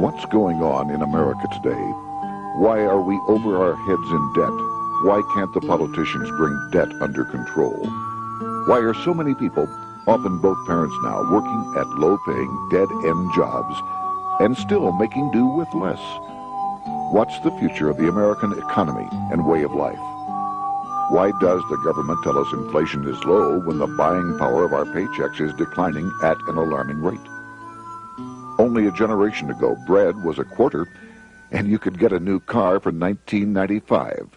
What's going on in America today? Why are we over our heads in debt? Why can't the politicians bring debt under control? Why are so many people, often both parents now, working at low-paying, dead-end jobs and still making do with less? What's the future of the American economy and way of life? Why does the government tell us inflation is low when the buying power of our paychecks is declining at an alarming rate? Only a generation ago, bread was a quarter, and you could get a new car for $19.95.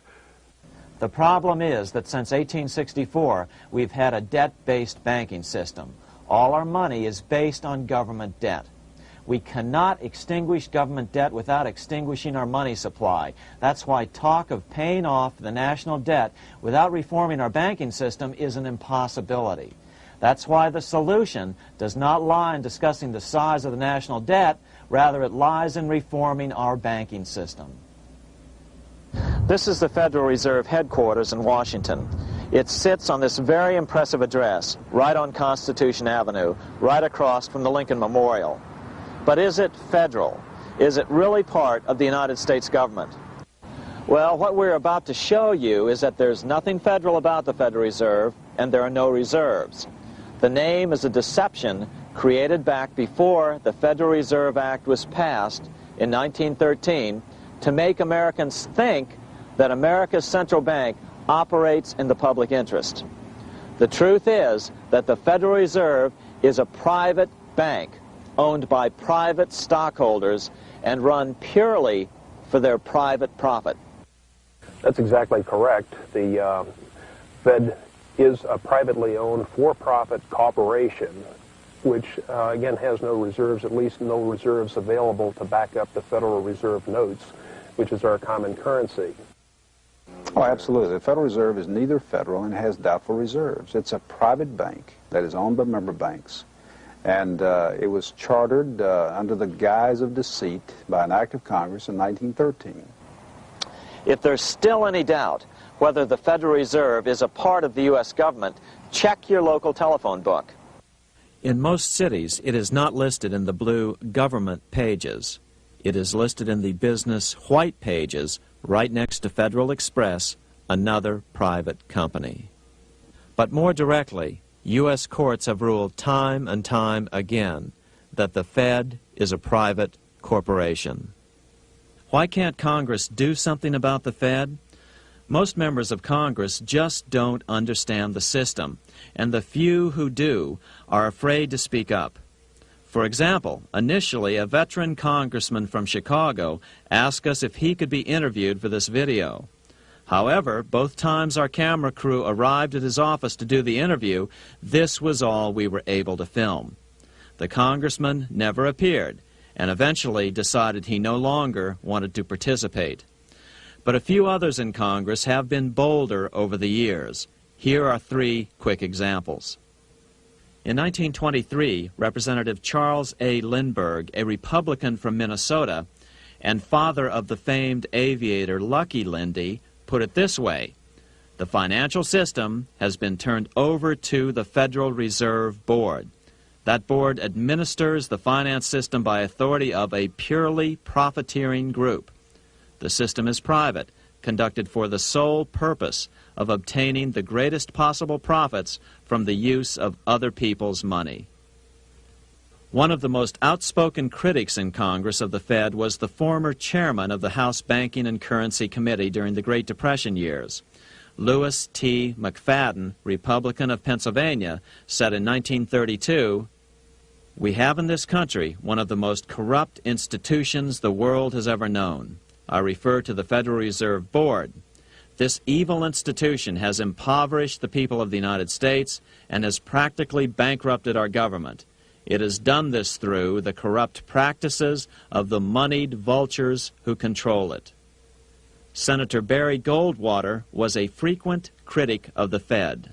The problem is that since 1864, we've had a debt-based banking system. All our money is based on government debt. We cannot extinguish government debt without extinguishing our money supply. That's why talk of paying off the national debt without reforming our banking system is an impossibility. That's why the solution does not lie in discussing the size of the national debt, rather it lies in reforming our banking system. This is the Federal Reserve headquarters in Washington. It sits on this very impressive address, right on Constitution Avenue, right across from the Lincoln Memorial. But is it federal? Is it really part of the United States government? Well, what we're about to show you is that there's nothing federal about the Federal Reserve, and there are no reserves. The name is a deception created back before the Federal Reserve Act was passed in 1913 to make Americans think that America's central bank operates in the public interest. The truth is that the Federal Reserve is a private bank owned by private stockholders and run purely for their private profit. That's exactly correct. The Fed is a privately owned for-profit corporation which, again, has no reserves, at least no reserves available to back up the Federal Reserve notes, which is our common currency. Oh, absolutely. The Federal Reserve is neither federal and has doubtful reserves. It's a private bank that is owned by member banks. And it was chartered under the guise of deceit by an act of Congress in 1913. If there's still any doubt whether the Federal Reserve is a part of the U.S. government, check your local telephone book. In most cities, it is not listed in the blue government pages. It is listed in the business white pages right next to Federal Express, another private company. But more directly, U.S. courts have ruled time and time again that the Fed is a private corporation. Why can't Congress do something about the Fed? Most members of Congress just don't understand the system, and the few who do are afraid to speak up. For example, initially a veteran congressman from Chicago asked us if he could be interviewed for this video. However, both times our camera crew arrived at his office to do the interview, this was all we were able to film. The congressman never appeared, and eventually decided he no longer wanted to participate. But a few others in Congress have been bolder over the years. Here are 3 quick examples. In 1923, Representative Charles A. Lindbergh, a Republican from Minnesota, and father of the famed aviator Lucky Lindy, put it this way: the financial system has been turned over to the Federal Reserve Board. That board administers the finance system by authority of a purely profiteering group. The system is private, conducted for the sole purpose of obtaining the greatest possible profits from the use of other people's money. One of the most outspoken critics in Congress of the Fed was the former chairman of the House Banking and Currency Committee during the Great Depression years. Lewis T. McFadden, Republican of Pennsylvania, said in 1932, "We have in this country one of the most corrupt institutions the world has ever known. I refer to the Federal Reserve Board. This evil institution has impoverished the people of the United States and has practically bankrupted our government. It has done this through the corrupt practices of the moneyed vultures who control it." Senator Barry Goldwater was a frequent critic of the Fed.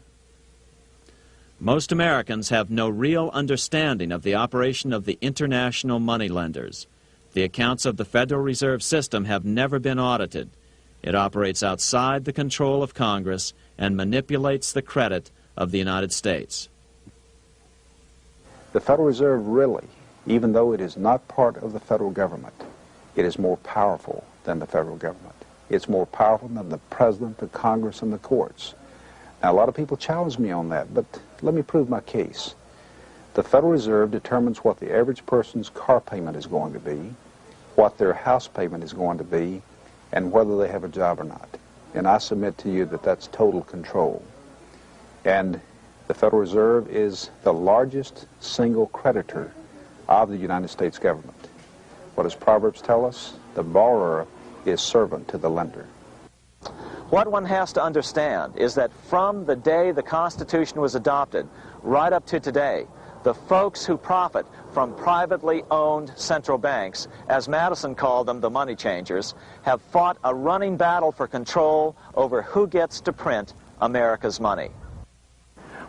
Most Americans have no real understanding of the operation of the international moneylenders. The accounts of the Federal Reserve System have never been audited. It operates outside the control of Congress and manipulates the credit of the United States. The Federal Reserve really even though it is not part of the federal government, it is more powerful than the federal government. It's more powerful than the president, the Congress, and the courts. Now, a lot of people challenge me on that, but let me prove my case. The Federal Reserve determines what the average person's car payment is going to be, what their house payment is going to be, and whether they have a job or not. And I submit to you that that's total control. And the Federal Reserve is the largest single creditor of the United States government. What does Proverbs tell us? The borrower is servant to the lender. What one has to understand is that from the day the Constitution was adopted right up to today, the folks who profit from privately owned central banks, as Madison called them, the money changers, have fought a running battle for control over who gets to print America's money.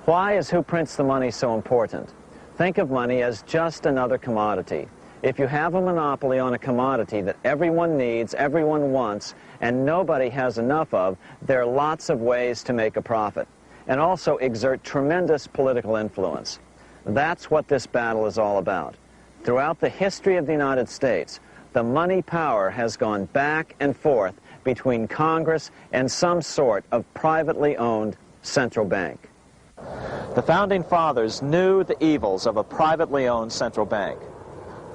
Why is who prints the money so important? Think of money as just another commodity. If you have a monopoly on a commodity that everyone needs, everyone wants, and nobody has enough of, there are lots of ways to make a profit, and also exert tremendous political influence. That's what this battle is all about. Throughout the history of the United States, the money power has gone back and forth between Congress and some sort of privately owned central bank. The Founding Fathers knew the evils of a privately owned central bank.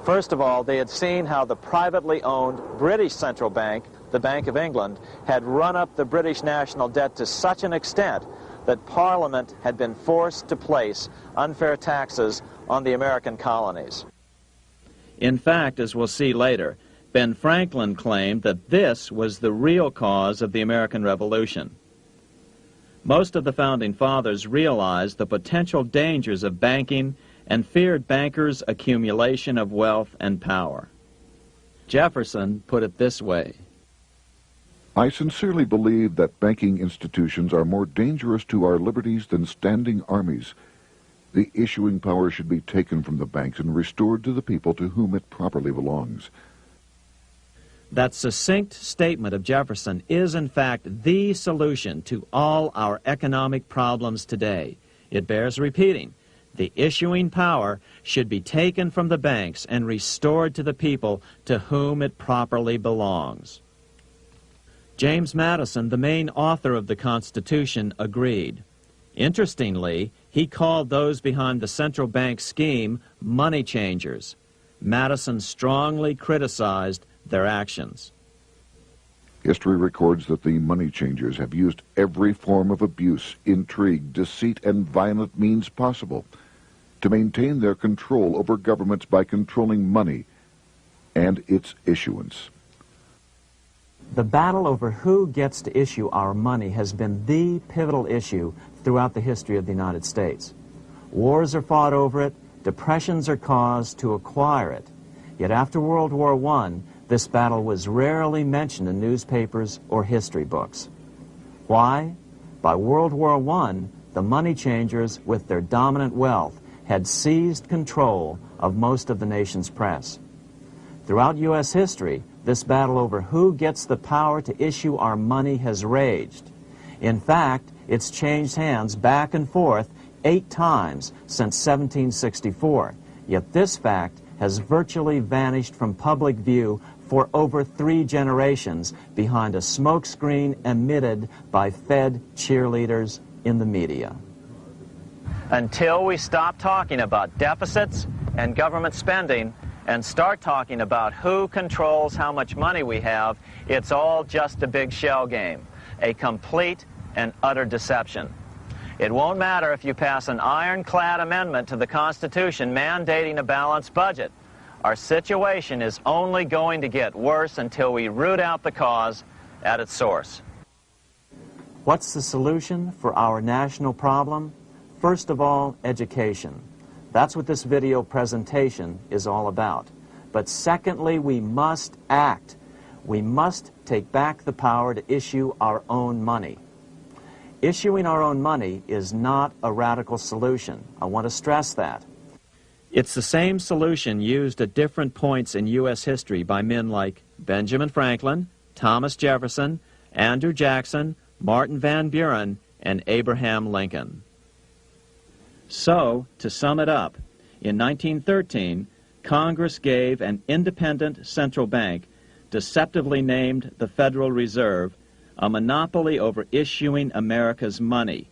First of all, they had seen how the privately owned British central bank, the Bank of England, had run up the British national debt to such an extent that Parliament had been forced to place unfair taxes on the American colonies. In fact, as we'll see later, Ben Franklin claimed that this was the real cause of the American Revolution. Most of the Founding Fathers realized the potential dangers of banking and feared bankers' accumulation of wealth and power. Jefferson put it this way: I sincerely believe that banking institutions are more dangerous to our liberties than standing armies. The issuing power should be taken from the banks and restored to the people to whom it properly belongs. That succinct statement of Jefferson is, in fact, the solution to all our economic problems today. It bears repeating. The issuing power should be taken from the banks and restored to the people to whom it properly belongs. James Madison, the main author of the Constitution, agreed. Interestingly, he called those behind the central bank scheme money changers. Madison strongly criticized their actions. History records that the money changers have used every form of abuse, intrigue, deceit, and violent means possible to maintain their control over governments by controlling money and its issuance. The battle over who gets to issue our money has been the pivotal issue throughout the history of the United States. Wars are fought over it, depressions are caused to acquire it. Yet after World War I, this battle was rarely mentioned in newspapers or history books. Why? By World War I, the money changers, with their dominant wealth, had seized control of most of the nation's press. Throughout U.S. history, this battle over who gets the power to issue our money has raged. In fact, it's changed hands back and forth 8 times since 1764, yet this fact has virtually vanished from public view for over 3 generations behind a smokescreen emitted by Fed cheerleaders in the media. Until we stop talking about deficits and government spending and start talking about who controls how much money we have, it's all just a big shell game, a complete and utter deception. It won't matter if you pass an ironclad amendment to the Constitution mandating a balanced budget. Our situation is only going to get worse until we root out the cause at its source. What's the solution for our national problem? First of all, education. That's what this video presentation is all about. But secondly, we must act. We must take back the power to issue our own money. Issuing our own money is not a radical solution. I want to stress that. It's the same solution used at different points in U.S. history by men like Benjamin Franklin, Thomas Jefferson, Andrew Jackson, Martin Van Buren, and Abraham Lincoln. So, to sum it up, in 1913, Congress gave an independent central bank, deceptively named the Federal Reserve, a monopoly over issuing America's money.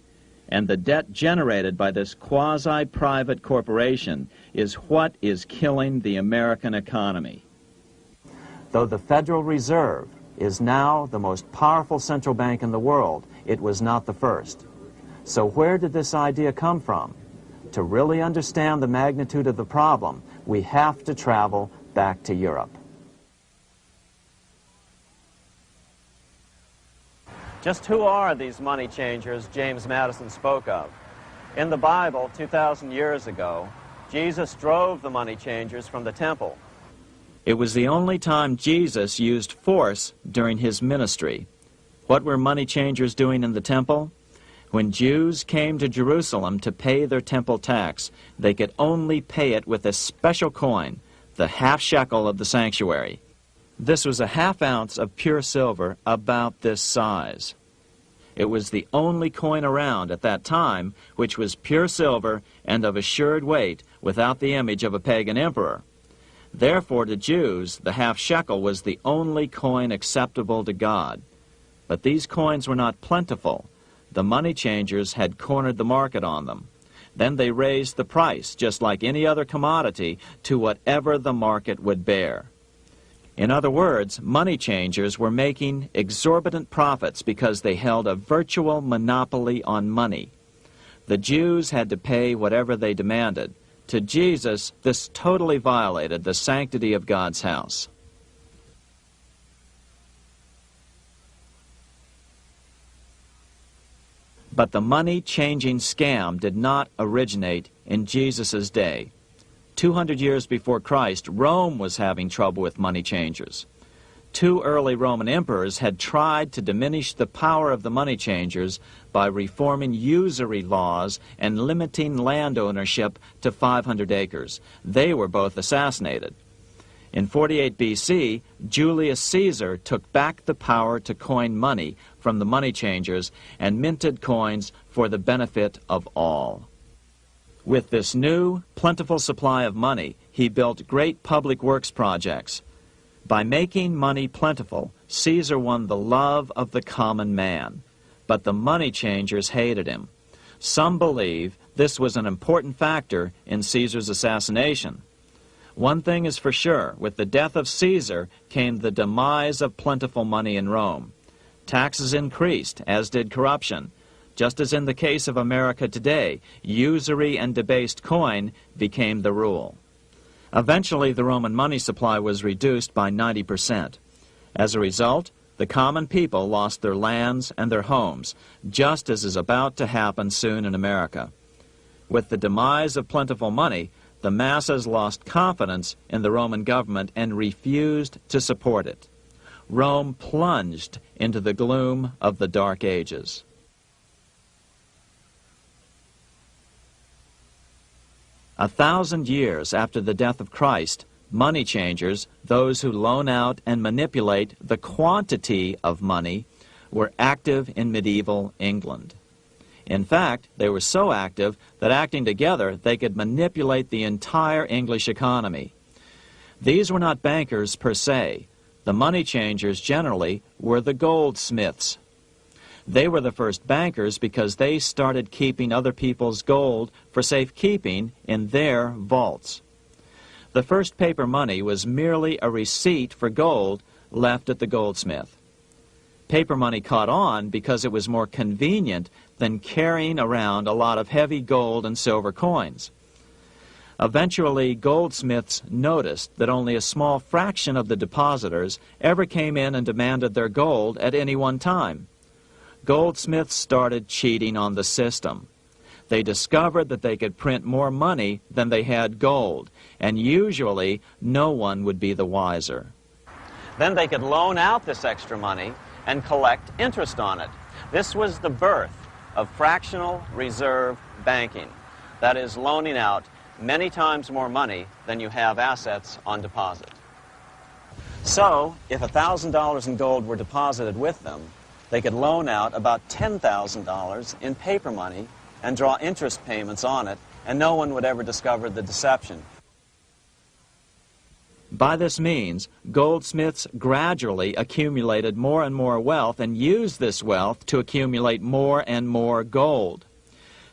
And the debt generated by this quasi-private corporation is what is killing the American economy. Though the Federal Reserve is now the most powerful central bank in the world, it was not the first. So where did this idea come from? To really understand the magnitude of the problem, we have to travel back to Europe. Just who are these money changers James Madison spoke of? In the Bible, 2,000 years ago, Jesus drove the money changers from the temple. It was the only time Jesus used force during his ministry. What were money changers doing in the temple? When Jews came to Jerusalem to pay their temple tax, they could only pay it with a special coin, the half shekel of the sanctuary. This was a half ounce of pure silver about this size. It was the only coin around at that time which was pure silver and of assured weight without the image of a pagan emperor. Therefore, to Jews, the half shekel was the only coin acceptable to God. But these coins were not plentiful. The money changers had cornered the market on them. Then they raised the price, just like any other commodity, to whatever the market would bear. In other words, money changers were making exorbitant profits because they held a virtual monopoly on money. The Jews had to pay whatever they demanded. To Jesus, this totally violated the sanctity of God's house. But the money-changing scam did not originate in Jesus' day. 200 years before Christ, Rome was having trouble with money changers. 2 early Roman emperors had tried to diminish the power of the money changers by reforming usury laws and limiting land ownership to 500 acres. They were both assassinated. In 48 BC, Julius Caesar took back the power to coin money from the money changers and minted coins for the benefit of all. With this new, plentiful supply of money, he built great public works projects. By making money plentiful, Caesar won the love of the common man. But the money changers hated him. Some believe this was an important factor in Caesar's assassination. One thing is for sure, with the death of Caesar came the demise of plentiful money in Rome. Taxes increased, as did corruption. Just as in the case of America today, usury and debased coin became the rule. Eventually, the Roman money supply was reduced by 90%. As a result, the common people lost their lands and their homes, just as is about to happen soon in America. With the demise of plentiful money, the masses lost confidence in the Roman government and refused to support it. Rome plunged into the gloom of the Dark Ages. A 1,000 years after the death of Christ, money changers, those who loan out and manipulate the quantity of money, were active in medieval England. In fact, they were so active that acting together, they could manipulate the entire English economy. These were not bankers per se. The money changers generally were the goldsmiths. They were the first bankers because they started keeping other people's gold for safekeeping in their vaults. The first paper money was merely a receipt for gold left at the goldsmith. Paper money caught on because it was more convenient than carrying around a lot of heavy gold and silver coins. Eventually, goldsmiths noticed that only a small fraction of the depositors ever came in and demanded their gold at any one time. Goldsmiths started cheating on the system. They discovered that they could print more money than they had gold, and usually no one would be the wiser. Then they could loan out this extra money and collect interest on it. This was the birth of fractional reserve banking. That is, loaning out many times more money than you have assets on deposit. So, if $1,000 in gold were deposited with them, they could loan out about $10,000 in paper money and draw interest payments on it, and no one would ever discover the deception. By this means, goldsmiths gradually accumulated more and more wealth and used this wealth to accumulate more and more gold.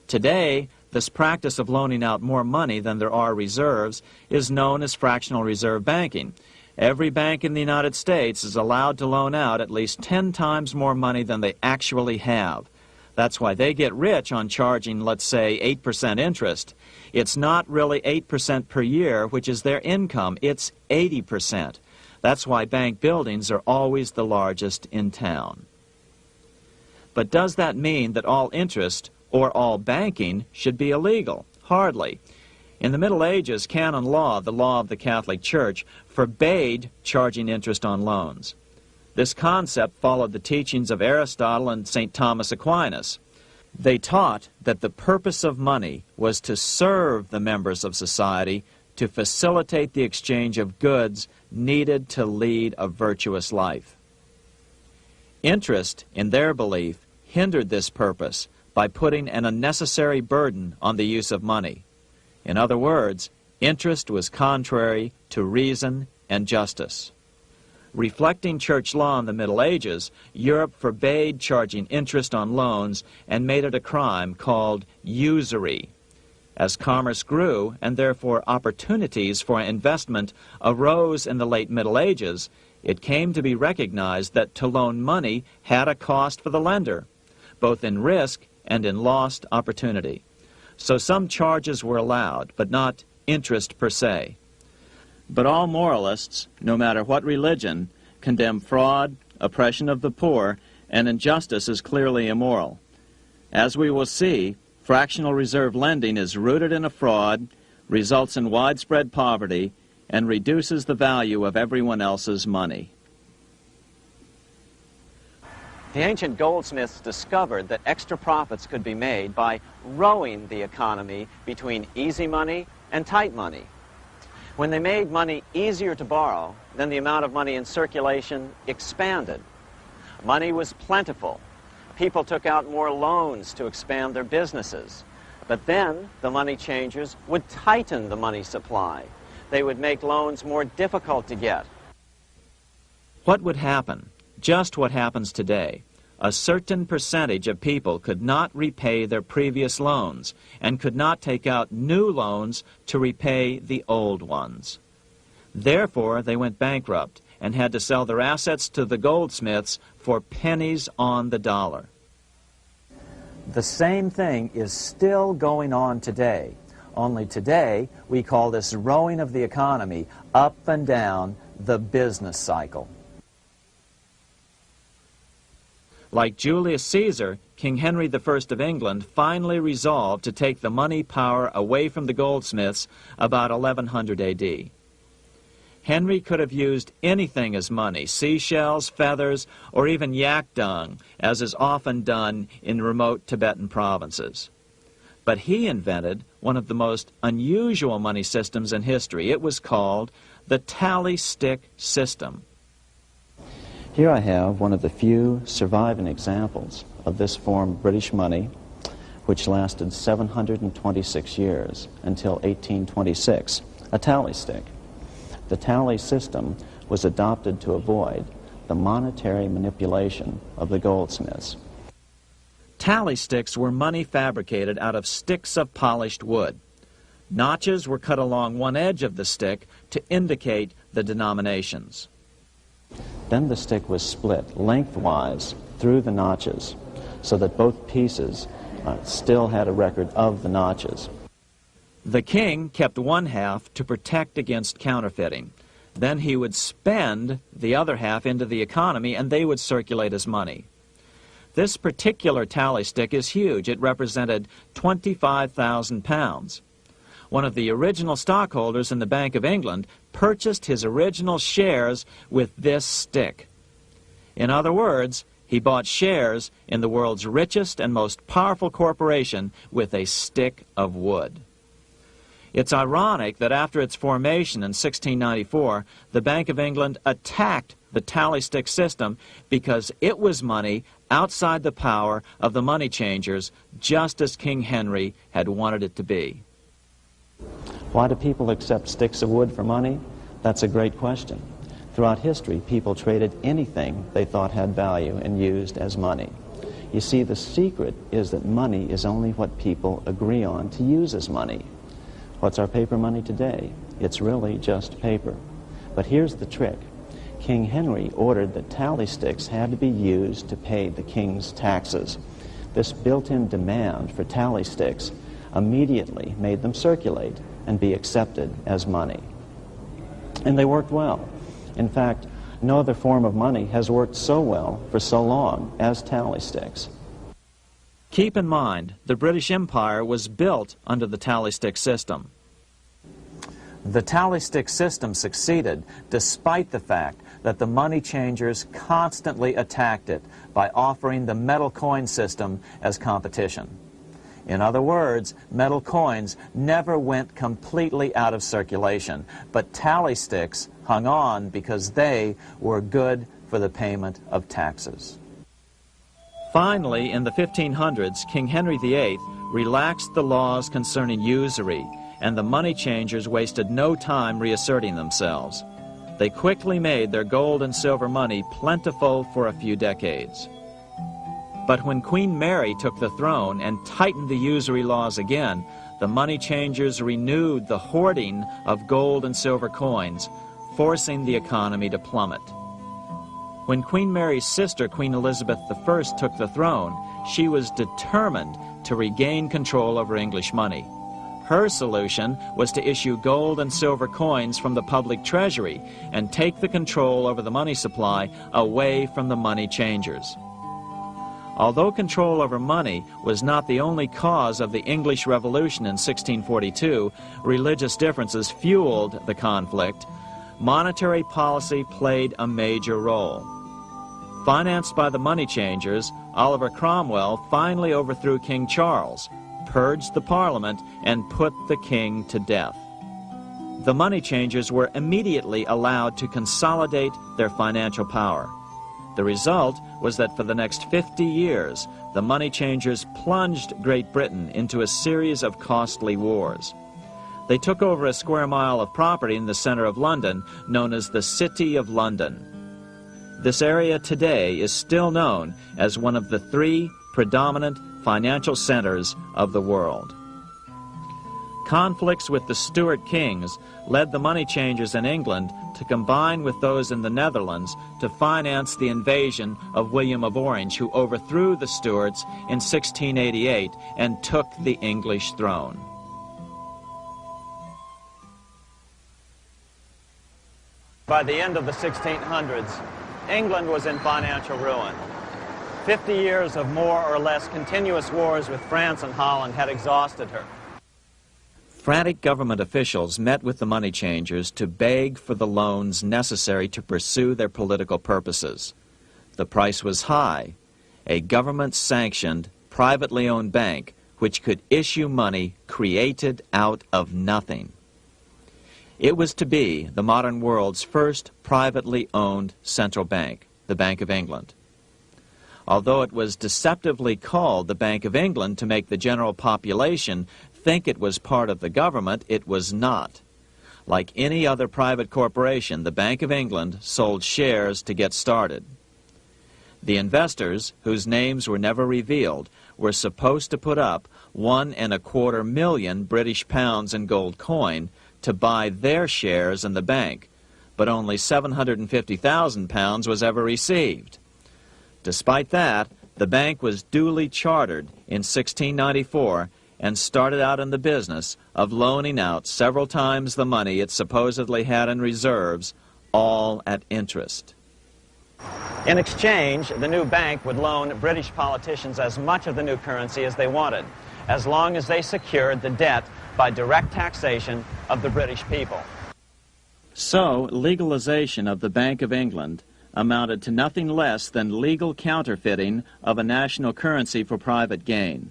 Today, this practice of loaning out more money than there are reserves is known as fractional reserve banking. Every bank in the United States is allowed to loan out at least 10 times more money than they actually have. That's why they get rich on charging, let's say, 8% interest. It's not really 8% per year, which is their income. It's 80%. That's why bank buildings are always the largest in town. But does that mean that all interest or all banking should be illegal? Hardly. In the Middle Ages, canon law, the law of the Catholic Church, forbade charging interest on loans. This concept followed the teachings of Aristotle and St. Thomas Aquinas. They taught that the purpose of money was to serve the members of society, to facilitate the exchange of goods needed to lead a virtuous life. Interest, in their belief, hindered this purpose by putting an unnecessary burden on the use of money. In other words, interest was contrary to reason and justice. Reflecting church law in the Middle Ages, Europe forbade charging interest on loans and made it a crime called usury. As commerce grew, and therefore opportunities for investment arose in the late Middle Ages, it came to be recognized that to loan money had a cost for the lender, both in risk and in lost opportunity. So some charges were allowed, but not interest per se. But all moralists, no matter what religion, condemn fraud, oppression of the poor, and injustice as clearly immoral. As we will see, fractional reserve lending is rooted in a fraud, results in widespread poverty, and reduces the value of everyone else's money. The ancient goldsmiths discovered that extra profits could be made by rowing the economy between easy money and tight money. When they made money easier to borrow, then the amount of money in circulation expanded. Money was plentiful. People took out more loans to expand their businesses. But then the money changers would tighten the money supply. They would make loans more difficult to get. What would happen? Just what happens today. A certain percentage of people could not repay their previous loans and could not take out new loans to repay the old ones. Therefore, they went bankrupt and had to sell their assets to the goldsmiths for pennies on the dollar. The same thing is still going on today. Only today, we call this rowing of the economy up and down the business cycle. Like Julius Caesar, King Henry I of England finally resolved to take the money power away from the goldsmiths about 1100 AD. Henry could have used anything as money, seashells, feathers, or even yak dung, as is often done in remote Tibetan provinces. But he invented one of the most unusual money systems in history. It was called the tally stick system. Here I have one of the few surviving examples of this form of British money, which lasted 726 years until 1826, a tally stick. The tally system was adopted to avoid the monetary manipulation of the goldsmiths. Tally sticks were money fabricated out of sticks of polished wood. Notches were cut along one edge of the stick to indicate the denominations. Then the stick was split lengthwise through the notches so that both pieces still had a record of the notches. The king kept one half to protect against counterfeiting. Then he would spend the other half into the economy and they would circulate as money. This particular tally stick is huge. It represented 25,000 pounds. One of the original stockholders in the Bank of England purchased his original shares with this stick. In other words, he bought shares in the world's richest and most powerful corporation with a stick of wood. It's ironic that after its formation in 1694, the Bank of England attacked the tally stick system because it was money outside the power of the money changers, just as King Henry had wanted it to be. Why do people accept sticks of wood for money? That's a great question. Throughout history, people traded anything they thought had value and used as money. You see, the secret is that money is only what people agree on to use as money. What's our paper money today? It's really just paper. But here's the trick. King Henry ordered that tally sticks had to be used to pay the king's taxes. This built-in demand for tally sticks immediately made them circulate and be accepted as money. And they worked well. In fact, no other form of money has worked so well for so long as tally sticks. Keep in mind, the British Empire was built under the tally stick system. The tally stick system succeeded despite the fact that the money changers constantly attacked it by offering the metal coin system as competition. In other words, metal coins never went completely out of circulation, but tally sticks hung on because they were good for the payment of taxes. Finally, in the 1500s, King Henry VIII relaxed the laws concerning usury, and the money changers wasted no time reasserting themselves. They quickly made their gold and silver money plentiful for a few decades. But when Queen Mary took the throne and tightened the usury laws again, the money changers renewed the hoarding of gold and silver coins, forcing the economy to plummet. When Queen Mary's sister, Queen Elizabeth I, took the throne, she was determined to regain control over English money. Her solution was to issue gold and silver coins from the public treasury and take the control over the money supply away from the money changers. Although control over money was not the only cause of the English Revolution in 1642, religious differences fueled the conflict. Monetary policy played a major role. Financed by the money changers, Oliver Cromwell finally overthrew King Charles, purged the Parliament, and put the king to death. The money changers were immediately allowed to consolidate their financial power. The result was that for the next 50 years, the money changers plunged Great Britain into a series of costly wars. They took over a square mile of property in the center of London, known as the City of London. This area today is still known as one of the 3 predominant financial centers of the world. Conflicts with the Stuart kings led the money changers in England to combine with those in the Netherlands to finance the invasion of William of Orange, who overthrew the Stuarts in 1688 and took the English throne. By the end of the 1600s, England was in financial ruin. 50 years of more or less continuous wars with France and Holland had exhausted her. Frantic government officials met with the money changers to beg for the loans necessary to pursue their political purposes. The price was high. A government-sanctioned, privately owned bank which could issue money created out of nothing. It was to be the modern world's first privately owned central bank, the Bank of England. Although it was deceptively called the Bank of England to make the general population think it was part of the government, it was not. Like any other private corporation, the Bank of England sold shares to get started. The investors, whose names were never revealed, were supposed to put up £1.25 million British pounds in gold coin to buy their shares in the bank, but only £750,000 was ever received. Despite that, the bank was duly chartered in 1694 and started out in the business of loaning out several times the money it supposedly had in reserves, all at interest. In exchange, the new bank would loan British politicians as much of the new currency as they wanted, as long as they secured the debt by direct taxation of the British people. So, legalization of the Bank of England amounted to nothing less than legal counterfeiting of a national currency for private gain.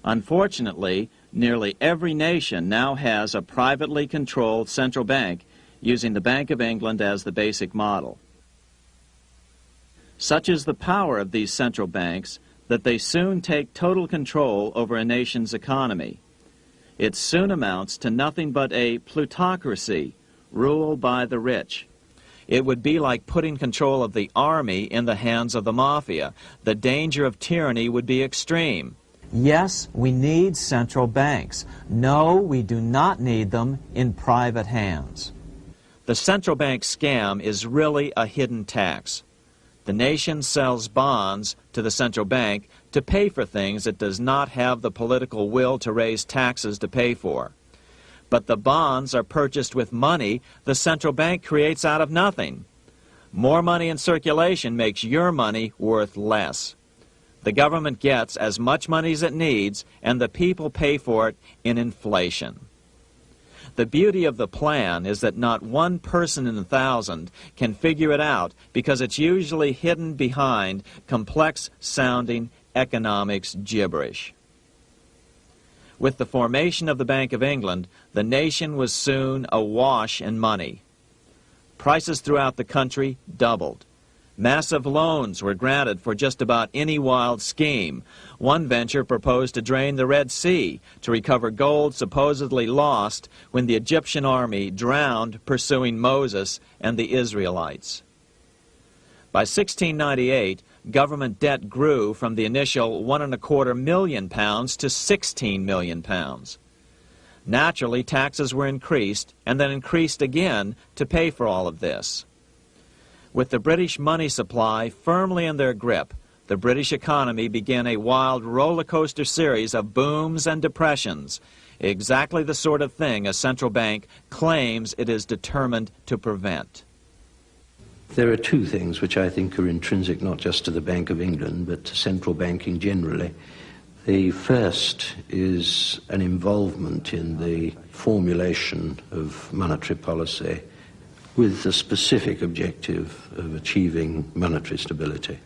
Unfortunately, nearly every nation now has a privately controlled central bank using the Bank of England as the basic model. Such is the power of these central banks that they soon take total control over a nation's economy. It soon amounts to nothing but a plutocracy, rule by the rich. It would be like putting control of the army in the hands of the mafia. The danger of tyranny would be extreme. Yes, we need central banks. No, we do not need them in private hands. The central bank scam is really a hidden tax. The nation sells bonds to the central bank to pay for things it does not have the political will to raise taxes to pay for. But the bonds are purchased with money the central bank creates out of nothing. More money in circulation makes your money worth less. The government gets as much money as it needs, and the people pay for it in inflation. The beauty of the plan is that not one person in 1,000 can figure it out because it's usually hidden behind complex-sounding economics gibberish. With the formation of the Bank of England, the nation was soon awash in money. Prices throughout the country doubled. Massive loans were granted for just about any wild scheme. One venture proposed to drain the Red Sea to recover gold supposedly lost when the Egyptian army drowned pursuing Moses and the Israelites. By 1698, government debt grew from the initial £1.25 million to £16 million. Naturally, taxes were increased and then increased again to pay for all of this. With the British money supply firmly in their grip, the British economy began a wild roller coaster series of booms and depressions, exactly the sort of thing a central bank claims it is determined to prevent. There are two things which I think are intrinsic not just to the Bank of England but to central banking generally. The first is an involvement in the formulation of monetary policy with the specific objective of achieving monetary stability.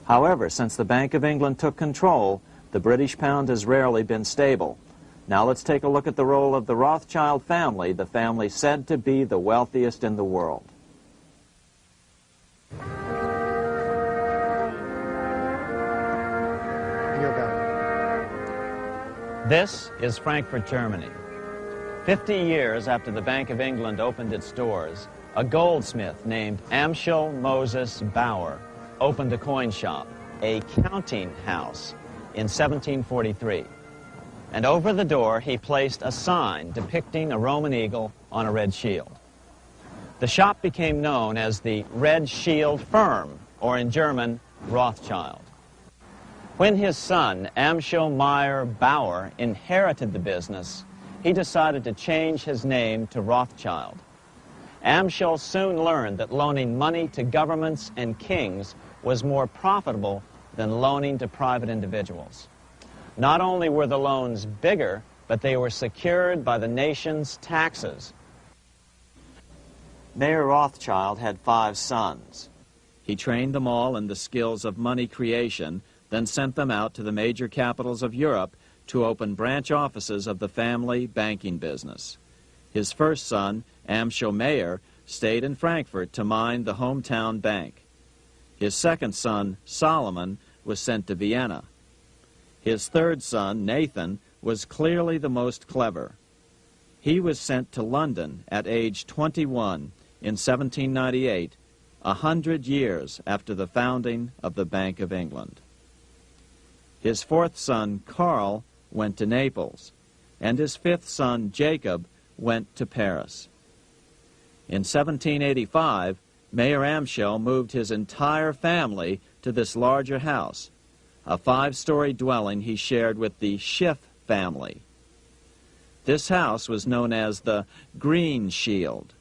However, since the Bank of England took control, the British pound has rarely been stable. Now let's take a look at the role of the Rothschild family, the family said to be the wealthiest in the world. This is Frankfurt, Germany. 50 years after the Bank of England opened its doors, a goldsmith named Amschel Moses Bauer opened a coin shop, a counting house, in 1743. And over the door he placed a sign depicting a Roman eagle on a red shield. The shop became known as the Red Shield Firm, or in German, Rothschild. When his son, Amschel Meyer Bauer, inherited the business, he decided to change his name to Rothschild. Amschel soon learned that loaning money to governments and kings was more profitable than loaning to private individuals. Not only were the loans bigger, but they were secured by the nation's taxes. Mayer Rothschild had 5 sons. He trained them all in the skills of money creation, then sent them out to the major capitals of Europe to open branch offices of the family banking business. His first son, Amschel Meyer, stayed in Frankfurt to mind the hometown bank. His second son, Solomon, was sent to Vienna. His third son, Nathan, was clearly the most clever. He was sent to London at age 21 in 1798, 100 years after the founding of the Bank of England. His fourth son, Karl, went to Naples, and his fifth son, Jacob, went to Paris. In 1785, Mayer Amschel moved his entire family to this larger house, a 5-story dwelling he shared with the Schiff family. This house was known as the Green Shield.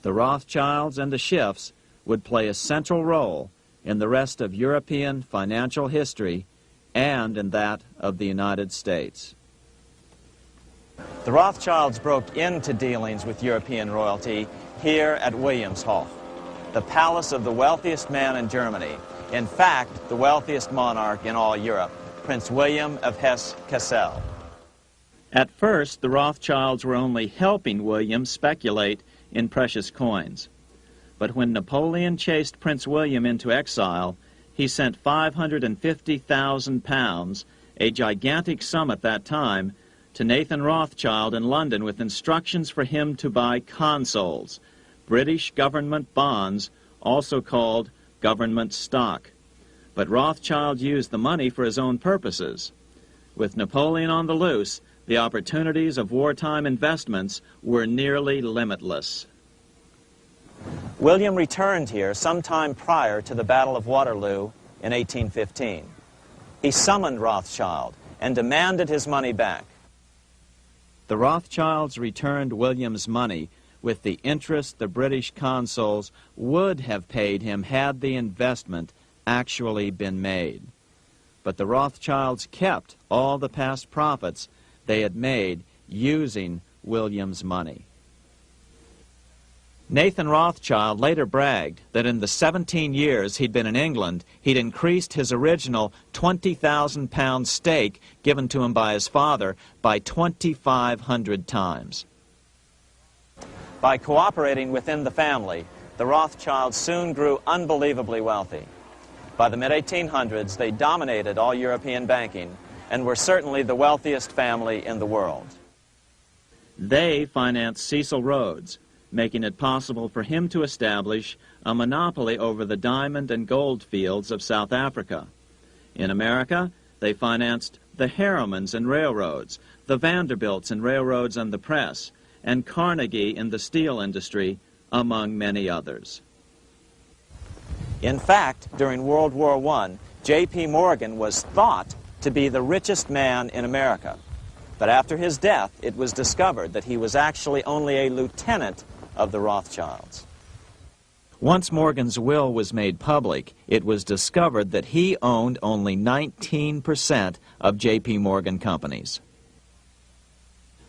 The Rothschilds and the Schiffs would play a central role in the rest of European financial history and in that of the United States. The Rothschilds broke into dealings with European royalty here at Wilhelmshof, the palace of the wealthiest man in Germany. In fact, the wealthiest monarch in all Europe, Prince William of Hesse-Kassel. At first, the Rothschilds were only helping William speculate in precious coins. But when Napoleon chased Prince William into exile, he sent £550,000, a gigantic sum at that time, to Nathan Rothschild in London with instructions for him to buy consols, British government bonds, also called government stock. But Rothschild used the money for his own purposes. With Napoleon on the loose, the opportunities of wartime investments were nearly limitless. William returned here sometime prior to the Battle of Waterloo in 1815. He summoned Rothschild and demanded his money back. The Rothschilds returned William's money with the interest the British consuls would have paid him had the investment actually been made. But the Rothschilds kept all the past profits they had made using William's money. Nathan Rothschild later bragged that in the 17 years he'd been in England, he'd increased his original £20,000 stake given to him by his father by 2,500 times. By cooperating within the family, the Rothschilds soon grew unbelievably wealthy. By the mid-1800s, they dominated all European banking and were certainly the wealthiest family in the world. They financed Cecil Rhodes, making it possible for him to establish a monopoly over the diamond and gold fields of South Africa. In America, they financed the Harrimans and railroads, the Vanderbilts and railroads and the press, and Carnegie in the steel industry, among many others. In fact, during World War I, J.P. Morgan was thought to be the richest man in America. But after his death, it was discovered that he was actually only a lieutenant of the Rothschilds. Once Morgan's will was made public, it was discovered that he owned only 19% of J.P. Morgan companies.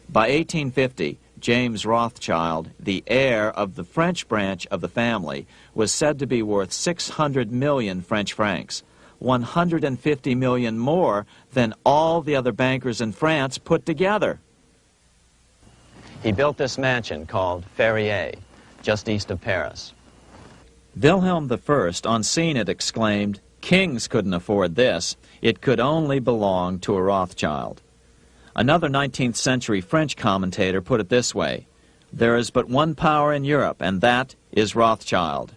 By 1850, James Rothschild, the heir of the French branch of the family, was said to be worth 600 million French francs, 150 million more than all the other bankers in France put together. He built this mansion called Ferrier, just east of Paris. Wilhelm I, on seeing it, exclaimed, "Kings couldn't afford this. It could only belong to a Rothschild." Another 19th century French commentator put it this way: "There is but one power in Europe, and that is Rothschild."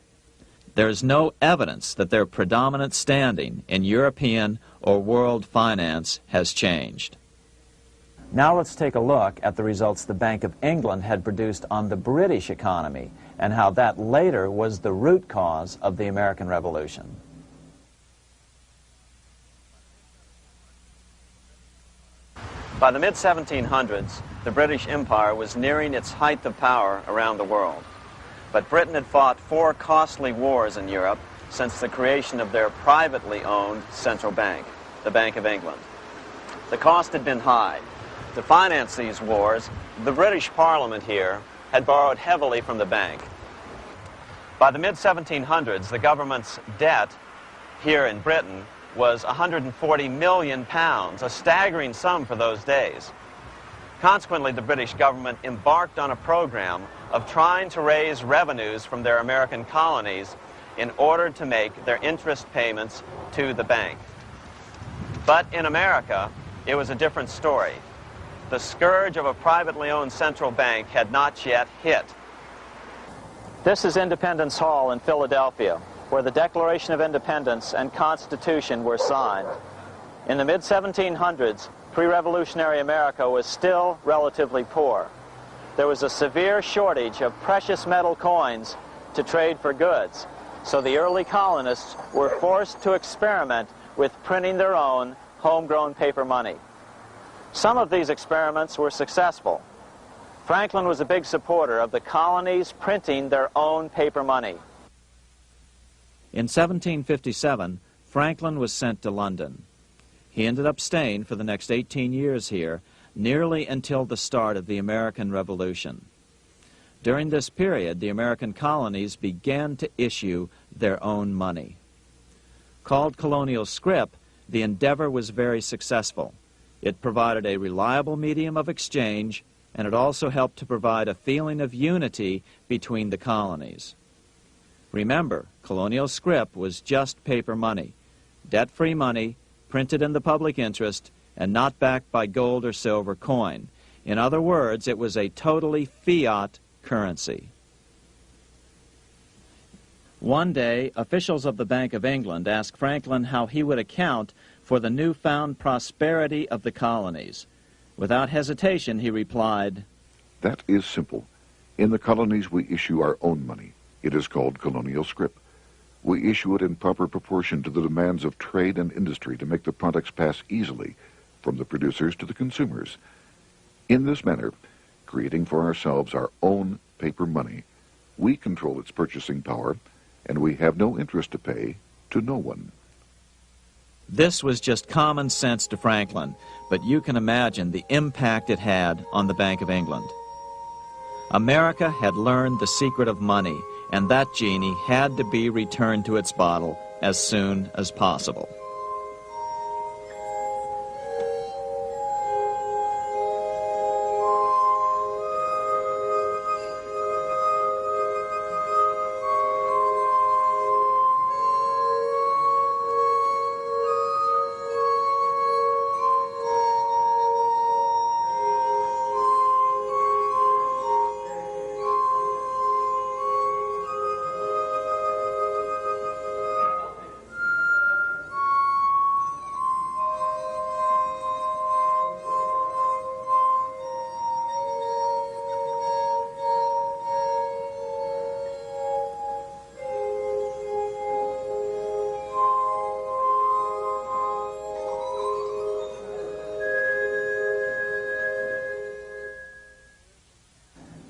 There is no evidence that their predominant standing in European or world finance has changed. Now let's take a look at the results the Bank of England had produced on the British economy and how that later was the root cause of the American Revolution. By the mid-1700s, the British Empire was nearing its height of power around the world. But Britain had fought 4 costly wars in Europe since the creation of their privately owned central bank, the Bank of England. The cost had been high. To finance these wars, the British Parliament here had borrowed heavily from the bank. By the mid-1700s, the government's debt here in Britain was £140 million, a staggering sum for those days. Consequently, the British government embarked on a program of trying to raise revenues from their American colonies in order to make their interest payments to the bank. But in America, it was a different story. The scourge of a privately owned central bank had not yet hit. This is Independence Hall in Philadelphia, where the Declaration of Independence and Constitution were signed. In the mid-1700s, pre-revolutionary America was still relatively poor. There was a severe shortage of precious metal coins to trade for goods, so the early colonists were forced to experiment with printing their own homegrown paper money. Some of these experiments were successful. Franklin was a big supporter of the colonies printing their own paper money. In 1757, Franklin was sent to London. He ended up staying for the next 18 years here, nearly until the start of the American Revolution. During this period, the American colonies began to issue their own money. Called colonial scrip, the endeavor was very successful. It provided a reliable medium of exchange, and it also helped to provide a feeling of unity between the colonies. Remember, colonial scrip was just paper money, debt-free money, printed in the public interest, and not backed by gold or silver coin. In other words, it was a totally fiat currency. One day, officials of the Bank of England asked Franklin how he would account for the newfound prosperity of the colonies. Without hesitation, he replied, "That is simple. In the colonies, we issue our own money. It is called colonial scrip. We issue it in proper proportion to the demands of trade and industry to make the products pass easily from the producers to the consumers. In this manner, creating for ourselves our own paper money, we control its purchasing power, and we have no interest to pay to no one." This was just common sense to Franklin, but you can imagine the impact it had on the Bank of England. America had learned the secret of money, and that genie had to be returned to its bottle as soon as possible.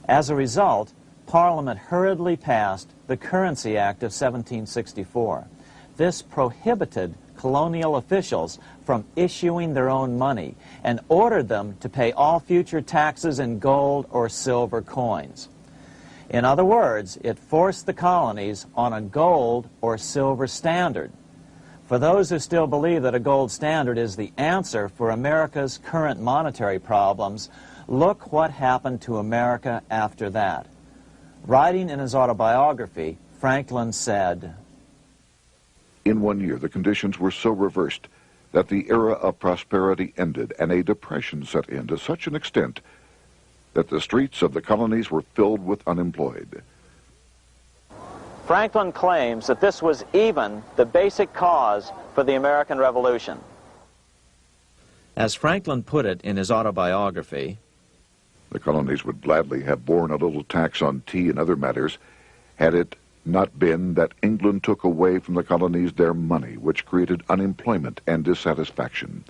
As a result, Parliament hurriedly passed the Currency Act of 1764. This prohibited colonial officials from issuing their own money and ordered them to pay all future taxes in gold or silver coins. In other words, it forced the colonies on a gold or silver standard. For those who still believe that a gold standard is the answer for America's current monetary problems, look what happened to America after that. Writing in his autobiography, Franklin said, "In 1 year, the conditions were so reversed that the era of prosperity ended and a depression set in to such an extent that the streets of the colonies were filled with unemployed." Franklin claims that this was even the basic cause for the American Revolution. As Franklin put it in his autobiography, The colonies would gladly have borne a little tax on tea and other matters had it not been that England took away from the colonies their money, which created unemployment and dissatisfaction.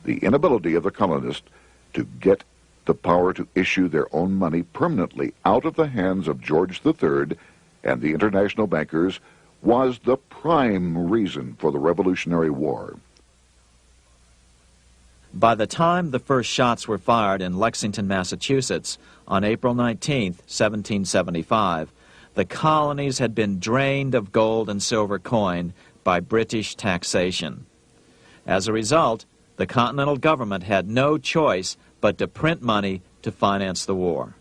The inability of the colonists to get the power to issue their own money permanently out of the hands of George III and the international bankers was the prime reason for the Revolutionary War. by the time the first shots were fired in Lexington, Massachusetts, on April 19, 1775, the colonies had been drained of gold and silver coin by British taxation. As a result, the Continental government had no choice but to print money to finance the war.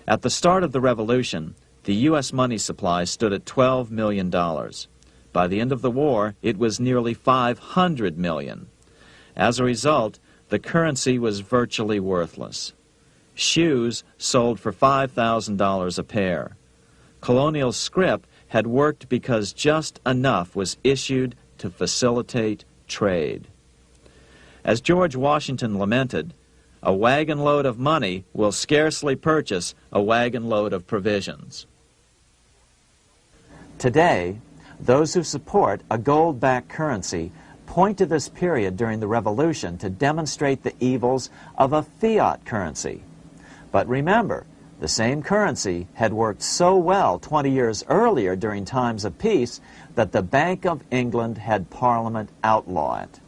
At the start of the Revolution, the U.S. money supply stood at $12 million. By the end of the war, it was nearly $500 million. As a result, the currency was virtually worthless. Shoes sold for $5,000 a pair. Colonial scrip had worked because just enough was issued to facilitate trade. As George Washington lamented, a wagon load of money will scarcely purchase a wagon load of provisions. Today, those who support a gold-backed currency point to this period during the Revolution to demonstrate the evils of a fiat currency. But remember, the same currency had worked so well 20 years earlier during times of peace that the Bank of England had Parliament outlaw it.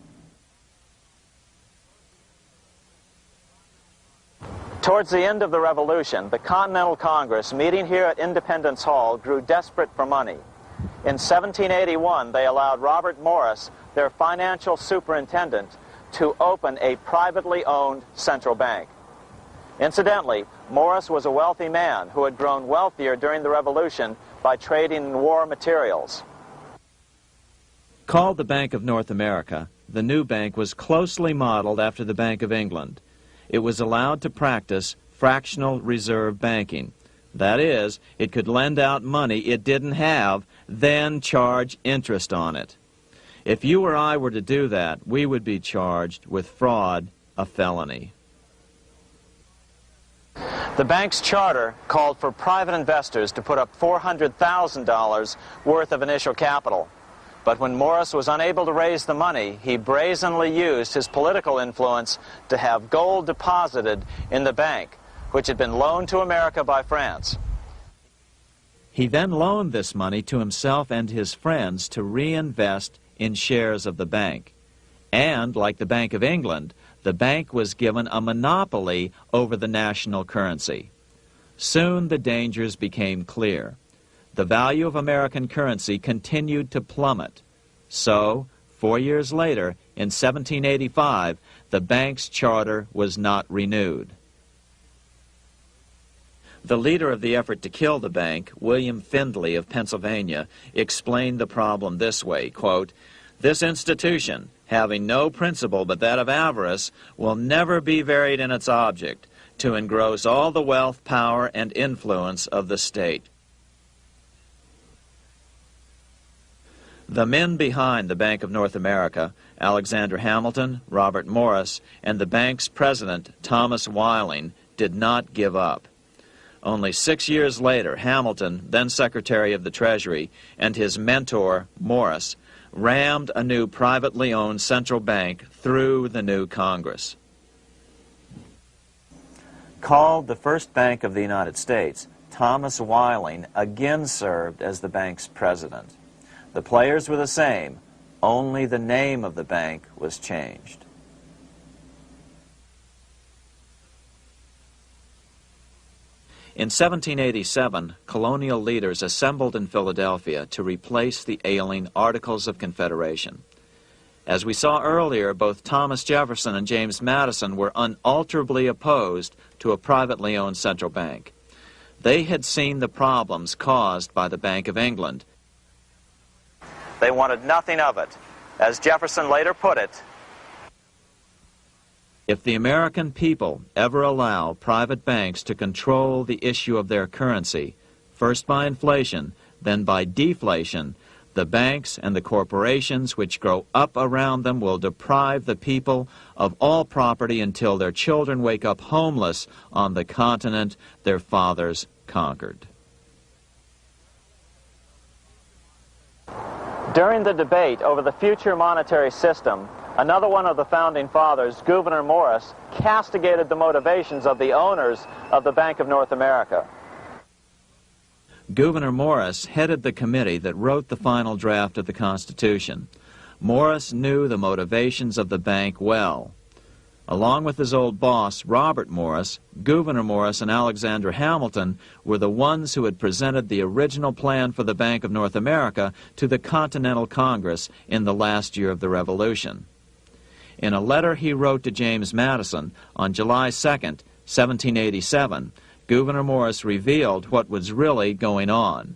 Towards the end of the Revolution, the Continental Congress, meeting here at Independence Hall, grew desperate for money. In 1781, they allowed Robert Morris, their financial superintendent, to open a privately owned central bank. Incidentally, Morris was a wealthy man who had grown wealthier during the Revolution by trading in war materials. Called the Bank of North America, the new bank was closely modeled after the Bank of England. It was allowed to practice fractional reserve banking. That is, it could lend out money it didn't have, then charge interest on it. If you or I were to do that, we would be charged with fraud, a felony. The bank's charter called for private investors to put up $400,000 worth of initial capital. But when Morris was unable to raise the money, he brazenly used his political influence to have gold deposited in the bank, which had been loaned to America by France. He then loaned this money to himself and his friends to reinvest in shares of the bank. And, like the Bank of England, the bank was given a monopoly over the national currency. Soon the dangers became clear. The value of American currency continued to plummet. So, 4 years later, in 1785, the bank's charter was not renewed. The leader of the effort to kill the bank, William Findley of Pennsylvania, explained the problem this way, quote, "This institution, having no principle but that of avarice, will never be varied in its object, to engross all the wealth, power, and influence of the state." The men behind the Bank of North America, Alexander Hamilton, Robert Morris, and the bank's president, Thomas Whiling, did not give up. Only 6 years later, Hamilton, then Secretary of the Treasury, and his mentor, Morris, rammed a new privately owned central bank through the new Congress. Called the first bank of the United States, Thomas Whiling again served as the bank's president. The players were the same, only the name of the bank was changed. In 1787, colonial leaders assembled in Philadelphia to replace the ailing Articles of Confederation. As we saw earlier, both Thomas Jefferson and James Madison were unalterably opposed to a privately owned central bank. They had seen the problems caused by the Bank of England. They wanted nothing of it. As Jefferson later put it, "If the American people ever allow private banks to control the issue of their currency, first by inflation, then by deflation, the banks and the corporations which grow up around them will deprive the people of all property until their children wake up homeless on the continent their fathers conquered." During the debate over the future monetary system, another one of the founding fathers, Gouverneur Morris, castigated the motivations of the owners of the Bank of North America. Gouverneur Morris headed the committee that wrote the final draft of the Constitution. Morris knew the motivations of the bank well. Along with his old boss, Robert Morris, Gouverneur Morris and Alexander Hamilton were the ones who had presented the original plan for the Bank of North America to the Continental Congress in the last year of the Revolution. In a letter he wrote to James Madison on July 2nd, 1787, Gouverneur Morris revealed what was really going on.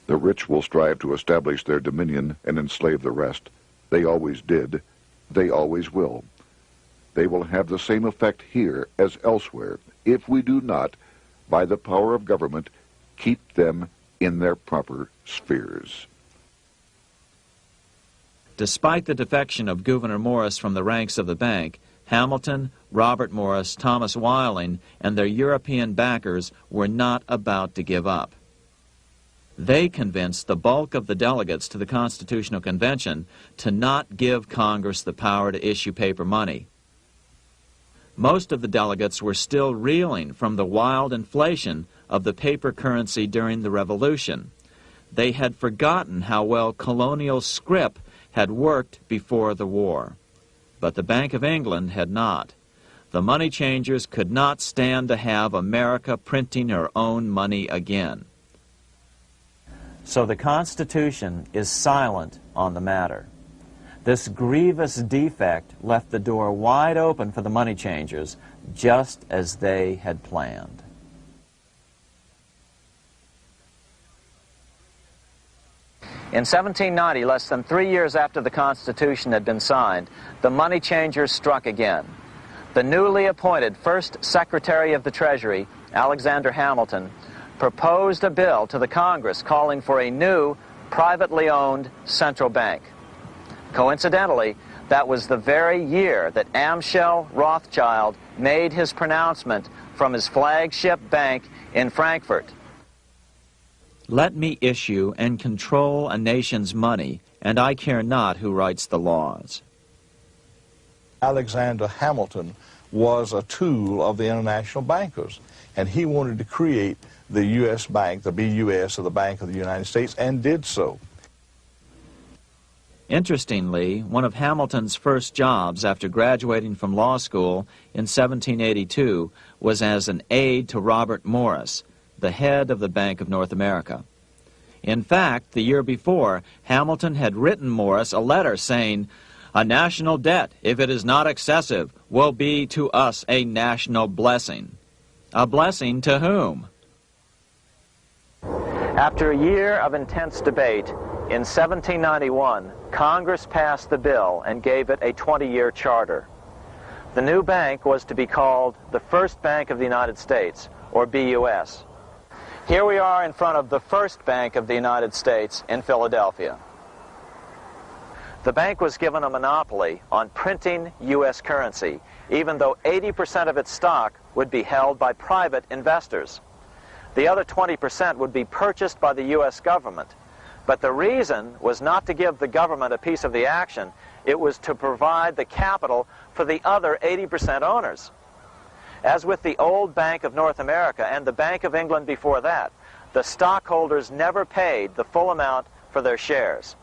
"The rich will strive to establish their dominion and enslave the rest. They always did. They always will. They will have the same effect here as elsewhere if we do not, by the power of government, keep them in their proper spheres." Despite the defection of Gouverneur Morris from the ranks of the bank, Hamilton, Robert Morris, Thomas Whiling, and their European backers were not about to give up. They convinced the bulk of the delegates to the Constitutional Convention to not give Congress the power to issue paper money. Most of the delegates were still reeling from the wild inflation of the paper currency during the Revolution. They had forgotten how well colonial scrip had worked before the war. But the Bank of England had not. The money changers could not stand to have America printing her own money again. So the Constitution is silent on the matter. This grievous defect left the door wide open for the money changers, just as they had planned. In 1790, less than 3 years after the Constitution had been signed, the money changers struck again. The newly appointed first Secretary of the Treasury, Alexander Hamilton, proposed a bill to the Congress calling for a new, privately owned central bank. Coincidentally, that was the very year that Amschel Rothschild made his pronouncement from his flagship bank in Frankfurt. Let me issue and control a nation's money, and I care not who writes the laws. Alexander Hamilton was a tool of the international bankers, and he wanted to create the U.S. Bank, the BUS, or the Bank of the United States, and did so. Interestingly, one of Hamilton's first jobs after graduating from law school in 1782 was as an aide to Robert Morris, the head of the Bank of North America. In fact, the year before, Hamilton had written Morris a letter saying, "A national debt, if it is not excessive, will be to us a national blessing." A blessing to whom? After a year of intense debate, in 1791, Congress passed the bill and gave it a 20-year charter. The new bank was to be called the First Bank of the United States, or BUS. Here we are in front of the First Bank of the United States in Philadelphia. The bank was given a monopoly on printing U.S. currency, even though 80% of its stock would be held by private investors. The other 20% would be purchased by the U.S. government. But the reason was not to give the government a piece of the action. It was to provide the capital for the other 80% owners. As with the old Bank of North America and the Bank of England before that, the stockholders never paid the full amount for their shares.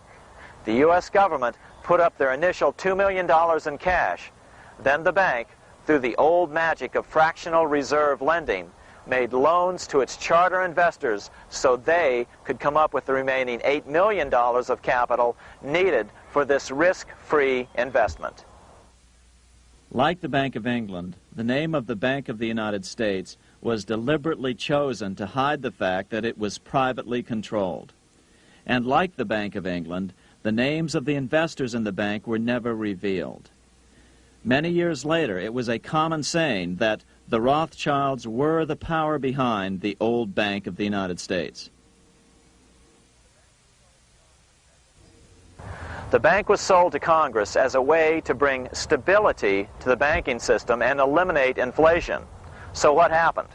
The U.S. government put up their initial $2 million in cash. Then the bank, through the old magic of fractional reserve lending, made loans to its charter investors so they could come up with the remaining $8 million of capital needed for this risk-free investment. Like the Bank of England, the name of the Bank of the United States was deliberately chosen to hide the fact that it was privately controlled. And like the Bank of England, the names of the investors in the bank were never revealed. Many years later, it was a common saying that the Rothschilds were the power behind the old Bank of the United States. The bank was sold to Congress as a way to bring stability to the banking system and eliminate inflation. So what happened?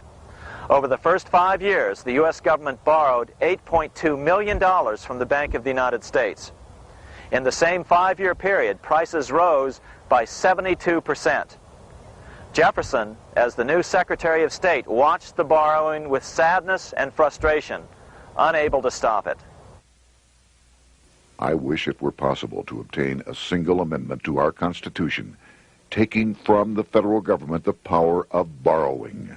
Over the first 5 years, the U.S. government borrowed $8.2 million from the Bank of the United States. In the same 5-year period, prices rose by 72%. Jefferson, as the new Secretary of State, watched the borrowing with sadness and frustration, unable to stop it. I wish it were possible to obtain a single amendment to our Constitution, taking from the federal government the power of borrowing.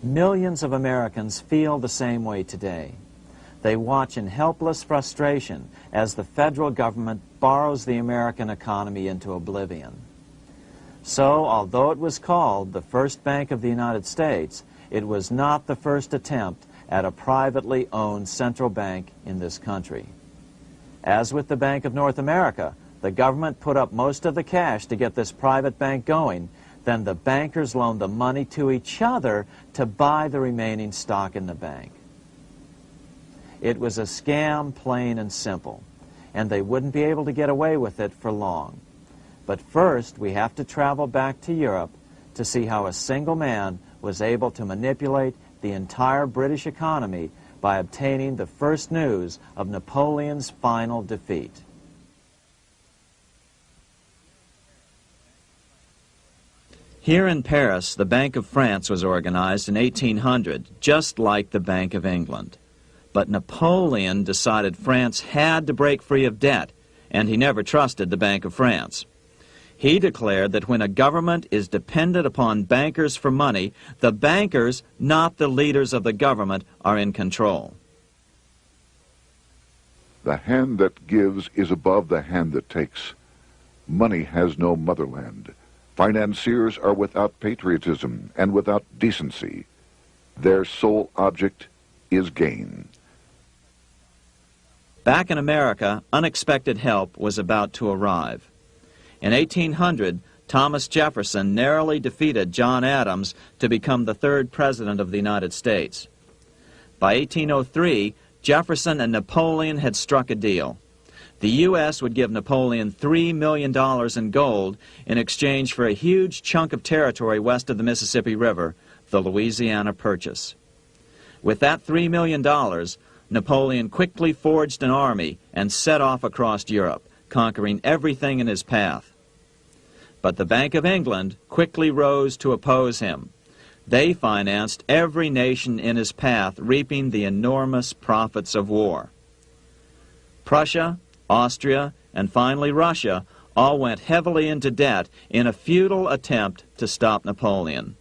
Millions of Americans feel the same way today. They watch in helpless frustration as the federal government borrows the American economy into oblivion. So, although it was called the First Bank of the United States, it was not the first attempt at a privately owned central bank in this country. As with the Bank of North America, the government put up most of the cash to get this private bank going, then the bankers loaned the money to each other to buy the remaining stock in the bank. It was a scam, plain and simple, and they wouldn't be able to get away with it for long. But first, we have to travel back to Europe to see how a single man was able to manipulate the entire British economy by obtaining the first news of Napoleon's final defeat. Here in Paris, the Bank of France was organized in 1800, just like the Bank of England. But Napoleon decided France had to break free of debt, and he never trusted the Bank of France. He declared that when a government is dependent upon bankers for money, the bankers, not the leaders of the government, are in control. The hand that gives is above the hand that takes. Money has no motherland. Financiers are without patriotism and without decency. Their sole object is gain. Back in America, unexpected help was about to arrive. In 1800, Thomas Jefferson narrowly defeated John Adams to become the third president of the United States. By 1803, Jefferson and Napoleon had struck a deal. The U.S. would give Napoleon $3 million in gold in exchange for a huge chunk of territory west of the Mississippi River, the Louisiana Purchase. With that $3 million, Napoleon quickly forged an army and set off across Europe, conquering everything in his path. But the Bank of England quickly rose to oppose him. They financed every nation in his path, reaping the enormous profits of war. Prussia, Austria, and finally Russia all went heavily into debt in a futile attempt to stop Napoleon.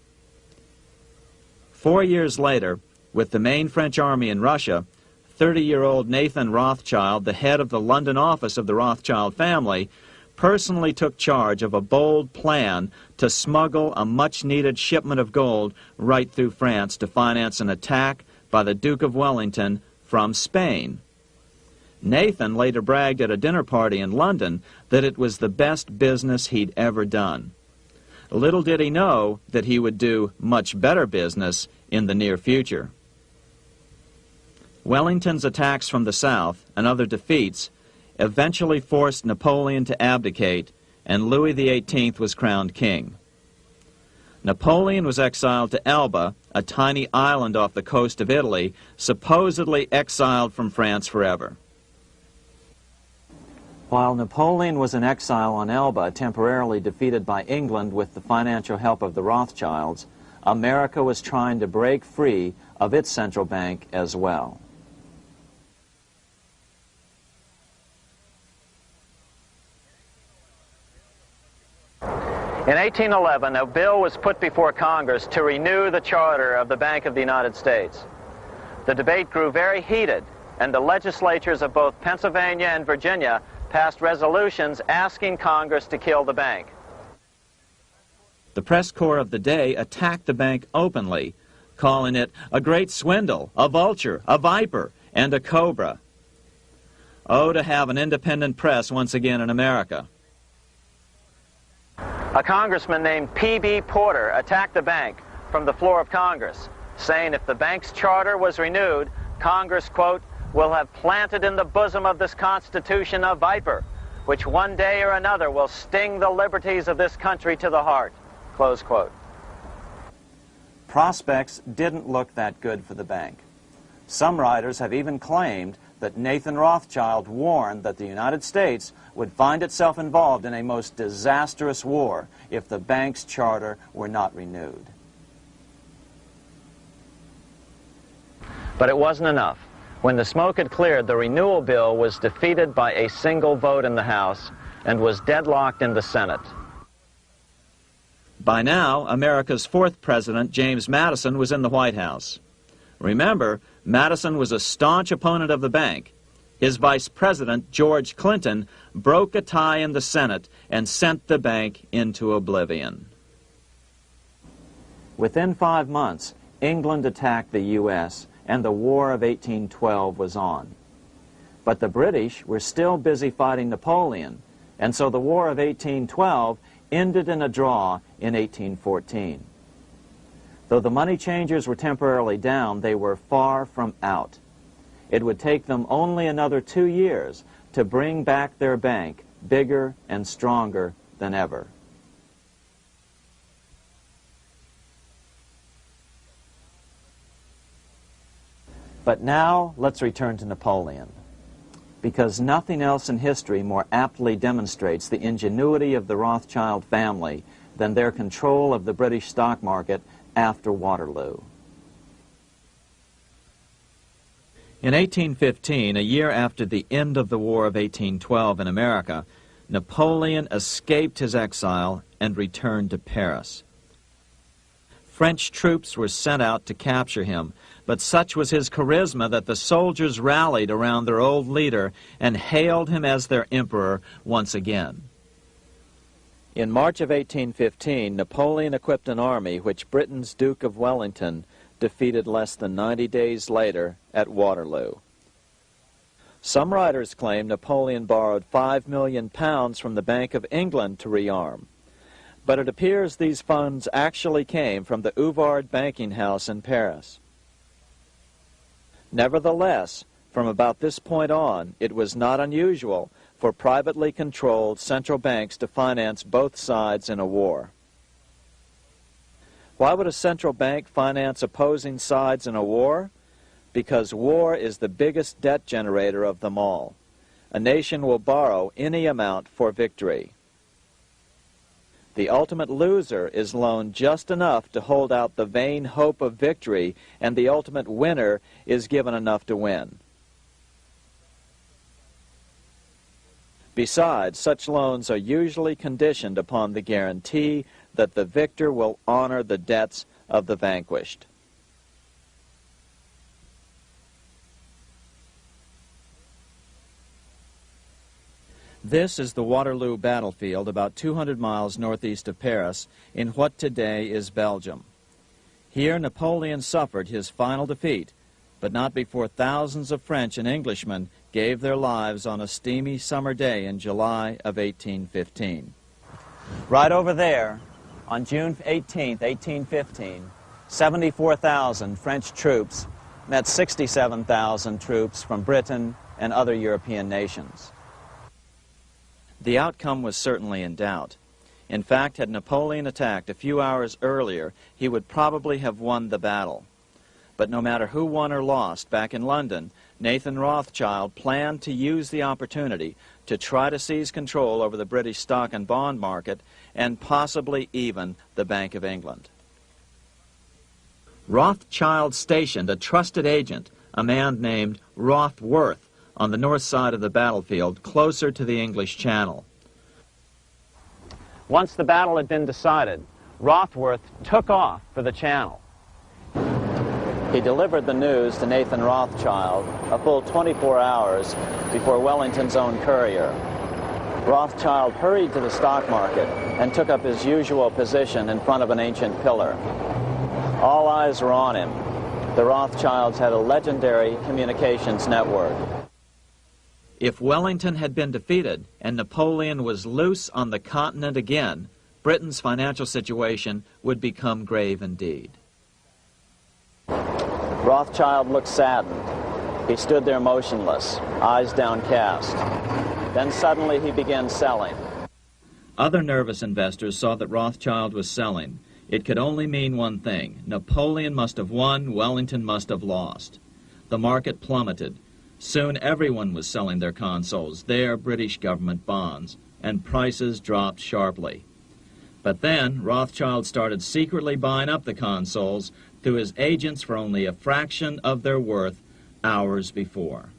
4 years later, with the main French army in Russia, 30-year-old Nathan Rothschild, the head of the London office of the Rothschild family, personally took charge of a bold plan to smuggle a much-needed shipment of gold right through France to finance an attack by the Duke of Wellington from Spain. Nathan later bragged at a dinner party in London that it was the best business he'd ever done. Little did he know that he would do much better business in the near future. Wellington's attacks from the south and other defeats eventually forced Napoleon to abdicate, and Louis XVIII was crowned king. Napoleon was exiled to Elba, a tiny island off the coast of Italy, supposedly exiled from France forever. While Napoleon was in exile on Elba, temporarily defeated by England with the financial help of the Rothschilds, America was trying to break free of its central bank as well. In 1811, a bill was put before Congress to renew the charter of the Bank of the United States. The debate grew very heated, and the legislatures of both Pennsylvania and Virginia passed resolutions asking Congress to kill the bank. The press corps of the day attacked the bank openly, calling it a great swindle, a vulture, a viper, and a cobra. Oh, to have an independent press once again in America. A congressman named P.B. Porter attacked the bank from the floor of Congress, saying if the bank's charter was renewed, Congress, quote, will have planted in the bosom of this Constitution a viper, which one day or another will sting the liberties of this country to the heart, close quote. Prospects didn't look that good for the bank. Some writers have even claimed that Nathan Rothschild warned that the United States would find itself involved in a most disastrous war if the bank's charter were not renewed. But it wasn't enough. When the smoke had cleared, the renewal bill was defeated by a single vote in the House and was deadlocked in the Senate. By now, America's fourth president, James Madison, was in the White House. Remember, Madison was a staunch opponent of the bank. His vice president, George Clinton, broke a tie in the Senate and sent the bank into oblivion. Within 5 months, England attacked the U.S., and the War of 1812 was on. But the British were still busy fighting Napoleon, and so the War of 1812 ended in a draw in 1814. Though the money changers were temporarily down, they were far from out. It would take them only another 2 years to bring back their bank bigger and stronger than ever. But now let's return to Napoleon, because nothing else in history more aptly demonstrates the ingenuity of the Rothschild family than their control of the British stock market after Waterloo. In 1815, a year after the end of the War of 1812 in America, Napoleon escaped his exile and returned to Paris. French troops were sent out to capture him, but such was his charisma that the soldiers rallied around their old leader and hailed him as their emperor once again. In March of 1815, Napoleon equipped an army which Britain's Duke of Wellington defeated less than 90 days later at Waterloo. Some writers claim Napoleon borrowed £5 million from the Bank of England to rearm. But it appears these funds actually came from the Ouvard banking house in Paris. Nevertheless, from about this point on, it was not unusual for privately controlled central banks to finance both sides in a war. Why would a central bank finance opposing sides in a war? Because war is the biggest debt generator of them all. A nation will borrow any amount for victory. The ultimate loser is loaned just enough to hold out the vain hope of victory, and the ultimate winner is given enough to win. Besides, such loans are usually conditioned upon the guarantee that the victor will honor the debts of the vanquished. This is the Waterloo battlefield about 200 miles northeast of Paris in what today is Belgium. Here Napoleon suffered his final defeat, but not before thousands of French and Englishmen gave their lives on a steamy summer day in July of 1815. Right over there, on June 18, 1815, 74,000 French troops met 67,000 troops from Britain and other European nations. The outcome was certainly in doubt. In fact, had Napoleon attacked a few hours earlier, he would probably have won the battle. But no matter who won or lost, back in London, Nathan Rothschild planned to use the opportunity to try to seize control over the British stock and bond market and possibly even the Bank of England. Rothschild stationed a trusted agent, a man named Rothworth, on the north side of the battlefield, closer to the English Channel. Once the battle had been decided, Rothworth took off for the Channel. He delivered the news to Nathan Rothschild a full 24 hours before Wellington's own courier. Rothschild hurried to the stock market and took up his usual position in front of an ancient pillar. All eyes were on him. The Rothschilds had a legendary communications network. If Wellington had been defeated and Napoleon was loose on the continent again, Britain's financial situation would become grave indeed. Rothschild looked saddened. He stood there motionless, eyes downcast. Then suddenly he began selling. Other nervous investors saw that Rothschild was selling. It could only mean one thing. Napoleon must have won, Wellington must have lost. The market plummeted. Soon everyone was selling their consols, their British government bonds, and prices dropped sharply. But then Rothschild started secretly buying up the consols through his agents for only a fraction of their worth hours before.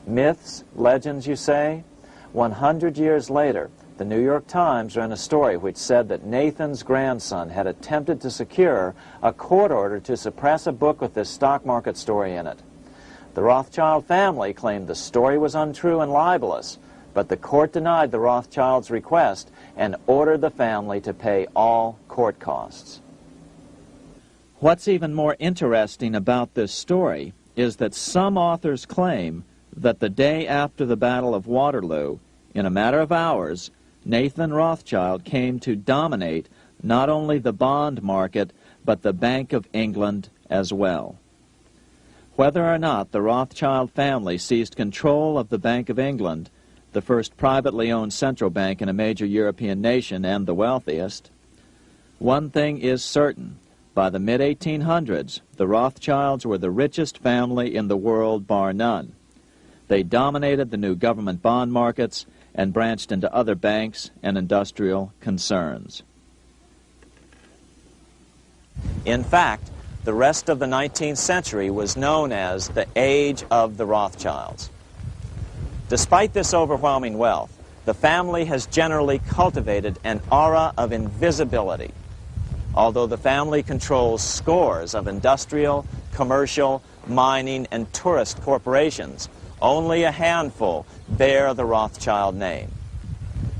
Myths, legends, you say? 100 years later, the New York Times ran a story which said that Nathan's grandson had attempted to secure a court order to suppress a book with this stock market story in it. The Rothschild family claimed the story was untrue and libelous, but the court denied the Rothschilds' request and ordered the family to pay all court costs. What's even more interesting about this story is that some authors claim that the day after the Battle of Waterloo, in a matter of hours, Nathan Rothschild came to dominate not only the bond market, but the Bank of England as well. Whether or not the Rothschild family seized control of the Bank of England, the first privately owned central bank in a major European nation and the wealthiest, one thing is certain. By the mid-1800s, the Rothschilds were the richest family in the world, bar none. They dominated the new government bond markets and branched into other banks and industrial concerns. In fact, the rest of the 19th century was known as the Age of the Rothschilds. Despite this overwhelming wealth, the family has generally cultivated an aura of invisibility. Although the family controls scores of industrial, commercial, mining, and tourist corporations, only a handful bear the Rothschild name.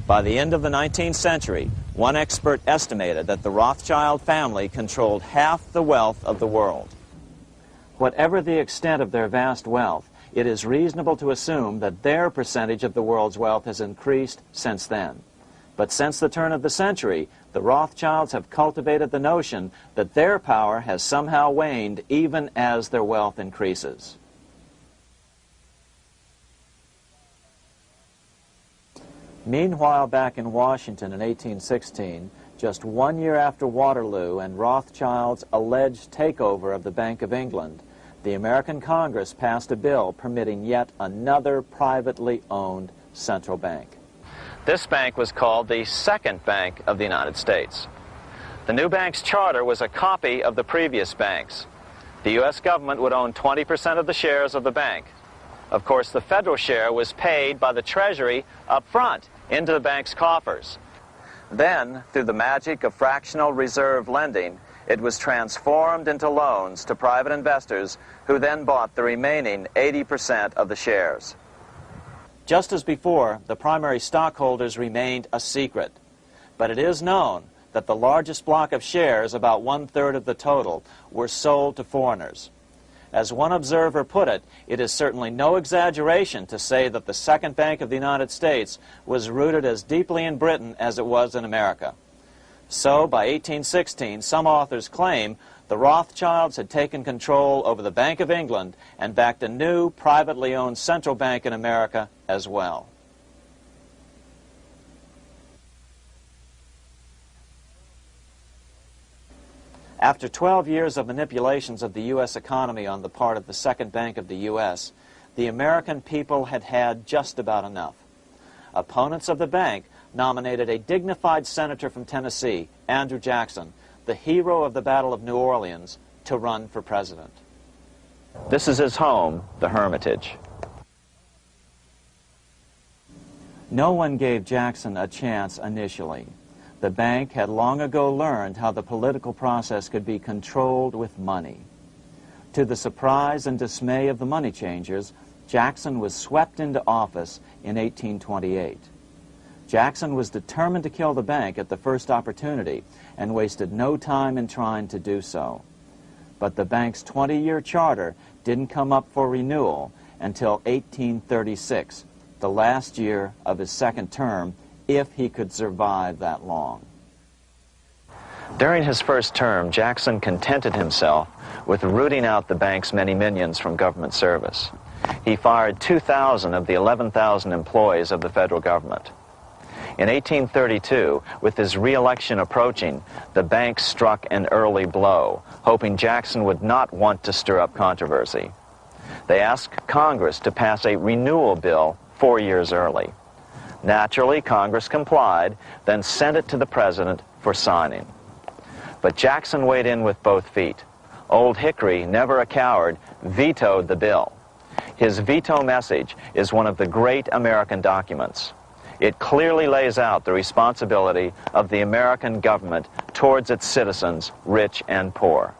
By the end of the 19th century, one expert estimated that the Rothschild family controlled half the wealth of the world. Whatever the extent of their vast wealth, it is reasonable to assume that their percentage of the world's wealth has increased since then. But since the turn of the century, the Rothschilds have cultivated the notion that their power has somehow waned even as their wealth increases. Meanwhile, back in Washington in 1816, just 1 year after Waterloo and Rothschild's alleged takeover of the Bank of England, the American Congress passed a bill permitting yet another privately owned central bank. This bank was called the Second Bank of the United States. The new bank's charter was a copy of the previous banks. The U.S. government would own 20% of the shares of the bank. Of course, the federal share was paid by the Treasury up front into the bank's coffers. Then, through the magic of fractional reserve lending, it was transformed into loans to private investors who then bought the remaining 80% of the shares. Just as before, the primary stockholders remained a secret. But it is known that the largest block of shares, about 1/3 of the total, were sold to foreigners. As one observer put it, it is certainly no exaggeration to say that the Second Bank of the United States was rooted as deeply in Britain as it was in America. So, by 1816, some authors claim the Rothschilds had taken control over the Bank of England and backed a new, privately owned central bank in America as well. After 12 years of manipulations of the U.S. economy on the part of the Second Bank of the U.S., the American people had had just about enough. Opponents of the bank nominated a dignified senator from Tennessee, Andrew Jackson, the hero of the Battle of New Orleans, to run for president. This is his home, the Hermitage. No one gave Jackson a chance initially. The bank had long ago learned how the political process could be controlled with money. To the surprise and dismay of the money changers, Jackson was swept into office in 1828. Jackson was determined to kill the bank at the first opportunity and wasted no time in trying to do so. But the bank's 20-year charter didn't come up for renewal until 1836, the last year of his second term, if he could survive that long. During his first term, Jackson contented himself with rooting out the bank's many minions from government service. He fired 2,000 of the 11,000 employees of the federal government. In 1832, with his re-election approaching, the bank struck an early blow, hoping Jackson would not want to stir up controversy. They asked Congress to pass a renewal bill 4 years early. Naturally, Congress complied, then sent it to the president for signing. But Jackson weighed in with both feet. Old Hickory, never a coward, vetoed the bill. His veto message is one of the great American documents. It clearly lays out the responsibility of the American government towards its citizens, rich and poor.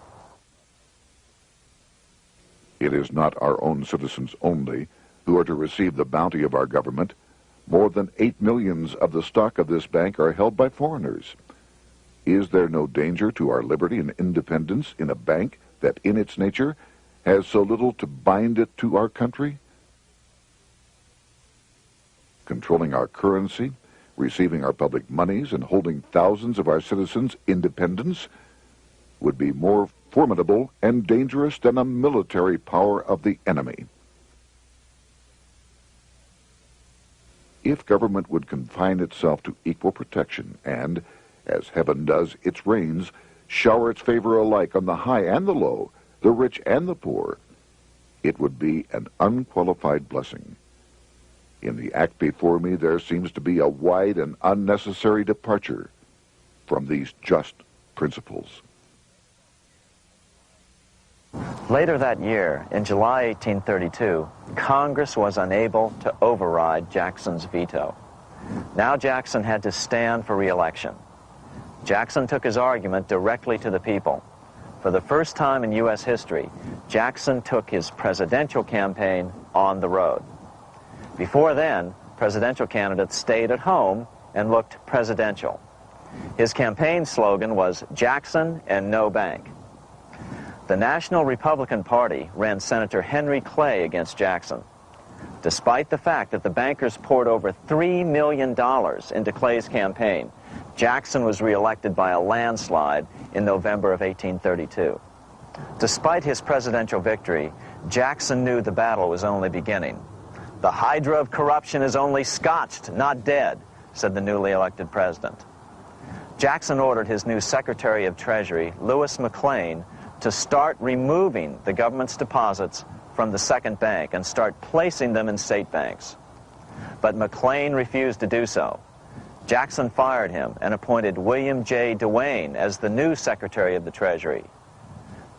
It is not our own citizens only who are to receive the bounty of our government. More than 8 millions of the stock of this bank are held by foreigners. Is there no danger to our liberty and independence in a bank that in its nature has so little to bind it to our country? Controlling our currency, receiving our public monies, and holding thousands of our citizens' independence would be more formidable and dangerous than a military power of the enemy. If government would confine itself to equal protection and, as heaven does its rains, shower its favor alike on the high and the low, the rich and the poor, it would be an unqualified blessing. In the act before me, there seems to be a wide and unnecessary departure from these just principles. Later that year, in July 1832, Congress was unable to override Jackson's veto. Now Jackson had to stand for re-election. Jackson took his argument directly to the people. For the first time in U.S. history, Jackson took his presidential campaign on the road. Before then, presidential candidates stayed at home and looked presidential. His campaign slogan was "Jackson and no bank." The National Republican Party ran Senator Henry Clay against Jackson. Despite the fact that the bankers poured over $3 million into Clay's campaign, Jackson was reelected by a landslide in November of 1832. Despite his presidential victory, Jackson knew the battle was only beginning. "The hydra of corruption is only scotched, not dead," said the newly elected president. Jackson ordered his new Secretary of Treasury, Lewis McLean, to start removing the government's deposits from the second bank and start placing them in state banks. But McLean refused to do so. Jackson fired him and appointed William J. Duane as the new Secretary of the Treasury.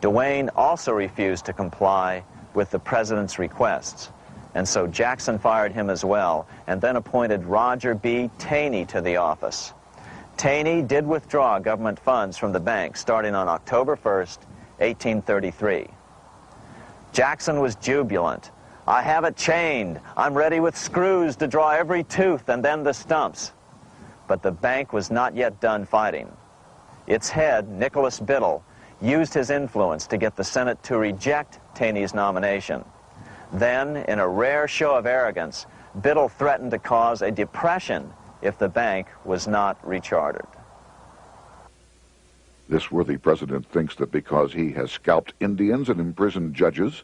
Duane also refused to comply with the president's requests, and so Jackson fired him as well and then appointed Roger B. Taney to the office. Taney did withdraw government funds from the bank starting on October 1st, 1833. Jackson was jubilant. "I have it chained. I'm ready with screws to draw every tooth and then the stumps." But the bank was not yet done fighting. Its head, Nicholas Biddle, used his influence to get the Senate to reject Taney's nomination. Then, in a rare show of arrogance, Biddle threatened to cause a depression if the bank was not rechartered. This worthy president thinks that because he has scalped Indians and imprisoned judges,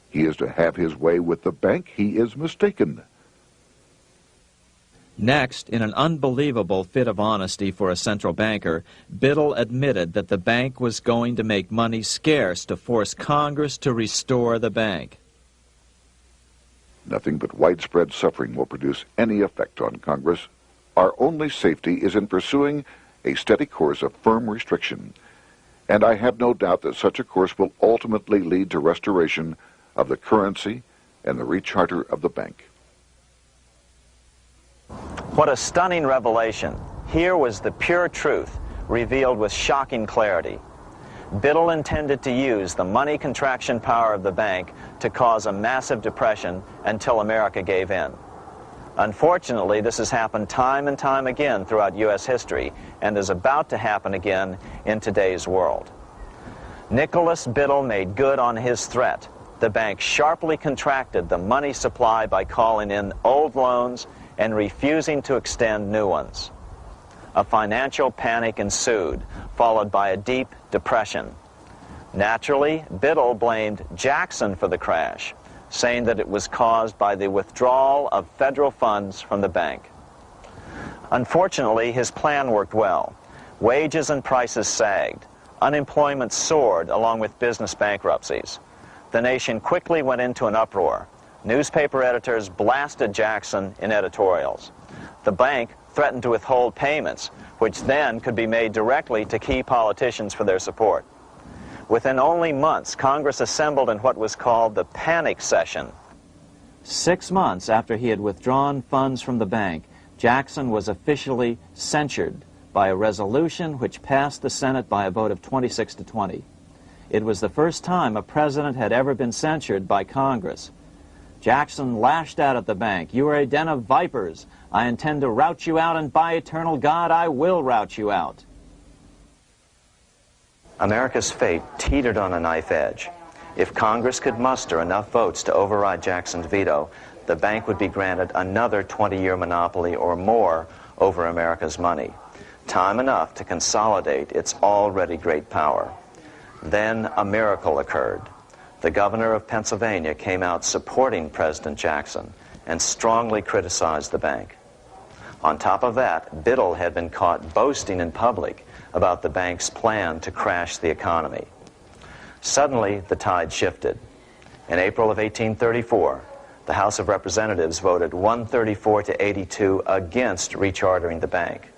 he is to have his way with the bank. He is mistaken. Next, in an unbelievable fit of honesty for a central banker, Biddle admitted that the bank was going to make money scarce to force Congress to restore the bank. Nothing but widespread suffering will produce any effect on Congress. Our only safety is in pursuing a steady course of firm restriction, and I have no doubt that such a course will ultimately lead to restoration of the currency and the recharter of the bank. What a stunning revelation. Here was the pure truth, revealed with shocking clarity. Biddle intended to use the money contraction power of the bank to cause a massive depression until America gave in. Unfortunately, this has happened time and time again throughout U.S. history and is about to happen again in today's world. Nicholas Biddle made good on his threat. The bank sharply contracted the money supply by calling in old loans and refusing to extend new ones. A financial panic ensued, followed by a deep depression. Naturally, Biddle blamed Jackson for the crash, saying that it was caused by the withdrawal of federal funds from the bank. Unfortunately, his plan worked well. Wages and prices sagged. Unemployment soared along with business bankruptcies. The nation quickly went into an uproar. Newspaper editors blasted Jackson in editorials. The bank threatened to withhold payments, which then could be made directly to key politicians for their support. Within only months, Congress assembled in what was called the panic session. 6 months after he had withdrawn funds from the bank, Jackson was officially censured by a resolution which passed the Senate by a vote of 26 to 20. It was the first time a president had ever been censured by Congress. Jackson lashed out at the bank. "You are a den of vipers. I intend to rout you out, and by eternal God, I will rout you out." America's fate teetered on a knife edge. If Congress could muster enough votes to override Jackson's veto, the bank would be granted another 20-year monopoly or more over America's money, time enough to consolidate its already great power. Then a miracle occurred. The governor of Pennsylvania came out supporting President Jackson and strongly criticized the bank. On top of that, Biddle had been caught boasting in public about the bank's plan to crash the economy. Suddenly, the tide shifted. In April of 1834, the House of Representatives voted 134 to 82 against rechartering the bank.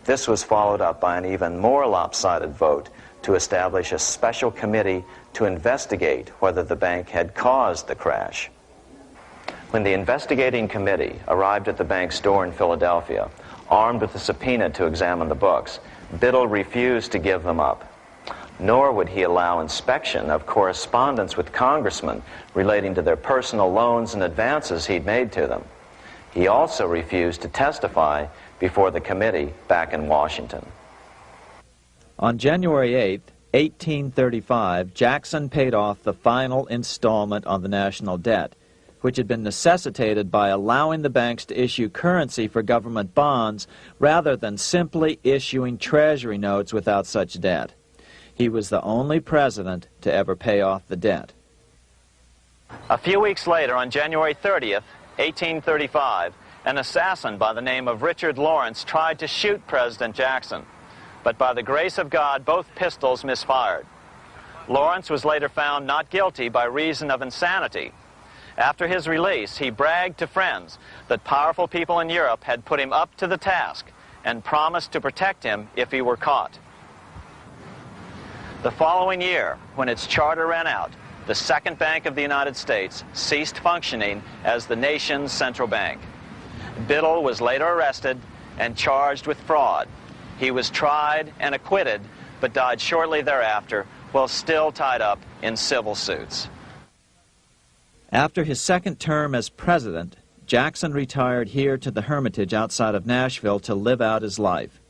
This was followed up by an even more lopsided vote to establish a special committee to investigate whether the bank had caused the crash. When the investigating committee arrived at the bank's door in Philadelphia, armed with a subpoena to examine the books, Biddle refused to give them up. Nor would he allow inspection of correspondence with congressmen relating to their personal loans and advances he'd made to them. He also refused to testify before the committee back in Washington. On January 8, 1835, Jackson paid off the final installment on the national debt, which had been necessitated by allowing the banks to issue currency for government bonds rather than simply issuing treasury notes without such debt. He was the only president to ever pay off the debt. A few weeks later, on January 30th, 1835, an assassin by the name of Richard Lawrence tried to shoot President Jackson, but by the grace of God, both pistols misfired. Lawrence was later found not guilty by reason of insanity. After his release, he bragged to friends that powerful people in Europe had put him up to the task and promised to protect him if he were caught. The following year, when its charter ran out, the Second Bank of the United States ceased functioning as the nation's central bank. Biddle was later arrested and charged with fraud. He was tried and acquitted, but died shortly thereafter while still tied up in civil suits. After his second term as president, Jackson retired here to the Hermitage outside of Nashville to live out his life.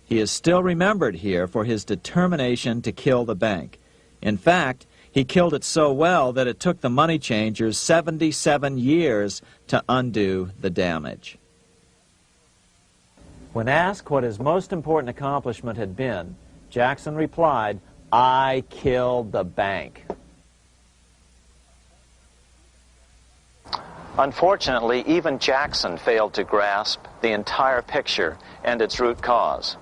He is still remembered here for his determination to kill the bank. In fact, he killed it so well that it took the money changers 77 years to undo the damage. When asked what his most important accomplishment had been, Jackson replied, "I killed the bank." Unfortunately, even Jackson failed to grasp the entire picture and its root cause.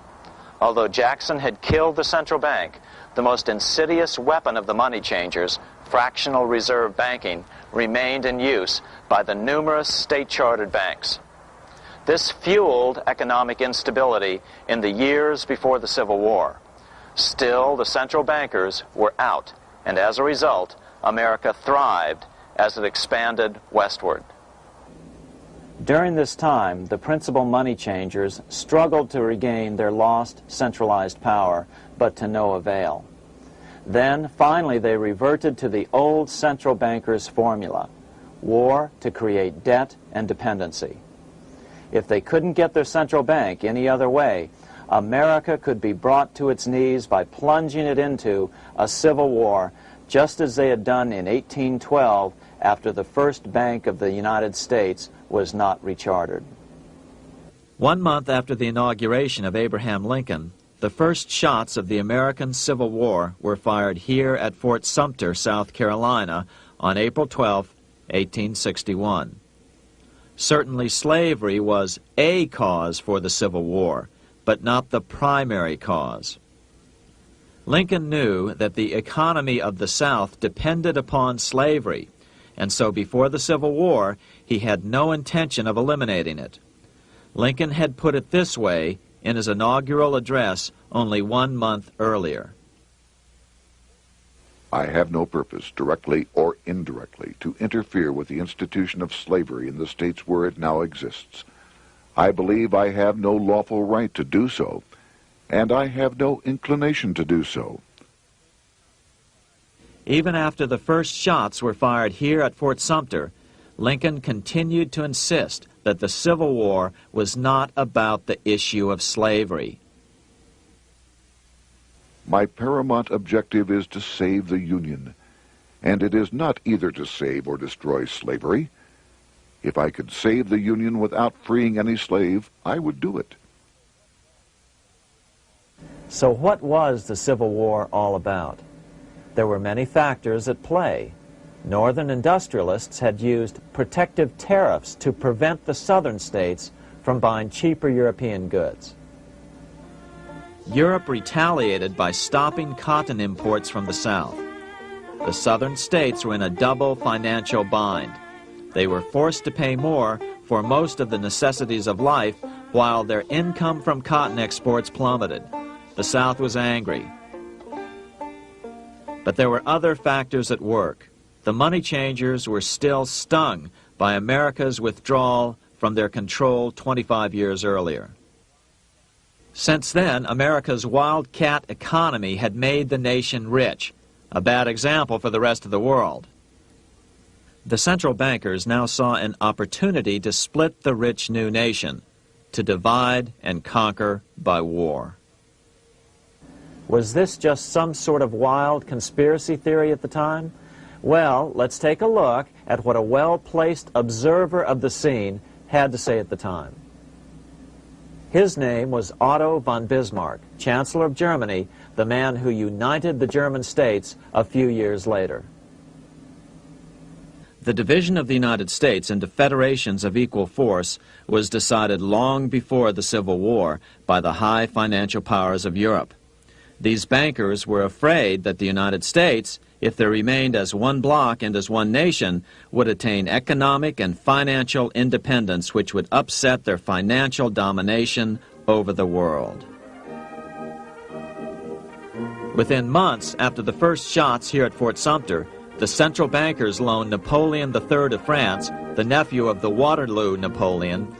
Although Jackson had killed the central bank, the most insidious weapon of the money changers, fractional reserve banking, remained in use by the numerous state-chartered banks. This fueled economic instability in the years before the Civil War. Still, the central bankers were out, and as a result, America thrived as it expanded westward. During this time, the principal money changers struggled to regain their lost centralized power, but to no avail. Then, finally, they reverted to the old central bankers' formula: war to create debt and dependency. If they couldn't get their central bank any other way, America could be brought to its knees by plunging it into a civil war, just as they had done in 1812 after the first Bank of the United States was not rechartered. 1 month after the inauguration of Abraham Lincoln, the first shots of the American Civil War were fired here at Fort Sumter, South Carolina, on April 12, 1861. Certainly slavery was a cause for the Civil War, but not the primary cause. Lincoln knew that the economy of the South depended upon slavery, and so before the Civil War, he had no intention of eliminating it. Lincoln had put it this way in his inaugural address only 1 month earlier. I have no purpose, directly or indirectly, to interfere with the institution of slavery in the states where it now exists. I believe I have no lawful right to do so, and I have no inclination to do so. Even after the first shots were fired here at Fort Sumter, Lincoln continued to insist that the Civil War was not about the issue of slavery. My paramount objective is to save the Union, and it is not either to save or destroy slavery. If I could save the Union without freeing any slave, I would do it. So what was the Civil War all about? There were many factors at play. Northern industrialists had used protective tariffs to prevent the southern states from buying cheaper European goods. Europe retaliated by stopping cotton imports from the South. The southern states were in a double financial bind. They were forced to pay more for most of the necessities of life, while their income from cotton exports plummeted. The South was angry. But there were other factors at work. The money changers were still stung by America's withdrawal from their control 25 years earlier. Since then, America's wildcat economy had made the nation rich, a bad example for the rest of the world. The central bankers now saw an opportunity to split the rich new nation, to divide and conquer by war. Was this just some sort of wild conspiracy theory at the time? Well, let's take a look at what a well-placed observer of the scene had to say at the time. His name was Otto von Bismarck, Chancellor of Germany, the man who united the German states a few years later. The division of the United States into federations of equal force was decided long before the Civil War by the high financial powers of Europe. These bankers were afraid that the United States, if they remained as one bloc and as one nation, would attain economic and financial independence which would upset their financial domination over the world. Within months after the first shots here at Fort Sumter, the central bankers loaned Napoleon III of France, the nephew of the Waterloo Napoleon,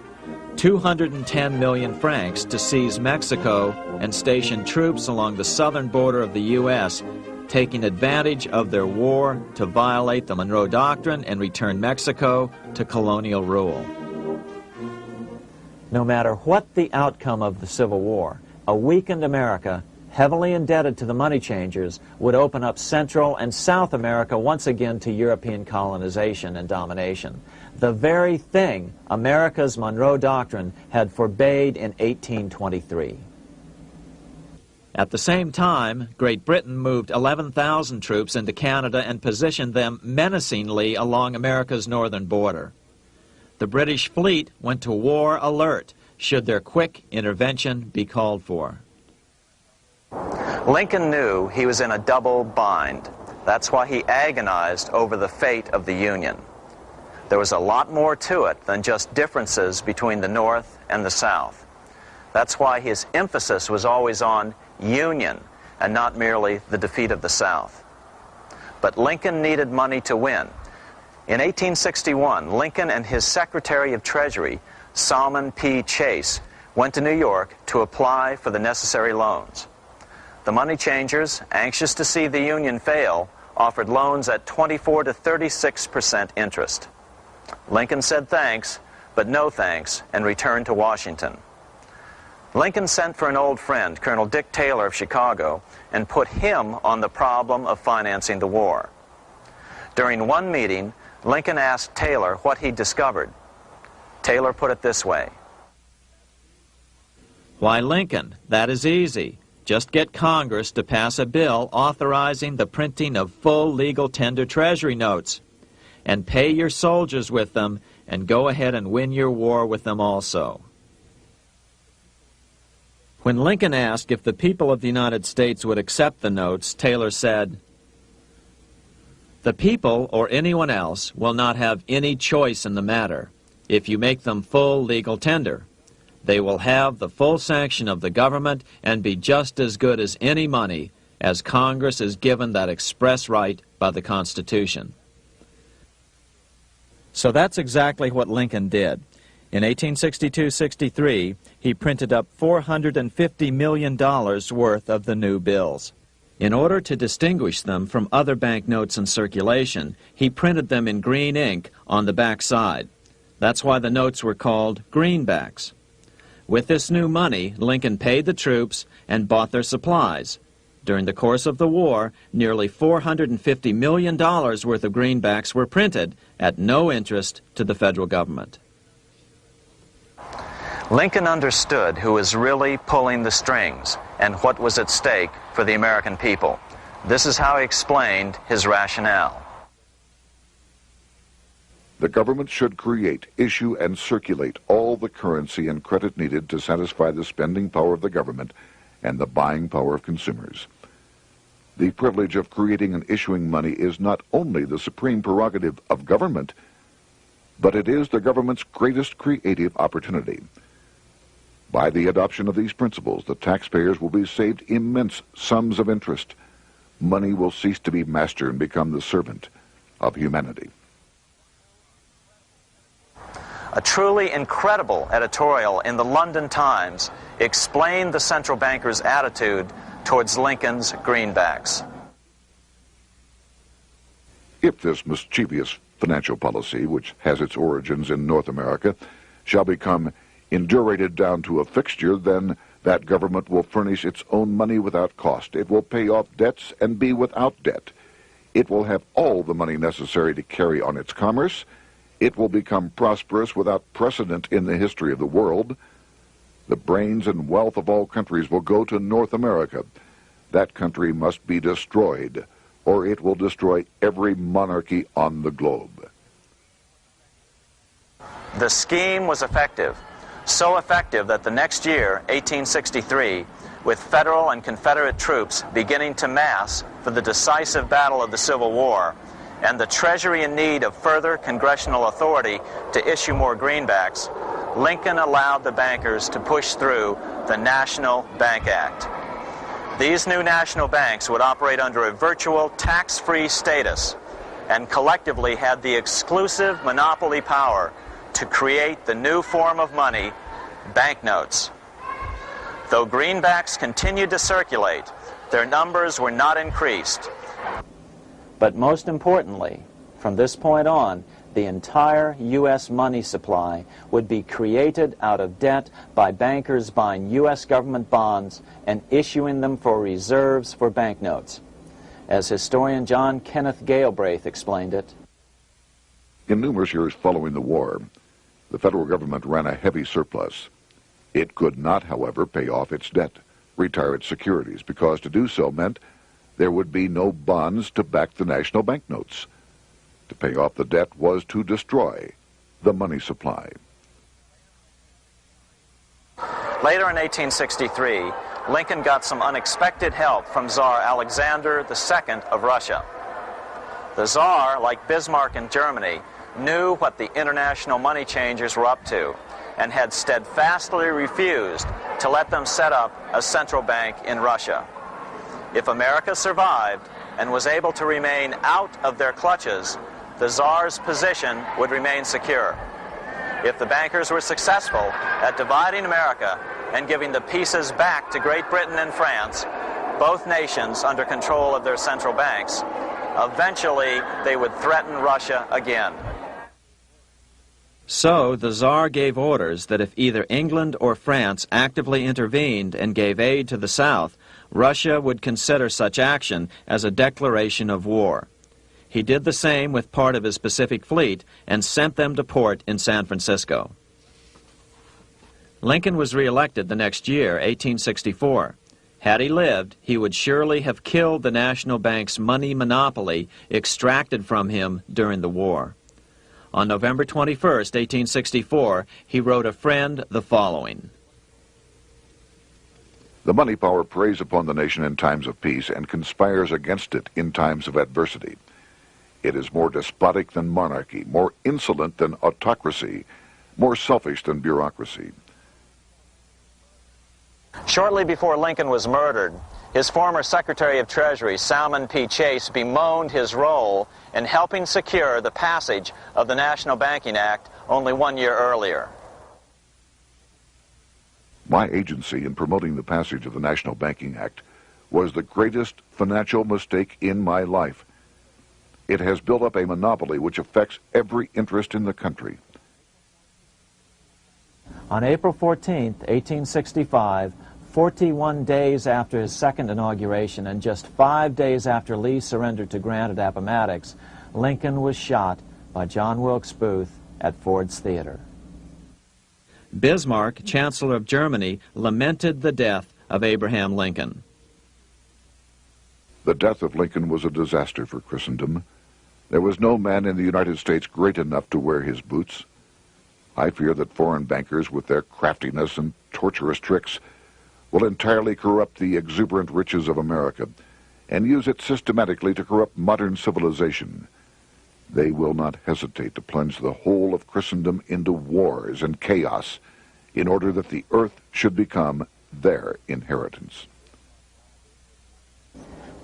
210 million francs to seize Mexico and station troops along the southern border of the U.S., taking advantage of their war to violate the Monroe Doctrine and return Mexico to colonial rule. No matter what the outcome of the Civil War, a weakened America, heavily indebted to the money changers, would open up Central and South America once again to European colonization and domination. The very thing America's Monroe Doctrine had forbade in 1823. At the same time, Great Britain moved 11,000 troops into Canada and positioned them menacingly along America's northern border. The British fleet went to war alert should their quick intervention be called for. Lincoln knew he was in a double bind. That's why he agonized over the fate of the Union. There was a lot more to it than just differences between the North and the South. That's why his emphasis was always on union and not merely the defeat of the South. But Lincoln needed money to win. In 1861, Lincoln and his Secretary of Treasury, Salmon P. Chase, went to New York to apply for the necessary loans. The money changers, anxious to see the Union fail, offered loans at 24 to 36% interest. Lincoln said thanks, but no thanks, and returned to Washington. Lincoln sent for an old friend, Colonel Dick Taylor of Chicago, and put him on the problem of financing the war. During one meeting, Lincoln asked Taylor what he discovered. Taylor put it this way. Why, Lincoln, that is easy. Just get Congress to pass a bill authorizing the printing of full legal tender Treasury notes, and pay your soldiers with them, and go ahead and win your war with them also. When Lincoln asked if the people of the United States would accept the notes, Taylor said, "The people, or anyone else, will not have any choice in the matter if you make them full legal tender. They will have the full sanction of the government and be just as good as any money, as Congress is given that express right by the Constitution." So that's exactly what Lincoln did. In 1862-63, he printed up $450 million worth of the new bills. In order to distinguish them from other banknotes in circulation, he printed them in green ink on the back side. That's why the notes were called greenbacks. With this new money, Lincoln paid the troops and bought their supplies. During the course of the war, nearly $450 million worth of greenbacks were printed at no interest to the federal government. Lincoln understood who was really pulling the strings and what was at stake for the American people. This is how he explained his rationale. The government should create, issue, and circulate all the currency and credit needed to satisfy the spending power of the government and the buying power of consumers. The privilege of creating and issuing money is not only the supreme prerogative of government, but it is the government's greatest creative opportunity. By the adoption of these principles, the taxpayers will be saved immense sums of interest. Money will cease to be master and become the servant of humanity. A truly incredible editorial in the London Times explained the central bankers' attitude towards Lincoln's greenbacks. If this mischievous financial policy, which has its origins in North America, shall become indurated down to a fixture, then That government will furnish its own money without cost. It will pay off debts and be without debt. It will have all the money necessary to carry on its commerce. It will become prosperous without precedent in the history of the world. The brains and wealth of all countries will go to North America. That country must be destroyed, or it will destroy every monarchy on the globe. The scheme was effective, so effective that the next year, 1863, with Federal and Confederate troops beginning to mass for the decisive battle of the Civil War, and the Treasury in need of further congressional authority to issue more greenbacks, Lincoln allowed the bankers to push through the National Bank Act. These new national banks would operate under a virtual tax-free status and collectively had the exclusive monopoly power to create the new form of money, banknotes. Though greenbacks continued to circulate, their numbers were not increased. But most importantly, from this point on, the entire U.S. money supply would be created out of debt by bankers buying U.S. government bonds and issuing them for reserves for banknotes. As historian John Kenneth Galbraith explained it, in numerous years following the war, the federal government ran a heavy surplus. It could not, however, pay off its debt, retire its securities, because to do so meant there would be no bonds to back the national banknotes. To pay off the debt was to destroy the money supply. Later in 1863, Lincoln got some unexpected help from Tsar Alexander II of Russia. The Tsar, like Bismarck in Germany, knew what the international money changers were up to and had steadfastly refused to let them set up a central bank in Russia. If America survived and was able to remain out of their clutches, the Tsar's position would remain secure. If the bankers were successful at dividing America and giving the pieces back to Great Britain and France, both nations under control of their central banks, eventually they would threaten Russia again. So the Tsar gave orders that if either England or France actively intervened and gave aid to the South, Russia would consider such action as a declaration of war. He did the same with part of his Pacific Fleet and sent them to port in San Francisco. Lincoln was reelected the next year, 1864. Had he lived, he would surely have killed the national bank's money monopoly extracted from him during the war. On November 21, 1864, he wrote a friend the following: The money power preys upon the nation in times of peace and conspires against it in times of adversity. It is more despotic than monarchy, more insolent than autocracy, more selfish than bureaucracy. Shortly before Lincoln was murdered, his former Secretary of Treasury, Salmon P. Chase, bemoaned his role in helping secure the passage of the National Banking Act only 1 year earlier. My agency in promoting the passage of the National Banking Act was the greatest financial mistake in my life. It has built up a monopoly which affects every interest in the country. On April 14, 1865, 41 days after his second inauguration and just 5 days after Lee surrendered to Grant at Appomattox, Lincoln was shot by John Wilkes Booth at Ford's Theater. Bismarck, Chancellor of Germany, lamented the death of Abraham Lincoln. The death of Lincoln was a disaster for Christendom. There was no man in the United States great enough to wear his boots. I fear that foreign bankers, with their craftiness and tortuous tricks, will entirely corrupt the exuberant riches of America and use it systematically to corrupt modern civilization. They will not hesitate to plunge the whole of Christendom into wars and chaos in order that the earth should become their inheritance.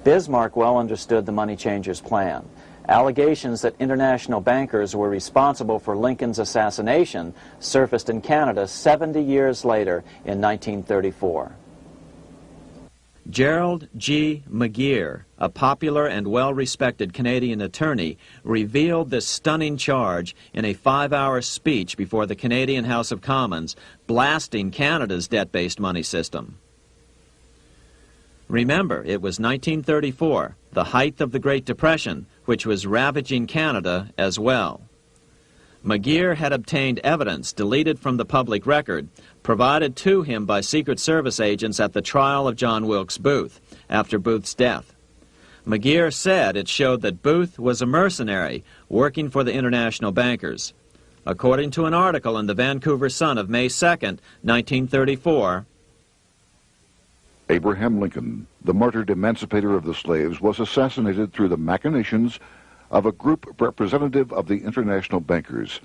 Bismarck well understood the money changers' plan. Allegations that international bankers were responsible for Lincoln's assassination surfaced in Canada 70 years later in 1934. Gerald G. McGeer, a popular and well-respected Canadian attorney, revealed this stunning charge in a 5-hour speech before the Canadian House of Commons, blasting Canada's debt-based money system. Remember, it was 1934, the height of the Great Depression, which was ravaging Canada as well. McGeer had obtained evidence deleted from the public record, provided to him by Secret Service agents at the trial of John Wilkes Booth, after Booth's death. McGeer said it showed that Booth was a mercenary working for the international bankers. According to an article in the Vancouver Sun of May 2nd, 1934, Abraham Lincoln, the martyred emancipator of the slaves, was assassinated through the machinations of a group representative of the international bankers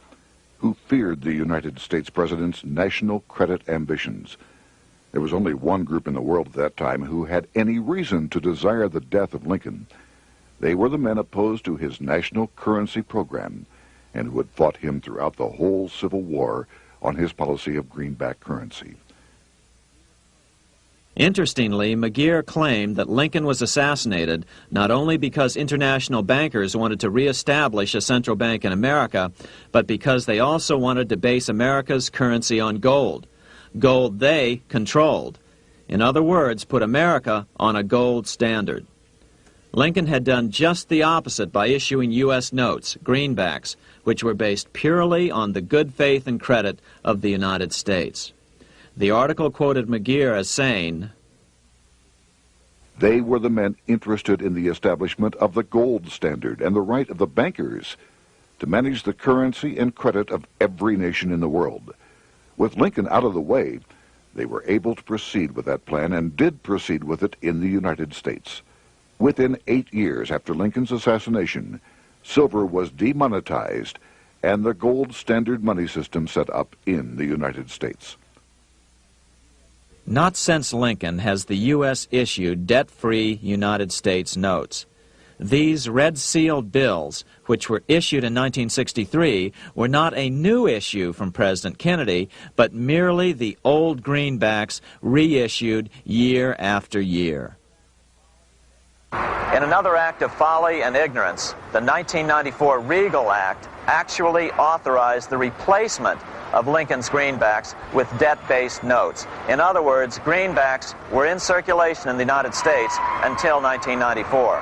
who feared the United States President's national credit ambitions. There was only one group in the world at that time who had any reason to desire the death of Lincoln. They were the men opposed to his national currency program and who had fought him throughout the whole Civil War on his policy of greenback currency. Interestingly, McGeer claimed that Lincoln was assassinated not only because international bankers wanted to reestablish a central bank in America, but because they also wanted to base America's currency on gold. Gold they controlled. In other words, put America on a gold standard. Lincoln had done just the opposite by issuing U.S. notes, greenbacks, which were based purely on the good faith and credit of the United States. The article quoted McGeer as saying, "They were the men interested in the establishment of the gold standard and the right of the bankers to manage the currency and credit of every nation in the world. With Lincoln out of the way, they were able to proceed with that plan and did proceed with it in the United States. Within 8 years after Lincoln's assassination, silver was demonetized and the gold standard money system set up in the United States." Not since Lincoln has the U.S. issued debt-free United States notes. These red-sealed bills, which were issued in 1963, were not a new issue from President Kennedy, but merely the old greenbacks reissued year after year. In another act of folly and ignorance, the 1994 Regal Act actually authorized the replacement of Lincoln's greenbacks with debt-based notes. In other words, greenbacks were in circulation in the United States until 1994.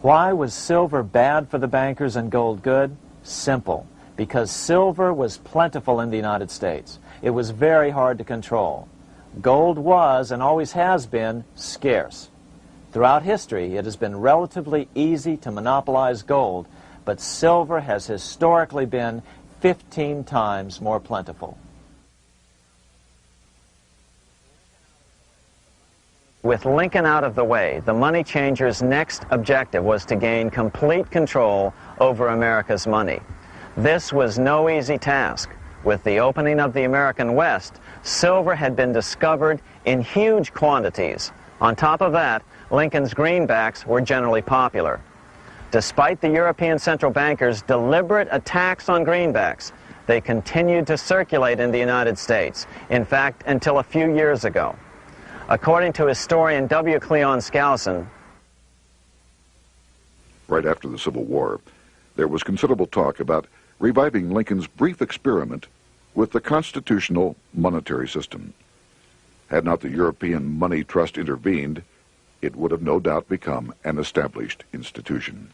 Why was silver bad for the bankers and gold good? Simple. Because silver was plentiful in the United States. It was very hard to control. Gold was, and always has been, scarce. Throughout history, it has been relatively easy to monopolize gold, but silver has historically been 15 times more plentiful. With Lincoln out of the way, the money changers' next objective was to gain complete control over America's money. This was no easy task. With the opening of the American West, silver had been discovered in huge quantities. On top of that, Lincoln's greenbacks were generally popular. Despite the European central bankers' deliberate attacks on greenbacks, they continued to circulate in the United States, in fact, until a few years ago. According to historian W. Cleon Skousen, right after the Civil War, there was considerable talk about reviving Lincoln's brief experiment with the constitutional monetary system. Had not the European Money Trust intervened, it would have no doubt become an established institution.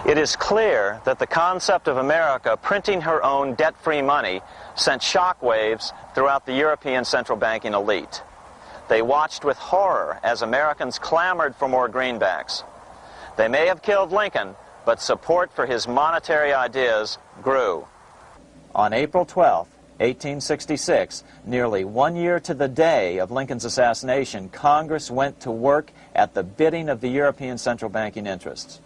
it is clear that the concept of America printing her own debt-free money sent shockwaves throughout the European central banking elite. They watched with horror as Americans clamored for more greenbacks. They may have killed Lincoln, but support for his monetary ideas grew. On April 12, 1866, nearly 1 year to the day of Lincoln's assassination, Congress went to work at the bidding of the European central banking interests.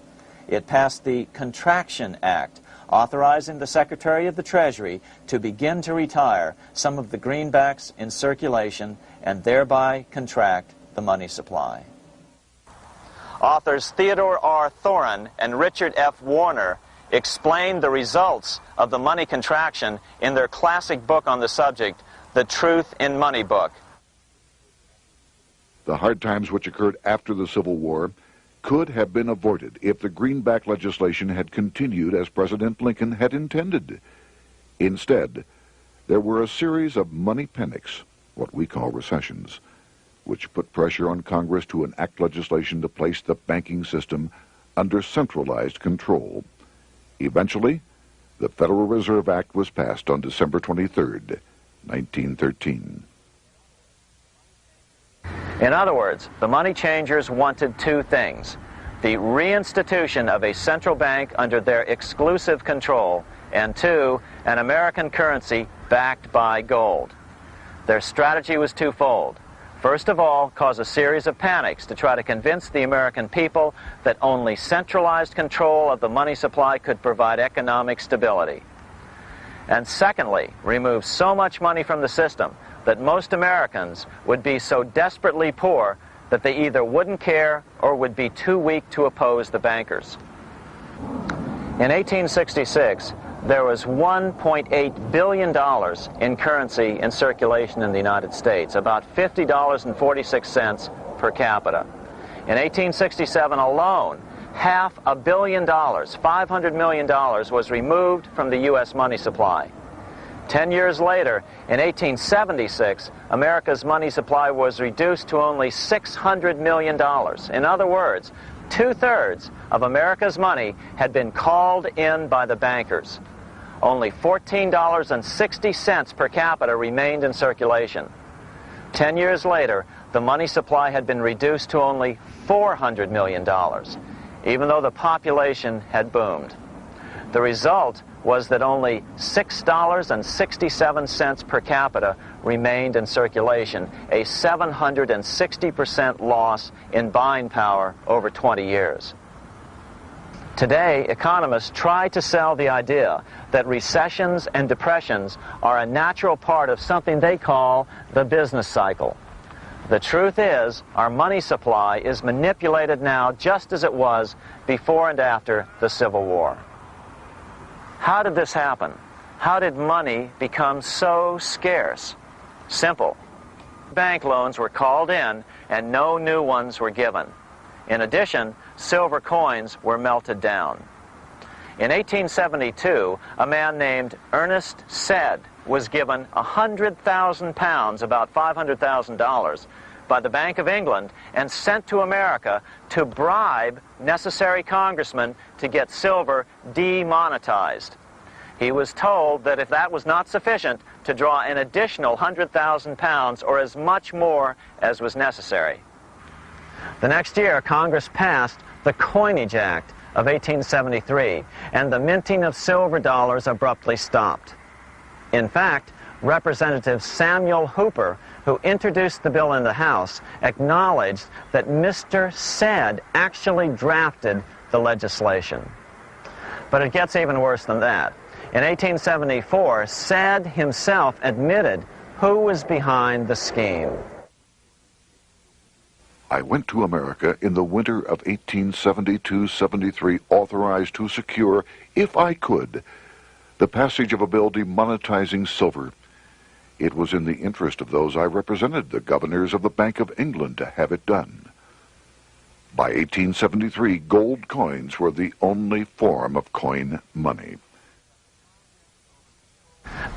It passed the Contraction Act, authorizing the Secretary of the Treasury to begin to retire some of the greenbacks in circulation and thereby contract the money supply. Authors Theodore R. Thorin and Richard F. Warner explained the results of the money contraction in their classic book on the subject, The Truth in Money Book. The hard times which occurred after the Civil War could have been avoided if the greenback legislation had continued as President Lincoln had intended. Instead, there were a series of money panics, what we call recessions, which put pressure on Congress to enact legislation to place the banking system under centralized control. Eventually, the Federal Reserve Act was passed on December 23, 1913. In other words, the money changers wanted two things: the reinstitution of a central bank under their exclusive control, and two, an American currency backed by gold. Their strategy was twofold. First of all, cause a series of panics to try to convince the American people that only centralized control of the money supply could provide economic stability. And secondly, remove so much money from the system that most Americans would be so desperately poor that they either wouldn't care or would be too weak to oppose the bankers. In 1866, there was $1.8 billion in currency in circulation in the United States, about $50.46 per capita. In 1867 alone, $500 million, $500 million, was removed from the U.S. money supply. 10 years later, in 1876, America's money supply was reduced to only $600 million. In other words, 2/3 of America's money had been called in by the bankers. Only $14.60 per capita remained in circulation. 10 years later, the money supply had been reduced to only $400 million, even though the population had boomed. The result was that only $6.67 per capita remained in circulation, a 760% loss in buying power over 20 years. Today, economists try to sell the idea that recessions and depressions are a natural part of something they call the business cycle. The truth is, our money supply is manipulated now just as it was before and after the Civil War. How did this happen? How did money become so scarce? Simple. Bank loans were called in and no new ones were given. In addition, silver coins were melted down. In 1872, a man named Ernest Sed was given 100,000 pounds, about $500,000, by the Bank of England and sent to America to bribe necessary congressmen to get silver demonetized. He was told that if that was not sufficient, to draw an additional 100,000 pounds or as much more as was necessary. The next year, Congress passed the Coinage Act of 1873, and the minting of silver dollars abruptly stopped. In fact, Representative Samuel Hooper, who introduced the bill in the House, acknowledged that Mr. Sed actually drafted the legislation. But it gets even worse than that. In 1874, Sed himself admitted who was behind the scheme. I went to America in the winter of 1872-73, authorized to secure, if I could, the passage of a bill demonetizing silver. It was in the interest of those I represented, the governors of the Bank of England, to have it done. By 1873, gold coins were the only form of coin money.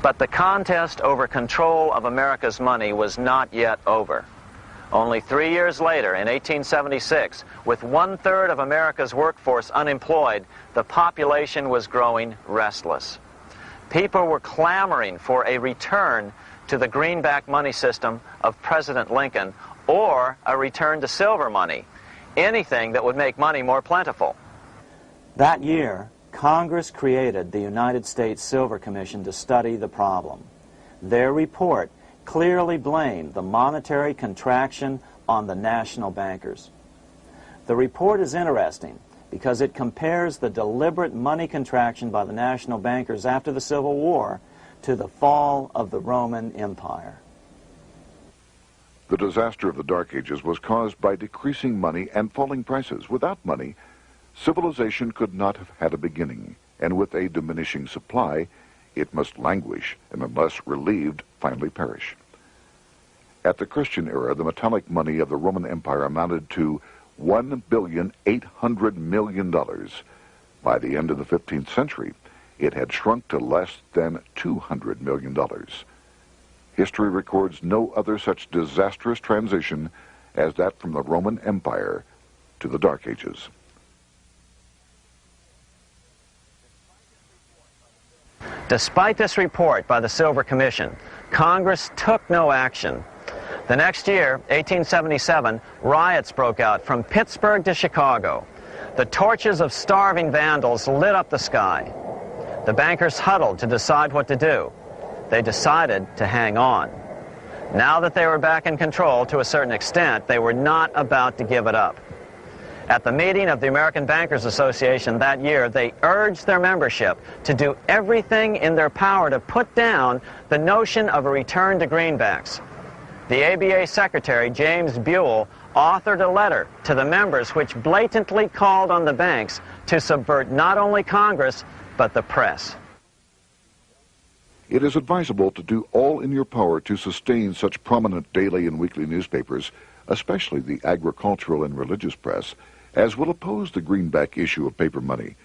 But the contest over control of America's money was not yet over. Only 3 years later, in 1876, with 1/3 of America's workforce unemployed, the population was growing restless. People were clamoring for a return to the greenback money system of President Lincoln, or a return to silver money, anything that would make money more plentiful. That year, Congress created the United States Silver Commission to study the problem. Their report clearly blamed the monetary contraction on the national bankers. The report is interesting because it compares the deliberate money contraction by the national bankers after the Civil War to the fall of the Roman Empire. The disaster of the Dark Ages was caused by decreasing money and falling prices. Without money, civilization could not have had a beginning, and with a diminishing supply, it must languish, and unless relieved, finally perish. At the Christian era, the metallic money of the Roman Empire amounted to $1,800,000,000. By the end of the 15th century, it had shrunk to less than $200 million. History records no other such disastrous transition as that from the Roman Empire to the Dark Ages. Despite this report by the Silver Commission, Congress took no action. The next year, 1877, riots broke out from Pittsburgh to Chicago. The torches of starving vandals lit up the sky. The bankers huddled to decide what to do. They decided to hang on. Now that they were back in control to a certain extent, they were not about to give it up. At the meeting of the American Bankers Association that year, they urged their membership to do everything in their power to put down the notion of a return to greenbacks. The ABA Secretary, James Buell, authored a letter to the members which blatantly called on the banks to subvert not only Congress, but the press. It is advisable to do all in your power to sustain such prominent daily and weekly newspapers, especially the agricultural and religious press, as will oppose the greenback issue of paper money,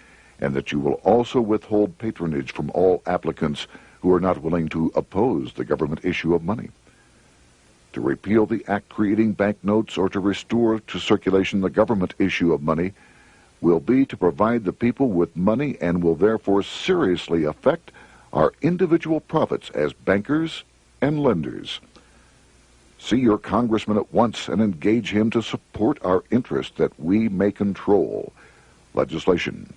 and that you will also withhold patronage from all applicants who are not willing to oppose the government issue of money. To repeal the act creating banknotes or to restore to circulation the government issue of money will be to provide the people with money and will therefore seriously affect our individual profits as bankers and lenders. See your congressman at once and engage him to support our interest that we may control legislation.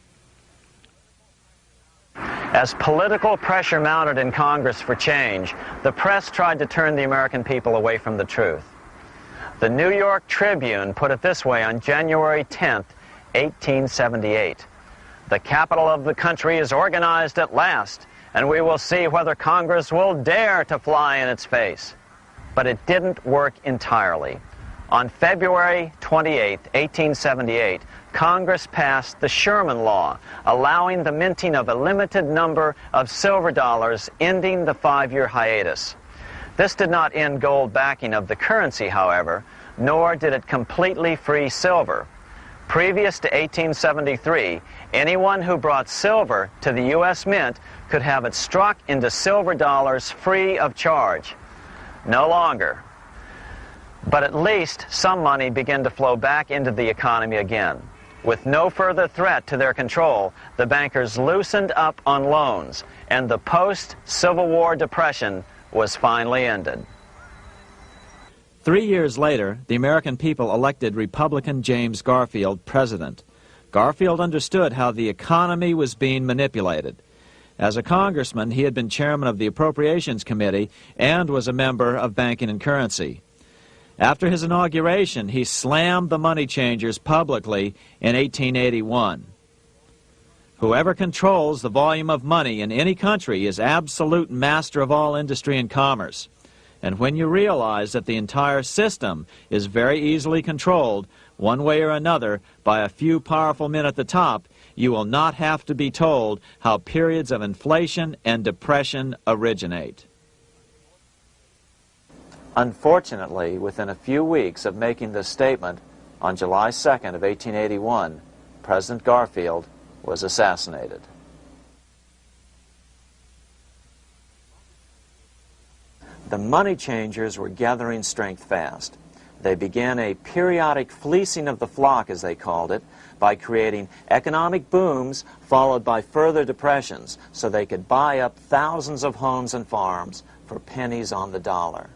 As political pressure mounted in Congress for change, the press tried to turn the American people away from the truth. The New York Tribune put it this way on January 10th, 1878. "The capital of the country is organized at last, and we will see whether Congress will dare to fly in its face." But it didn't work entirely. On February 28, 1878, Congress passed the Sherman Law, allowing the minting of a limited number of silver dollars, ending the 5-year hiatus. This did not end gold backing of the currency, however, nor did it completely free silver. Previous to 1873, anyone who brought silver to the U.S. Mint could have it struck into silver dollars free of charge. No longer. But at least some money began to flow back into the economy again. With no further threat to their control, the bankers loosened up on loans, and the post-Civil War depression was finally ended. 3 years later, the American people elected Republican James Garfield president. Garfield understood how the economy was being manipulated. As a congressman, he had been chairman of the Appropriations Committee and was a member of Banking and Currency. After his inauguration, he slammed the money changers publicly in 1881. Whoever controls the volume of money in any country is absolute master of all industry and commerce. And when you realize that the entire system is very easily controlled, one way or another, by a few powerful men at the top, you will not have to be told how periods of inflation and depression originate. Unfortunately, within a few weeks of making this statement, on July 2nd of 1881, President Garfield was assassinated. The money changers were gathering strength fast. They began a periodic fleecing of the flock, as they called it, by creating economic booms followed by further depressions so they could buy up thousands of homes and farms for pennies on the dollar.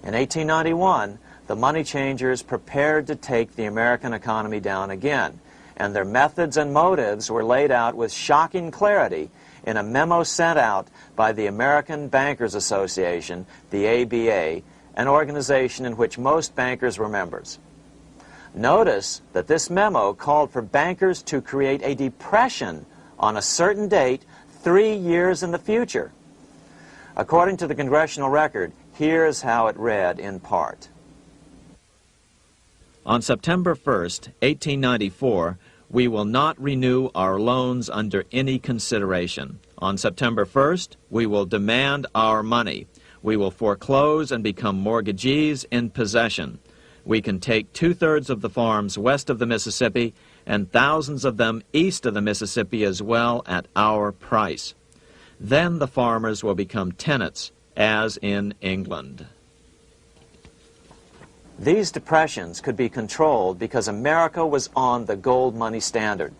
In 1891, the money changers prepared to take the American economy down again, and their methods and motives were laid out with shocking clarity in a memo sent out by the American Bankers Association, the ABA, an organization in which most bankers were members. Notice that this memo called for bankers to create a depression on a certain date 3 years in the future. According to the Congressional Record, here's how it read in part. On September 1st, 1894, we will not renew our loans under any consideration. On September 1st, we will demand our money. We will foreclose and become mortgagees in possession. We can take 2/3 of the farms west of the Mississippi and thousands of them east of the Mississippi as well at our price. Then the farmers will become tenants, as in England. These depressions could be controlled because America was on the gold money standard.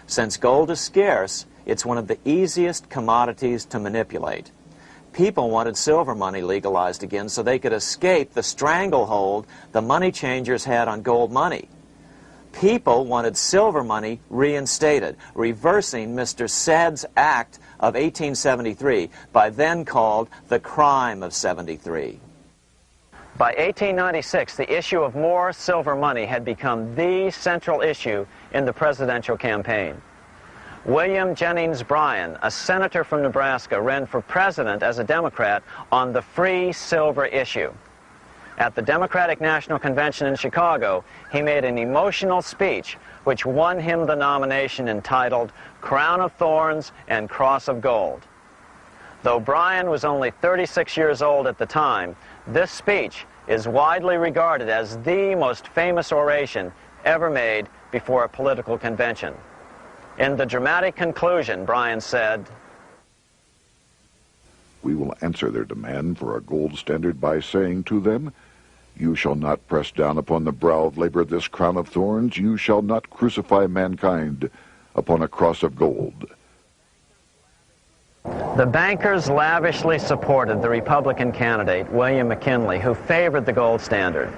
Since gold is scarce, it's one of the easiest commodities to manipulate. People wanted silver money legalized again so they could escape the stranglehold the money changers had on gold money. People wanted silver money reinstated, reversing Mr. Said's Act of 1873, by then called the Crime of 73. By 1896, the issue of more silver money had become the central issue in the presidential campaign. William Jennings Bryan, a senator from Nebraska, ran for president as a Democrat on the free silver issue. At the Democratic National Convention in Chicago, he made an emotional speech which won him the nomination entitled Crown of Thorns and Cross of Gold. Though Bryan was only 36 years old at the time, this speech is widely regarded as the most famous oration ever made before a political convention. In the dramatic conclusion, Bryan said, "We will answer their demand for a gold standard by saying to them, you shall not press down upon the brow of labor this crown of thorns. You shall not crucify mankind upon a cross of gold." The bankers lavishly supported the Republican candidate, William McKinley, who favored the gold standard.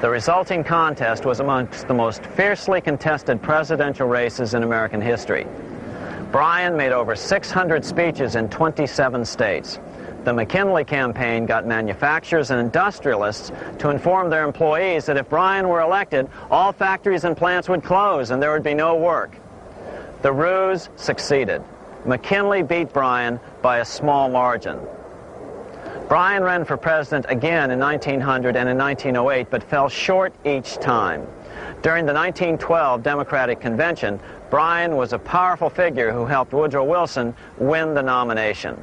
The resulting contest was amongst the most fiercely contested presidential races in American history. Bryan made over 600 speeches in 27 states. The McKinley campaign got manufacturers and industrialists to inform their employees that if Bryan were elected, all factories and plants would close and there would be no work. The ruse succeeded. McKinley beat Bryan by a small margin. Bryan ran for president again in 1900 and in 1908, but fell short each time. During the 1912 Democratic Convention, Bryan was a powerful figure who helped Woodrow Wilson win the nomination.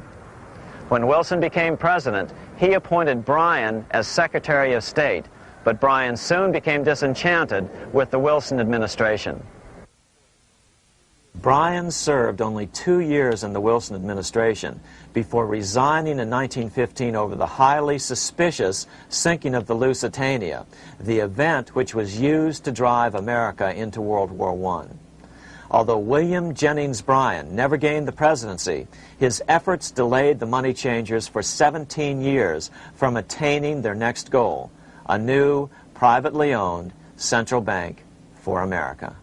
When Wilson became president, he appointed Bryan as Secretary of State, but Bryan soon became disenchanted with the Wilson administration. Bryan served only 2 years in the Wilson administration before resigning in 1915 over the highly suspicious sinking of the Lusitania, the event which was used to drive America into World War I. Although William Jennings Bryan never gained the presidency, his efforts delayed the money changers for 17 years from attaining their next goal, a new, privately owned central bank for America.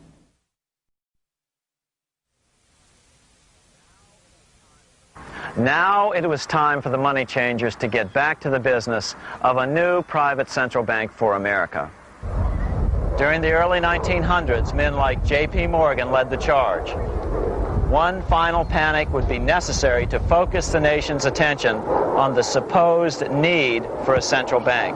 Now it was time for the money changers to get back to the business of a new private central bank for America. During the early 1900s, men like J.P. Morgan led the charge. One final panic would be necessary to focus the nation's attention on the supposed need for a central bank.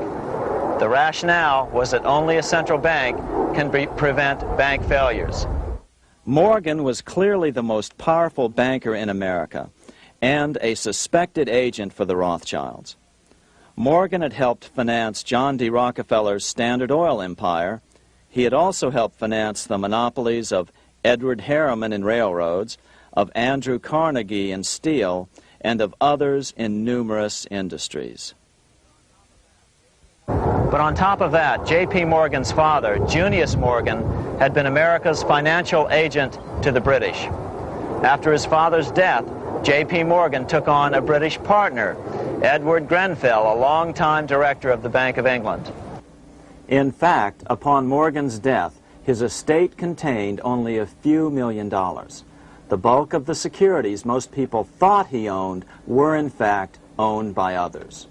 The rationale was that only a central bank can prevent bank failures. Morgan was clearly the most powerful banker in America and a suspected agent for the Rothschilds. Morgan had helped finance John D. Rockefeller's Standard Oil empire. He had also helped finance the monopolies of Edward Harriman in railroads, of Andrew Carnegie in steel, and of others in numerous industries. But on top of that, J.P. Morgan's father, Junius Morgan, had been America's financial agent to the British. After his father's death, J.P. Morgan took on a British partner, Edward Grenfell, a longtime director of the Bank of England. In fact, upon Morgan's death, his estate contained only a few $1 million. The bulk of the securities most people thought he owned were in fact owned by others.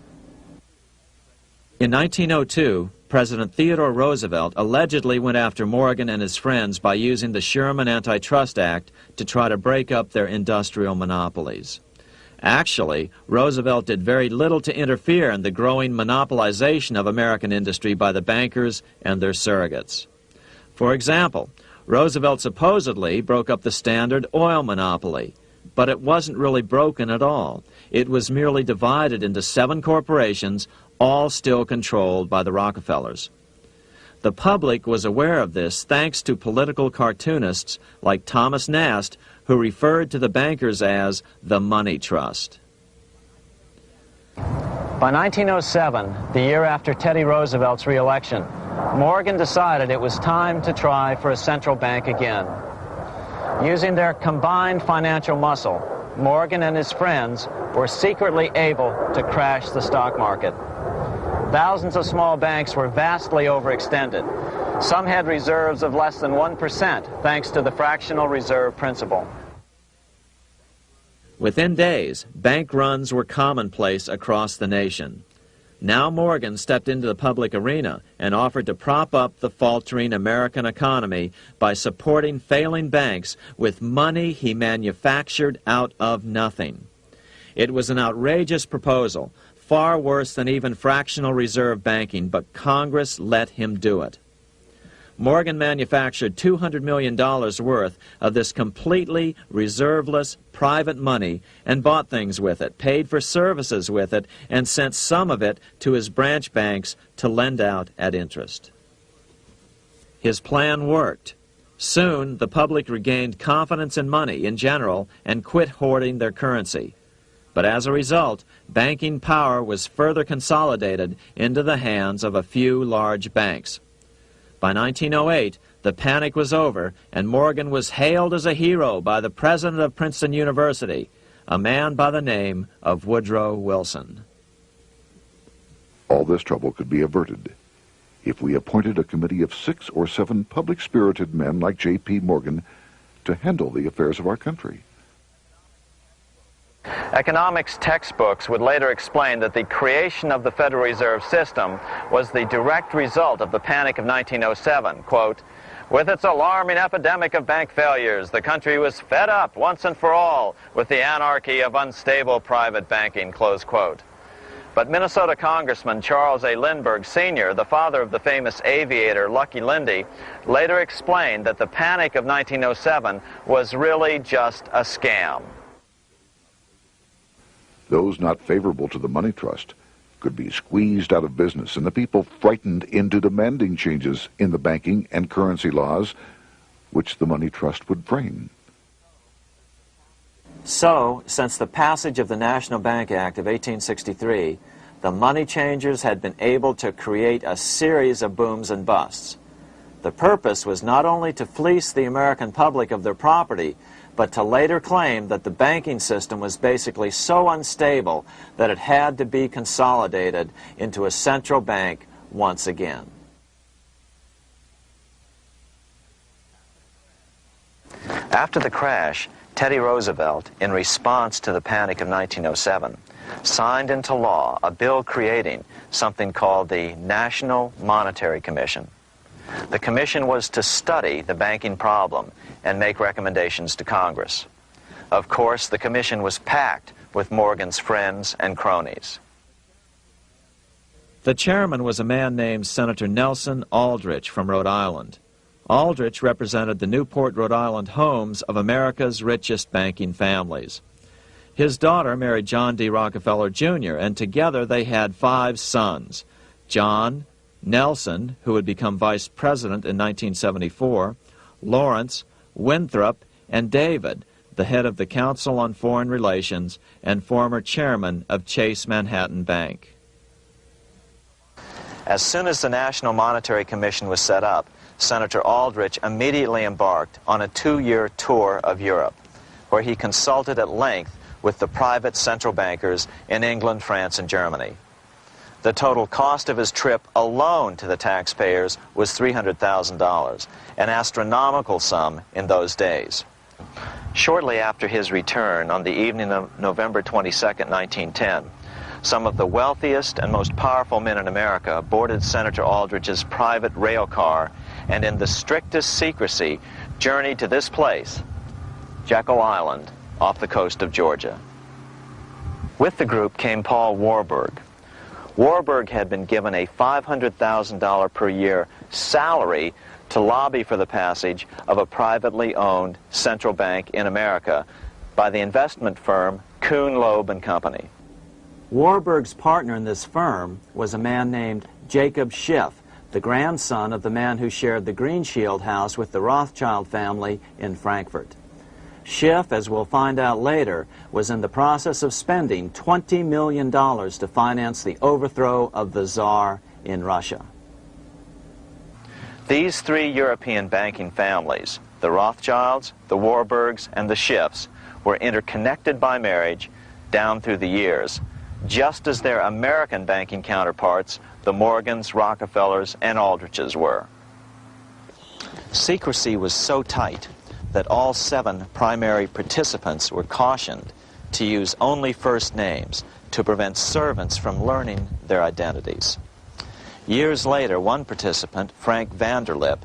In 1902, President Theodore Roosevelt allegedly went after Morgan and his friends by using the Sherman Antitrust Act to try to break up their industrial monopolies. Actually, Roosevelt did very little to interfere in the growing monopolization of American industry by the bankers and their surrogates. For example, Roosevelt supposedly broke up the Standard Oil monopoly, But it wasn't really broken at all. It was merely divided into 7 corporations, all still controlled by the Rockefellers. The public was aware of this thanks to political cartoonists like Thomas Nast, who referred to the bankers as the money trust. By 1907, the year after Teddy Roosevelt's re-election, Morgan decided it was time to try for a central bank again. Using their combined financial muscle, Morgan and his friends were secretly able to crash the stock market. Thousands of small banks were vastly overextended. Some had reserves of less than 1% thanks to the fractional reserve principle. Within days, bank runs were commonplace across the nation. Now Morgan stepped into the public arena and offered to prop up the faltering American economy by supporting failing banks with money he manufactured out of nothing. It was an outrageous proposal, far worse than even fractional reserve banking, but Congress let him do it. Morgan manufactured $200 million worth of this completely reserveless private money and bought things with it, paid for services with it, and sent some of it to his branch banks to lend out at interest. His plan worked. Soon, the public regained confidence in money in general and quit hoarding their currency. But as a result, banking power was further consolidated into the hands of a few large banks. By 1908, the panic was over, and Morgan was hailed as a hero by the president of Princeton University, a man by the name of Woodrow Wilson. All this trouble could be averted if we appointed a committee of 6 or 7 public-spirited men like J.P. Morgan to handle the affairs of our country. Economics textbooks would later explain that the creation of the Federal Reserve System was the direct result of the Panic of 1907. Quote, "With its alarming epidemic of bank failures, the country was fed up once and for all with the anarchy of unstable private banking," close quote. But Minnesota Congressman Charles A. Lindbergh Sr., the father of the famous aviator Lucky Lindy, later explained that the Panic of 1907 was really just a scam. Those not favorable to the money trust could be squeezed out of business, and the people frightened into demanding changes in the banking and currency laws which the money trust would frame. So, since the passage of the National Bank Act of 1863, the money changers had been able to create a series of booms and busts. The purpose was not only to fleece the American public of their property, but to later claim that the banking system was basically so unstable that it had to be consolidated into a central bank once again. After the crash, Teddy Roosevelt, in response to the Panic of 1907, signed into law a bill creating something called the National Monetary Commission. The commission was to study the banking problem and make recommendations to Congress. Of course, the commission was packed with Morgan's friends and cronies. The chairman was a man named Senator Nelson Aldrich from Rhode Island. Aldrich represented the Newport, Rhode Island homes of America's richest banking families. His daughter married John D. Rockefeller, Jr., and together they had 5 sons: John, Nelson, who would become vice president in 1974, Lawrence, Winthrop, and David, the head of the Council on Foreign Relations and former chairman of Chase Manhattan Bank. As soon as the National Monetary Commission was set up, Senator Aldrich immediately embarked on a 2-year tour of Europe, where he consulted at length with the private central bankers in England, France, and Germany. The total cost of his trip alone to the taxpayers was $300,000, an astronomical sum in those days. Shortly after his return, on the evening of November 22, 1910, some of the wealthiest and most powerful men in America boarded Senator Aldrich's private rail car and in the strictest secrecy journeyed to this place, Jekyll Island, off the coast of Georgia. With the group came Paul Warburg. Warburg had been given a $500,000 per year salary to lobby for the passage of a privately owned central bank in America by the investment firm Kuhn, Loeb and Company. Warburg's partner in this firm was a man named Jacob Schiff, the grandson of the man who shared the Greenshield house with the Rothschild family in Frankfurt. Schiff, as we'll find out later, was in the process of spending $20 million to finance the overthrow of the Tsar in Russia. These three European banking families, the Rothschilds, the Warburgs, and the Schiffs, were interconnected by marriage down through the years, just as their American banking counterparts, the Morgans, Rockefellers, and Aldriches were. Secrecy was so tight that all 7 primary participants were cautioned to use only first names to prevent servants from learning their identities. Years later, one participant, Frank Vanderlip,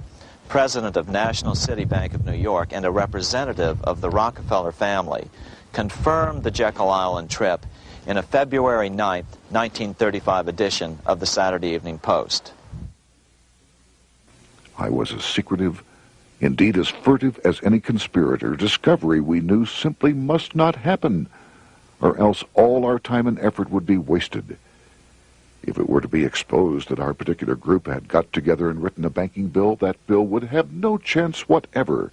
president of National City Bank of New York and a representative of the Rockefeller family, confirmed the Jekyll Island trip in a February 9, 1935 edition of the Saturday Evening Post. I was as secretive, indeed as furtive as any conspirator. Discovery, we knew, simply must not happen, or else all our time and effort would be wasted. If it were to be exposed that our particular group had got together and written a banking bill, that bill would have no chance whatever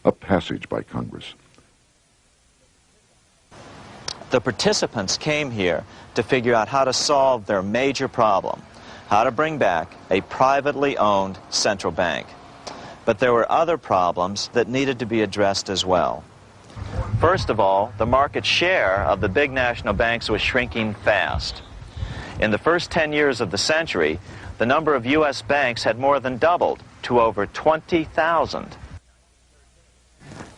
of passage by Congress. The participants came here to figure out how to solve their major problem, how to bring back a privately owned central bank. But there were other problems that needed to be addressed as well. First of all, the market share of the big national banks was shrinking fast. In the first 10 years of the century, the number of U.S. banks had more than doubled to over 20,000.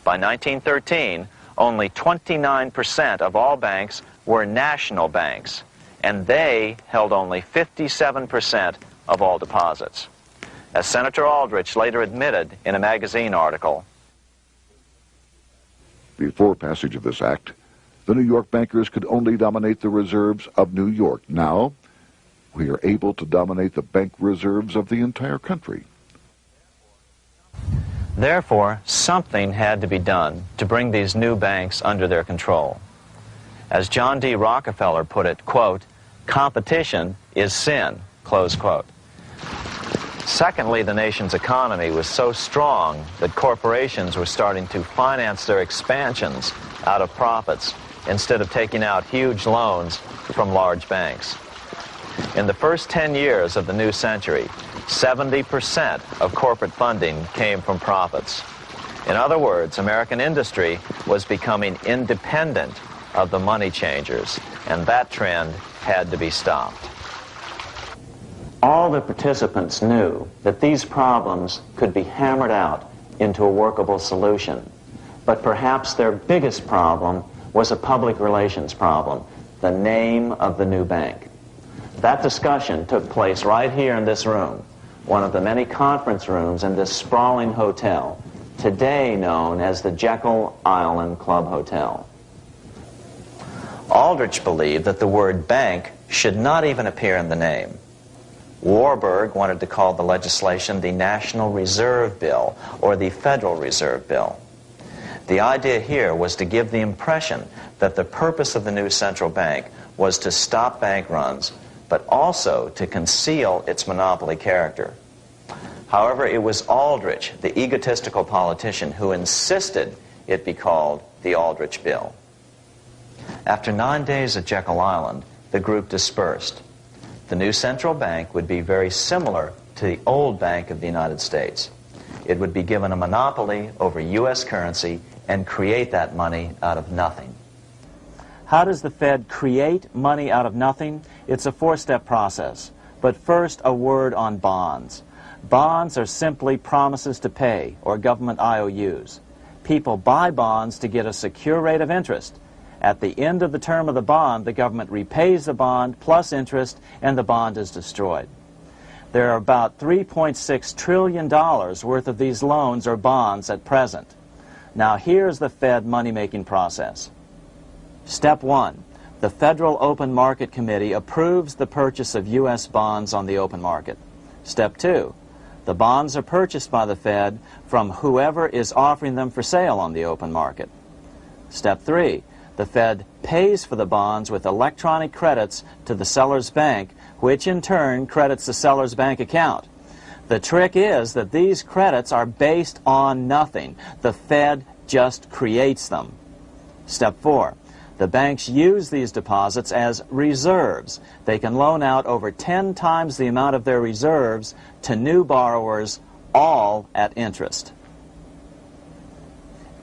By 1913, only 29% of all banks were national banks, and they held only 57% of all deposits. As Senator Aldrich later admitted in a magazine article, before passage of this act, the New York bankers could only dominate the reserves of New York. Now, we are able to dominate the bank reserves of the entire country. Therefore, something had to be done to bring these new banks under their control. As John D. Rockefeller put it, quote, "Competition is sin," close quote. Secondly, the nation's economy was so strong that corporations were starting to finance their expansions out of profits instead of taking out huge loans from large banks. In the first 10 years of the new century, 70% of corporate funding came from profits. In other words, American industry was becoming independent of the money changers, and that trend had to be stopped. All the participants knew that these problems could be hammered out into a workable solution, but perhaps their biggest problem was a public relations problem, the name of the new bank. That discussion took place right here in this room, one of the many conference rooms in this sprawling hotel, today known as the Jekyll Island Club Hotel. Aldrich believed that the word bank should not even appear in the name. Warburg wanted to call the legislation the National Reserve Bill or the Federal Reserve Bill. The idea here was to give the impression that the purpose of the new central bank was to stop bank runs, but also to conceal its monopoly character. However, it was Aldrich, the egotistical politician, who insisted it be called the Aldrich Bill. After 9 days at Jekyll Island, the group dispersed. The new central bank would be very similar to the old Bank of the United States. It would be given a monopoly over U.S. currency and create that money out of nothing. How does the Fed create money out of nothing? It's a four-step process. But first, a word on bonds. Bonds are simply promises to pay, or government IOUs. People buy bonds to get a secure rate of interest. At the end of the term of the bond, the government repays the bond plus interest, and the bond is destroyed. There are about $3.6 trillion worth of these loans or bonds at present. Now here's the Fed money-making process. Step 1. The Federal Open Market Committee approves the purchase of U.S. bonds on the open market. Step 2. The bonds are purchased by the Fed from whoever is offering them for sale on the open market. Step 3. The Fed pays for the bonds with electronic credits to the seller's bank, which in turn credits the seller's bank account. The trick is that these credits are based on nothing. The Fed just creates them. Step 4. The banks use these deposits as reserves. They can loan out over 10 times the amount of their reserves to new borrowers, all at interest.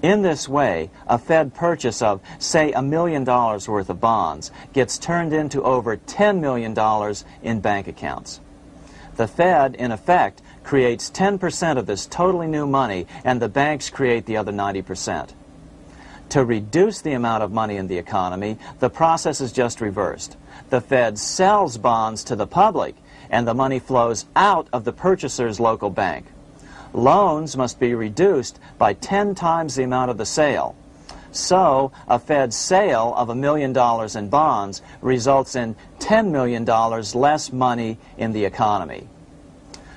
In this way, a Fed purchase of, say, $1 million worth of bonds gets turned into over $10 million in bank accounts. The Fed, in effect, creates 10% of this totally new money, and the banks create the other 90%. To reduce the amount of money in the economy, the process is just reversed. The Fed sells bonds to the public, and the money flows out of the purchaser's local bank. Loans must be reduced by 10 times the amount of the sale. So, a Fed sale of $1 million in bonds results in $10 million less money in the economy.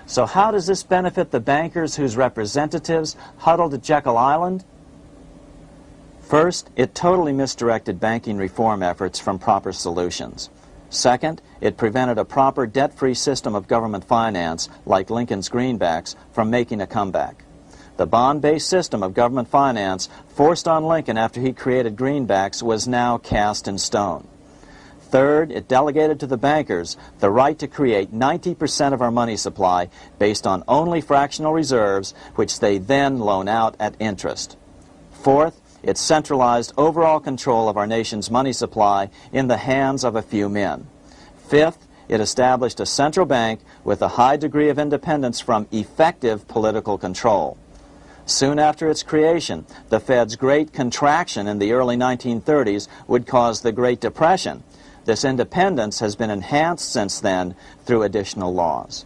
So how does this benefit the bankers whose representatives huddled at Jekyll Island? First, it totally misdirected banking reform efforts from proper solutions. Second, it prevented a proper debt-free system of government finance, like Lincoln's greenbacks, from making a comeback. The bond-based system of government finance forced on Lincoln after he created greenbacks was now cast in stone. Third, it delegated to the bankers the right to create 90% of our money supply based on only fractional reserves, which they then loan out at interest. Fourth, it centralized overall control of our nation's money supply in the hands of a few men. Fifth, it established a central bank with a high degree of independence from effective political control. Soon after its creation, the Fed's great contraction in the early 1930s would cause the Great Depression. This independence has been enhanced since then through additional laws.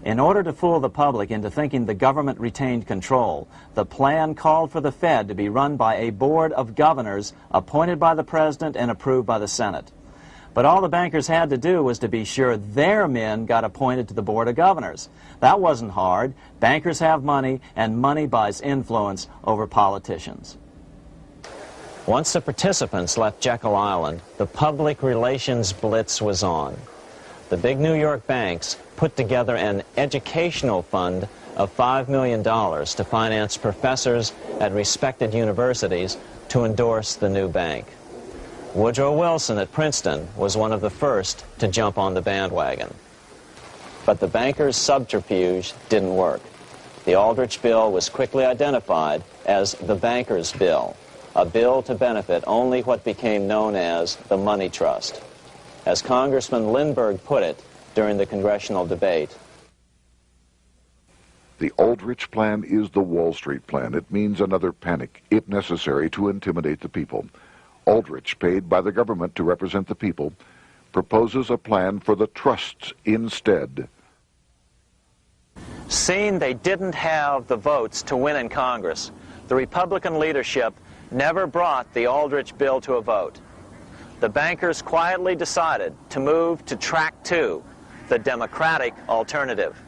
In order to fool the public into thinking the government retained control, the plan called for the Fed to be run by a board of governors appointed by the President and approved by the Senate. But all the bankers had to do was to be sure their men got appointed to the board of governors. That wasn't hard. Bankers have money, and money buys influence over politicians. Once the participants left Jekyll Island, the public relations blitz was on. The big New York banks put together an educational fund of $5 million to finance professors at respected universities to endorse the new bank. Woodrow Wilson at Princeton was one of the first to jump on the bandwagon. But the bankers' subterfuge didn't work. The Aldrich Bill was quickly identified as the bankers' bill, a bill to benefit only what became known as the money trust. As Congressman Lindbergh put it during the congressional debate, the Aldrich Plan is the Wall Street Plan. It means another panic, if necessary, to intimidate the people. Aldrich, paid by the government to represent the people, proposes a plan for the trusts instead. seeing they didn't have the votes to win in Congress, the Republican leadership never brought the Aldrich bill to a vote. The bankers quietly decided to move to track 2, the Democratic alternative.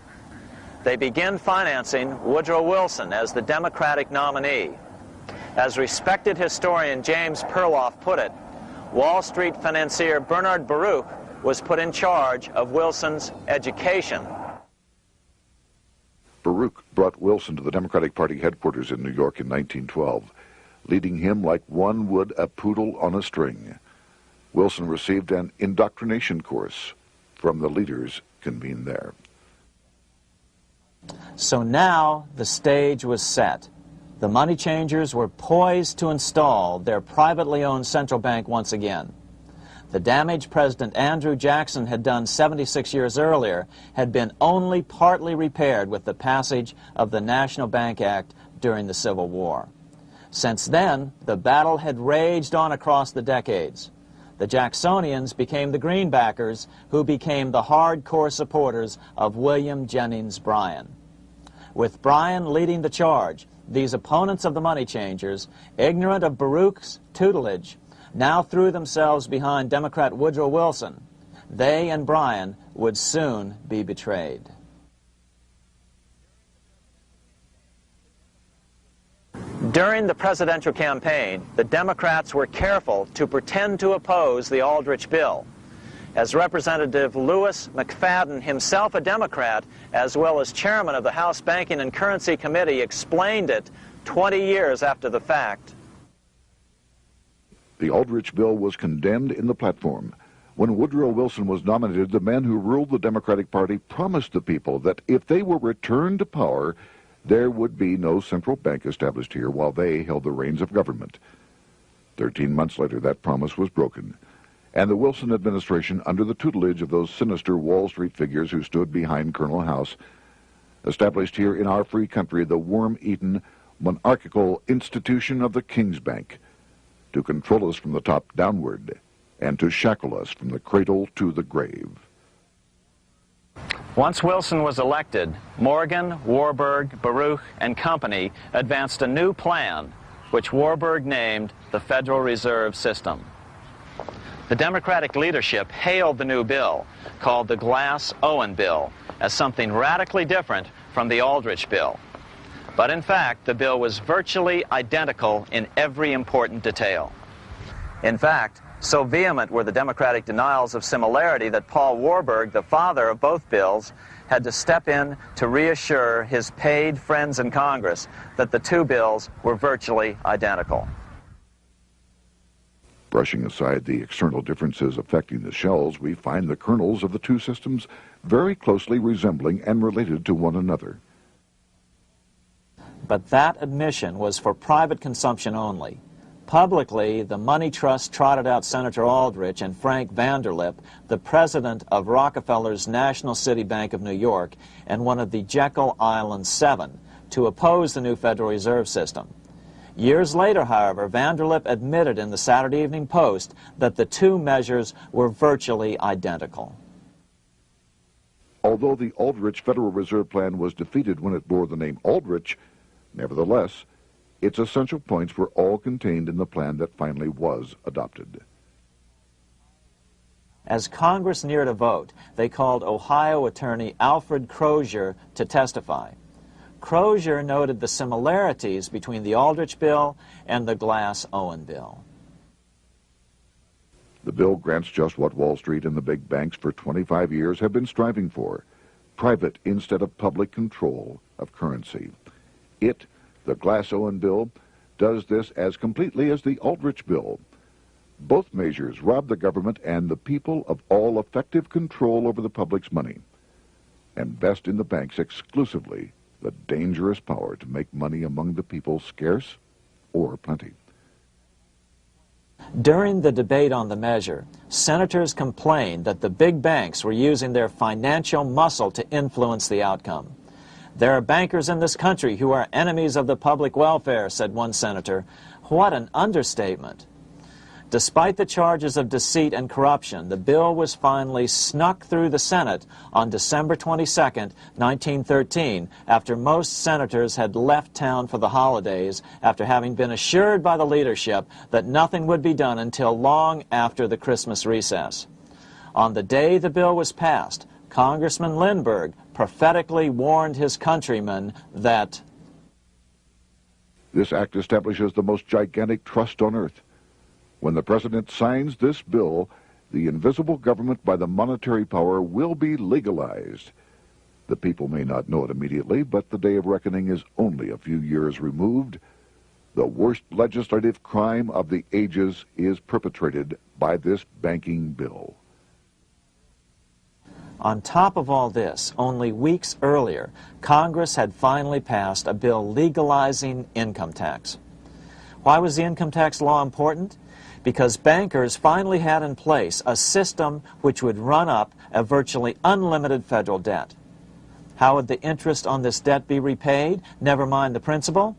They began financing Woodrow Wilson as the Democratic nominee. As respected historian James Perloff put it, Wall Street financier Bernard Baruch was put in charge of Wilson's education. Baruch brought Wilson to the Democratic Party headquarters in New York in 1912, leading him like one would a poodle on a string. Wilson received an indoctrination course from the leaders convened there. So now the stage was set. The money changers were poised to install their privately owned central bank once again. The damage President Andrew Jackson had done 76 years earlier had been only partly repaired with the passage of the National Bank Act during the Civil War. Since then, the battle had raged on across the decades. The Jacksonians became the greenbackers, who became the hardcore supporters of William Jennings Bryan. With Bryan leading the charge, these opponents of the money changers, ignorant of Baruch's tutelage, now threw themselves behind Democrat Woodrow Wilson. They and Bryan would soon be betrayed. During the presidential campaign, the Democrats were careful to pretend to oppose the Aldrich bill. As Representative Lewis McFadden, himself a Democrat, as well as chairman of the House Banking and Currency Committee, explained it 20 years after the fact. The Aldrich bill was condemned in the platform. When Woodrow Wilson was nominated, the men who ruled the Democratic Party promised the people that if they were returned to power, there would be no central bank established here while they held the reins of government. 13 months later, that promise was broken, and the Wilson administration, under the tutelage of those sinister Wall Street figures who stood behind Colonel House, established here in our free country the worm-eaten, monarchical institution of the King's Bank, to control us from the top downward and to shackle us from the cradle to the grave. Once Wilson was elected, Morgan, Warburg, Baruch, and company advanced a new plan, which Warburg named the Federal Reserve System. The Democratic leadership hailed the new bill, called the Glass-Owen Bill, as something radically different from the Aldrich Bill. But in fact, the bill was virtually identical in every important detail. In fact, so vehement were the Democratic denials of similarity that Paul Warburg, the father of both bills, had to step in to reassure his paid friends in Congress that the two bills were virtually identical. Brushing aside the external differences affecting the shells, we find the kernels of the two systems very closely resembling and related to one another. But that admission was for private consumption only. Publicly, the money trust trotted out Senator Aldrich and Frank Vanderlip, the president of Rockefeller's National City Bank of New York and one of the Jekyll Island Seven, to oppose the new Federal Reserve System. Years later, however, Vanderlip admitted in the Saturday Evening Post that the two measures were virtually identical. Although the Aldrich Federal Reserve Plan was defeated when it bore the name Aldrich, nevertheless, its essential points were all contained in the plan that finally was adopted. As Congress neared a vote, they called Ohio attorney Alfred Crozier to testify. Crozier noted the similarities between the Aldrich bill and the Glass-Owen bill. The bill grants just what Wall Street and the big banks for 25 years have been striving for: private instead of public control of currency. It, the Glass-Owen bill, does this as completely as the Aldrich bill. Both measures rob the government and the people of all effective control over the public's money, and vest in the banks exclusively the dangerous power to make money among the people scarce or plenty. During the debate on the measure, senators complained that the big banks were using their financial muscle to influence the outcome. "There are bankers in this country who are enemies of the public welfare," said one senator. What an understatement. Despite the charges of deceit and corruption, the bill was finally snuck through the Senate on December 22, 1913, after most senators had left town for the holidays, after having been assured by the leadership that nothing would be done until long after the Christmas recess. On the day the bill was passed, Congressman Lindbergh prophetically warned his countrymen that this act establishes the most gigantic trust on earth. When the president signs this bill, the invisible government by the monetary power will be legalized. The people may not know it immediately, but the day of reckoning is only a few years removed. The worst legislative crime of the ages is perpetrated by this banking bill. On top of all this, only weeks earlier, Congress had finally passed a bill legalizing income tax. Why was the income tax law important? Because bankers finally had in place a system which would run up a virtually unlimited federal debt. How would the interest on this debt be repaid? Never mind the principal.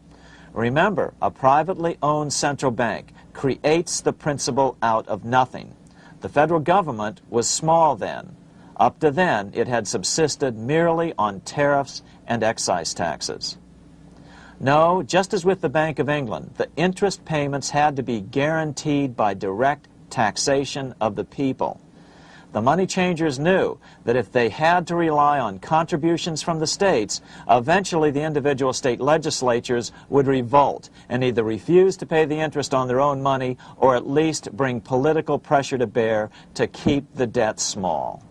Remember, a privately owned central bank creates the principal out of nothing. The federal government was small then. Up to then, it had subsisted merely on tariffs and excise taxes. No, just as with the Bank of England, the interest payments had to be guaranteed by direct taxation of the people. The money changers knew that if they had to rely on contributions from the states, eventually the individual state legislatures would revolt and either refuse to pay the interest on their own money or at least bring political pressure to bear to keep the debt small.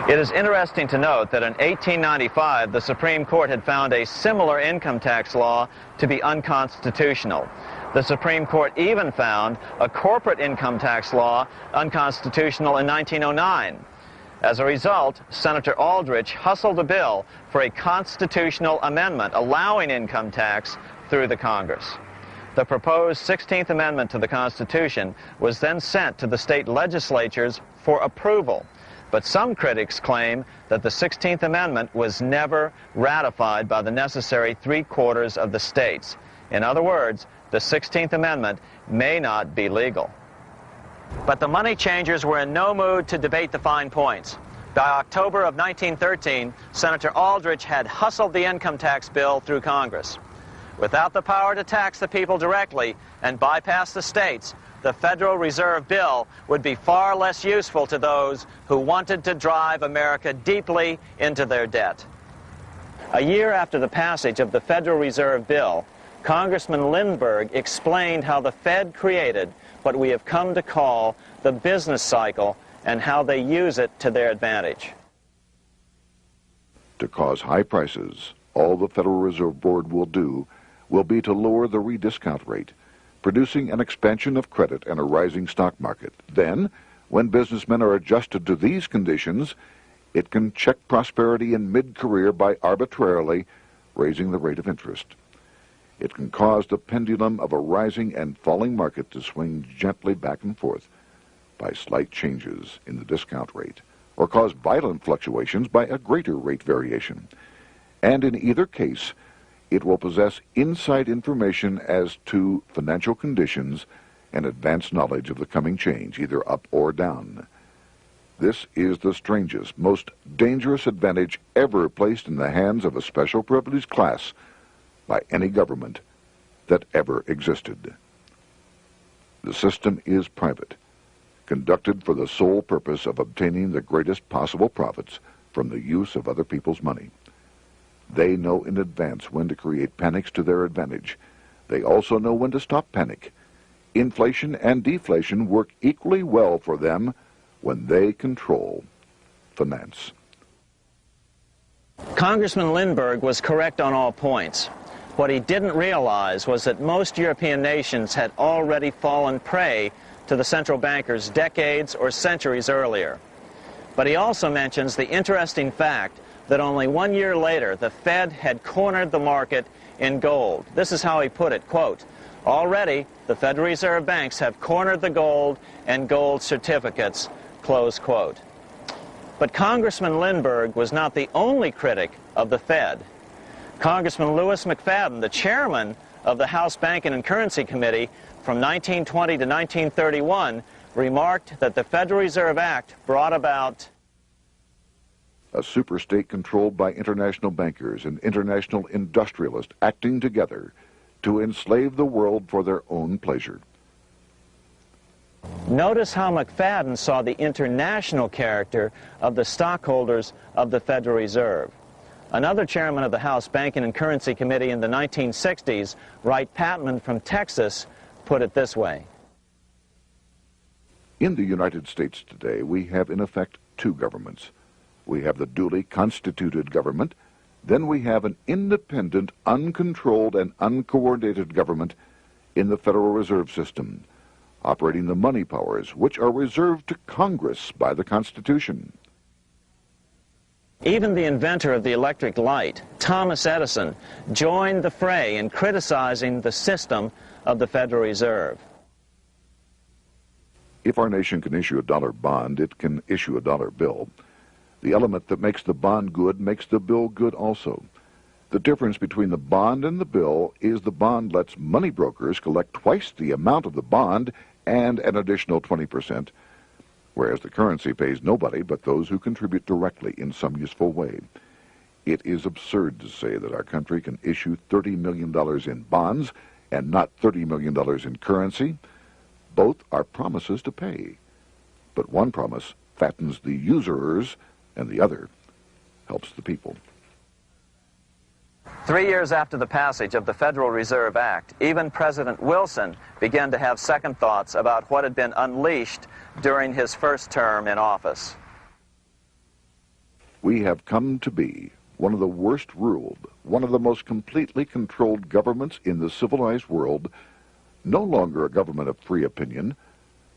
It is interesting to note that in 1895, the Supreme Court had found a similar income tax law to be unconstitutional. The Supreme Court even found a corporate income tax law unconstitutional in 1909. As a result, Senator Aldrich hustled a bill for a constitutional amendment allowing income tax through the Congress. The proposed 16th Amendment to the Constitution was then sent to the state legislatures for approval. But some critics claim that the 16th Amendment was never ratified by the necessary 3/4 of the states. In other words, the 16th Amendment may not be legal. But the money changers were in no mood to debate the fine points. By October of 1913, Senator Aldrich had hustled the income tax bill through Congress. Without the power to tax the people directly and bypass the states, the Federal Reserve Bill would be far less useful to those who wanted to drive America deeply into their debt. A year after the passage of the Federal Reserve Bill, Congressman Lindbergh explained how the Fed created what we have come to call the business cycle and how they use it to their advantage. To cause high prices, all the Federal Reserve Board will do will be to lower the rediscount rate, producing an expansion of credit and a rising stock market. Then, when businessmen are adjusted to these conditions, it can check prosperity in mid-career by arbitrarily raising the rate of interest. It can cause the pendulum of a rising and falling market to swing gently back and forth by slight changes in the discount rate, or cause violent fluctuations by a greater rate variation. And in either case, it will possess inside information as to financial conditions and advanced knowledge of the coming change, either up or down. This is the strangest, most dangerous advantage ever placed in the hands of a special privileged class by any government that ever existed. The system is private, conducted for the sole purpose of obtaining the greatest possible profits from the use of other people's money. They know in advance when to create panics to their advantage. They also know when to stop panic. Inflation and deflation work equally well for them when they control finance. Congressman Lindbergh was correct on all points. What he didn't realize was that most European nations had already fallen prey to the central bankers decades or centuries earlier. But he also mentions the interesting fact that only 1 year later, the Fed had cornered the market in gold. This is how he put it, quote, "Already, the Federal Reserve banks have cornered the gold and gold certificates," close quote. But Congressman Lindbergh was not the only critic of the Fed. Congressman Lewis McFadden, the chairman of the House Banking and Currency Committee from 1920 to 1931, remarked that the Federal Reserve Act brought about a superstate controlled by international bankers and international industrialists acting together to enslave the world for their own pleasure. Notice how McFadden saw the international character of the stockholders of the Federal Reserve. Another chairman of the House Banking and Currency Committee in the 1960s, Wright Patman from Texas, put it this way. In the United States today, we have in effect two governments. We have the duly constituted government, then we have an independent, uncontrolled, and uncoordinated government in the Federal Reserve System, operating the money powers which are reserved to Congress by the Constitution. Even the inventor of the electric light, Thomas Edison, joined the fray in criticizing the system of the Federal Reserve. If our nation can issue a dollar bond, it can issue a dollar bill. The element that makes the bond good makes the bill good also. The difference between the bond and the bill is the bond lets money brokers collect twice the amount of the bond and an additional 20%, whereas the currency pays nobody but those who contribute directly in some useful way. It is absurd to say that our country can issue $30 million in bonds and not $30 million in currency. Both are promises to pay, but one promise fattens the usurers, and the other helps the people. 3 years after the passage of the Federal Reserve Act, even President Wilson began to have second thoughts about what had been unleashed during his first term in office. We have come to be one of the worst ruled, one of the most completely controlled governments in the civilized world, no longer a government of free opinion,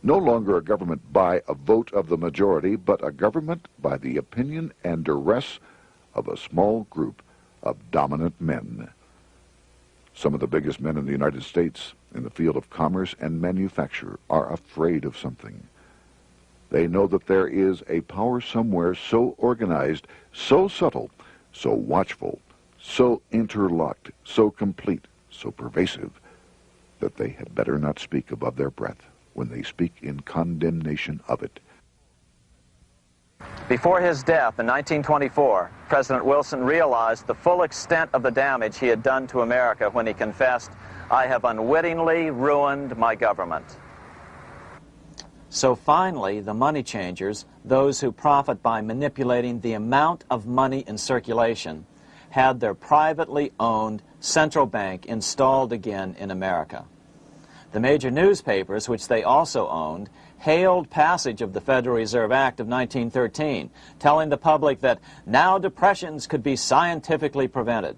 no longer a government by a vote of the majority, but a government by the opinion and duress of a small group of dominant men. Some of the biggest men in the United States in the field of commerce and manufacture are afraid of something. They know that there is a power somewhere so organized, so subtle, so watchful, so interlocked, so complete, so pervasive, that they had better not speak above their breath when they speak in condemnation of it. Before his death in 1924, President Wilson realized the full extent of the damage he had done to America when he confessed, "I have unwittingly ruined my government." So finally, the money changers, those who profit by manipulating the amount of money in circulation, had their privately owned central bank installed again in America. The major newspapers, which they also owned, hailed passage of the Federal Reserve Act of 1913, telling the public that now depressions could be scientifically prevented.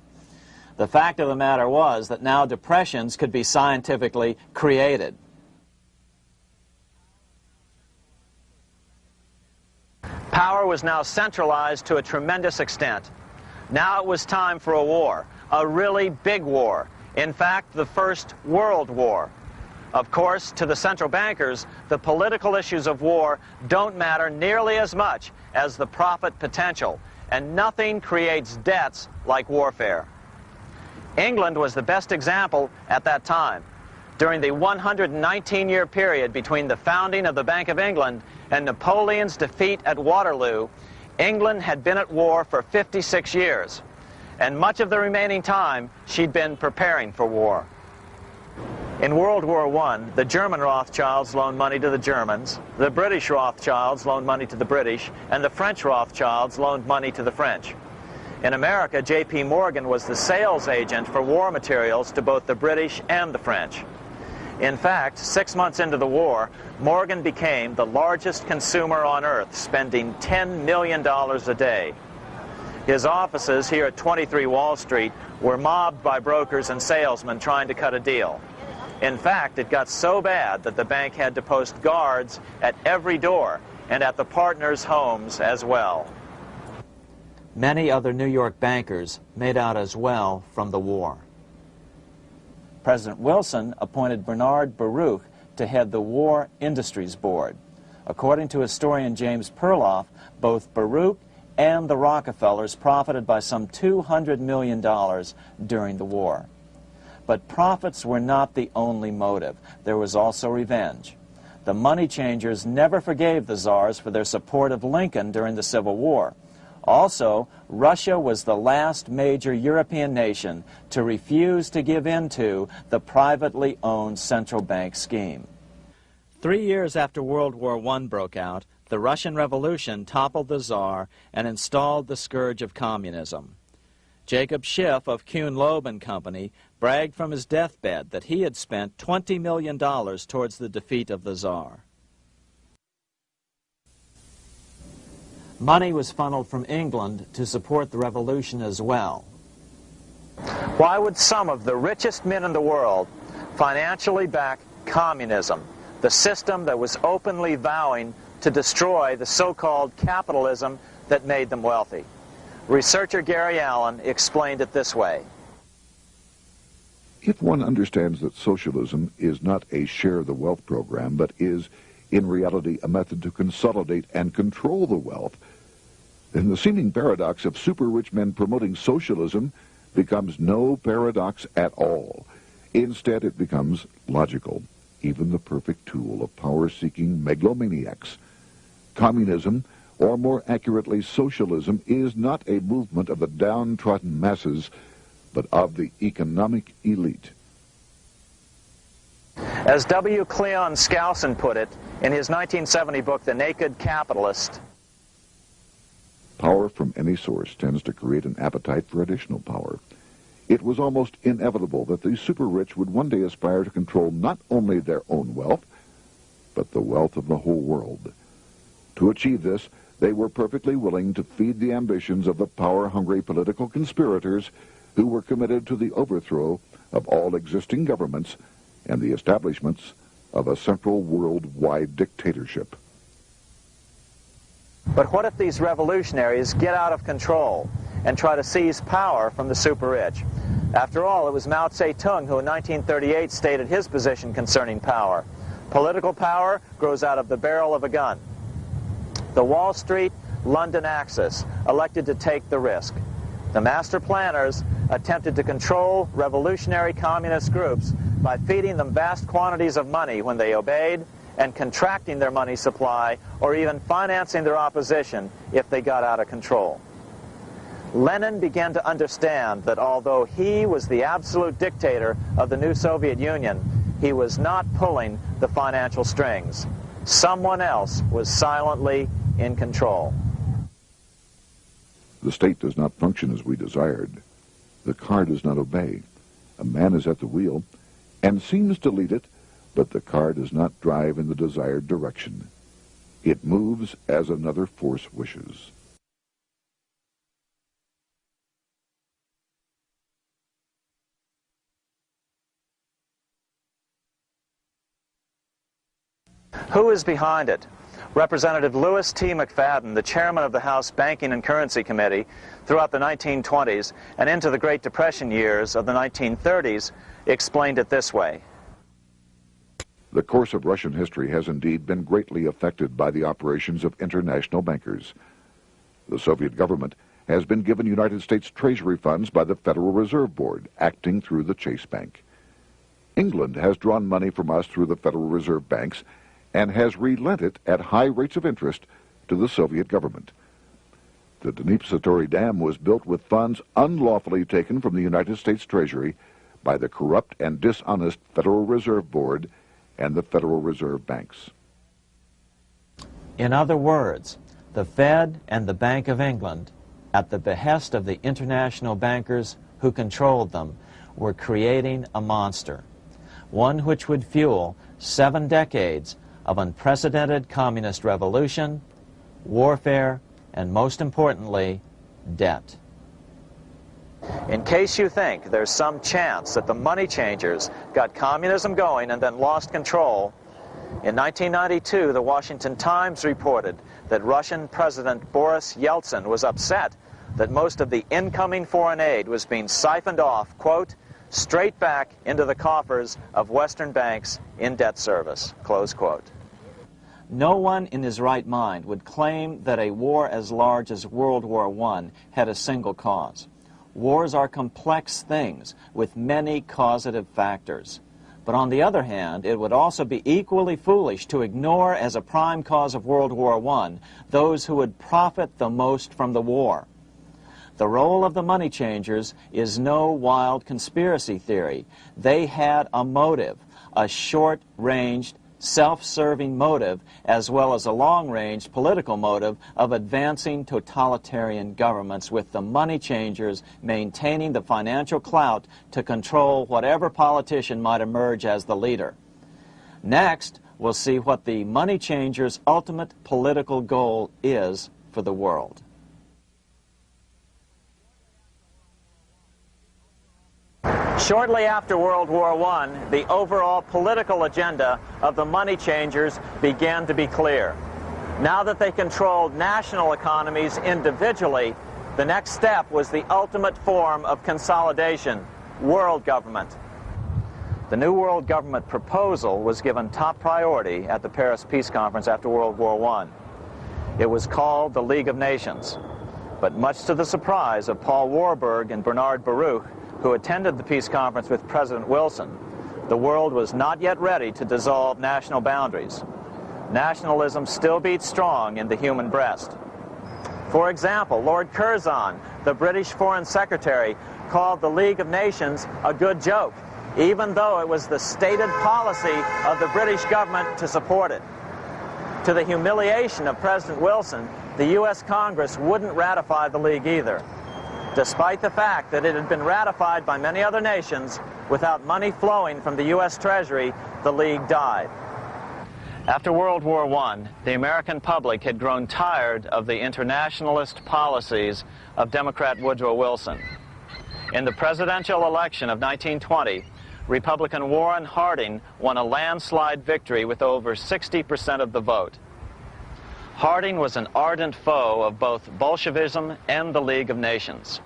The fact of the matter was that now depressions could be scientifically created. Power was now centralized to a tremendous extent. Now it was time for a war, a really big war. In fact, the First World War. Of course, to the central bankers, the political issues of war don't matter nearly as much as the profit potential, and nothing creates debts like warfare. England was the best example at that time. During the 119-year period between the founding of the Bank of England and Napoleon's defeat at Waterloo, England had been at war for 56 years, and much of the remaining time she'd been preparing for war. In World War I, the German Rothschilds loaned money to the Germans, the British Rothschilds loaned money to the British, and the French Rothschilds loaned money to the French. In America, J.P. Morgan was the sales agent for war materials to both the British and the French. In fact, 6 months into the war, Morgan became the largest consumer on earth, spending $10 million a day. His offices here at 23 Wall Street were mobbed by brokers and salesmen trying to cut a deal. In fact, it got so bad that the bank had to post guards at every door and at the partners' homes as well. Many other New York bankers made out as well from the war. President Wilson appointed Bernard Baruch to head the War Industries Board. According to historian James Perloff, both Baruch and the Rockefellers profited by some $200 million during the war. But profits were not the only motive. There was also revenge. The money changers never forgave the czars for their support of Lincoln during the Civil War. Also, Russia was the last major European nation to refuse to give in to the privately owned central bank scheme. 3 years after World War I broke out, the Russian Revolution toppled the Tsar and installed the scourge of communism. Jacob Schiff of Kuhn Loeb and Company bragged from his deathbed that he had spent $20 million towards the defeat of the Tsar. Money was funneled from England to support the revolution as well. Why would some of the richest men in the world financially back communism, the system that was openly vowing to destroy the so-called capitalism that made them wealthy? Researcher Gary Allen explained it this way. If one understands that socialism is not a share the wealth program, but is in reality a method to consolidate and control the wealth, then the seeming paradox of super-rich men promoting socialism becomes no paradox at all. Instead, it becomes logical, even the perfect tool of power-seeking megalomaniacs. Communism, or more accurately socialism, is not a movement of the downtrodden masses, but of the economic elite. As W. Cleon Skousen put it, In his 1970 book, The Naked Capitalist, Power from any source tends to create an appetite for additional power. It was almost inevitable that the super-rich would one day aspire to control not only their own wealth, but the wealth of the whole world. To achieve this, they were perfectly willing to feed the ambitions of the power-hungry political conspirators who were committed to the overthrow of all existing governments and the establishments of a central worldwide dictatorship. but what if these revolutionaries get out of control and try to seize power from the super-rich? After all, it was Mao Zedong who in 1938 stated his position concerning power. Political power grows out of the barrel of a gun. The Wall Street, London axis elected to take the risk. The master planners attempted to control revolutionary communist groups by feeding them vast quantities of money when they obeyed, and contracting their money supply, or even financing their opposition if they got out of control. Lenin began to understand that although he was the absolute dictator of the new Soviet Union, he was not pulling the financial strings. Someone else was silently in control. The state does not function as we desired. The car does not obey. A man is at the wheel and seems to lead it, but the car does not drive in the desired direction. It moves as another force wishes. Who is behind it? Representative Louis T. McFadden, the chairman of the House Banking and Currency Committee throughout the 1920s and into the Great Depression years of the 1930s, explained it this way. The course of Russian history has indeed been greatly affected by the operations of international bankers. The Soviet government has been given United States Treasury funds by the Federal Reserve Board, acting through the Chase Bank. England has drawn money from us through the Federal Reserve banks and has relent it at high rates of interest to the Soviet government. The Dnipro Dam was built with funds unlawfully taken from the United States Treasury by the corrupt and dishonest Federal Reserve Board and the Federal Reserve banks. In other words, the Fed and the Bank of England, at the behest of the international bankers who controlled them, were creating a monster, one which would fuel 7 decades of unprecedented communist revolution, warfare, and most importantly, debt. In case you think there's some chance that the money changers got communism going and then lost control, in 1992, the Washington Times reported that Russian President Boris Yeltsin was upset that most of the incoming foreign aid was being siphoned off, quote, straight back into the coffers of Western banks in debt service, close quote. No one in his right mind would claim that a war as large as World War I had a single cause. Wars are complex things with many causative factors. But on the other hand, it would also be equally foolish to ignore as a prime cause of World War I those who would profit the most from the war. The role of the money changers is no wild conspiracy theory. They had a motive, a short-ranged, self-serving motive, as well as a long-range political motive of advancing totalitarian governments, with the money changers maintaining the financial clout to control whatever politician might emerge as the leader. Next, we'll see what the money changers' ultimate political goal is for the world. Shortly after World War I, the overall political agenda of the money changers began to be clear. Now that they controlled national economies individually, the next step was the ultimate form of consolidation, world government. The new world government proposal was given top priority at the Paris Peace Conference after World War I. It was called the League of Nations, but much to the surprise of Paul Warburg and Bernard Baruch, who attended the peace conference with President Wilson, the world was not yet ready to dissolve national boundaries. Nationalism still beats strong in the human breast. For example, Lord Curzon, the British Foreign Secretary, called the League of Nations a good joke, even though it was the stated policy of the British government to support it. To the humiliation of President Wilson, the U.S. Congress wouldn't ratify the League either, despite the fact that it had been ratified by many other nations. Without money flowing from the U.S. Treasury, the League died. After World War I, the American public had grown tired of the internationalist policies of Democrat Woodrow Wilson. In the presidential election of 1920, Republican Warren Harding won a landslide victory with over 60% of the vote. Harding was an ardent foe of both Bolshevism and the League of Nations.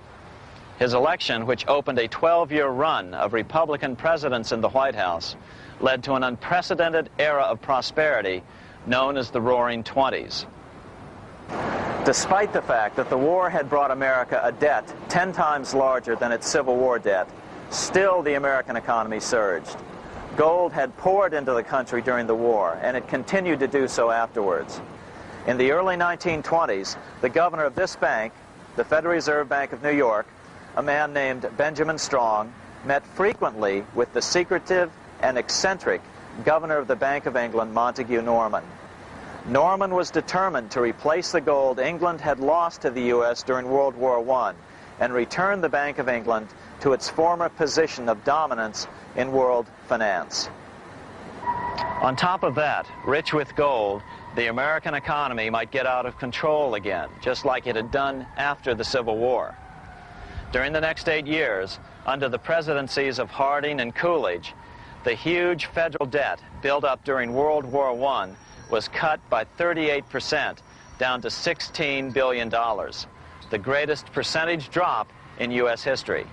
His election, which opened a 12-year run of Republican presidents in the White House, led to an unprecedented era of prosperity known as the Roaring Twenties. Despite the fact that the war had brought America a debt 10 times larger than its Civil War debt, still the American economy surged. Gold had poured into the country during the war, and it continued to do so afterwards. In the early 1920s, the governor of this bank, the Federal Reserve Bank of New York, a man named Benjamin Strong, met frequently with the secretive and eccentric governor of the Bank of England, Montague Norman. Norman was determined to replace the gold England had lost to the U.S. during World War I and return the Bank of England to its former position of dominance in world finance. On top of that, rich with gold, the American economy might get out of control again, just like it had done after the Civil War. During the next 8 years, under the presidencies of Harding and Coolidge, the huge federal debt built up during World War I was cut by 38%, down to $16 billion, the greatest percentage drop in U.S. history.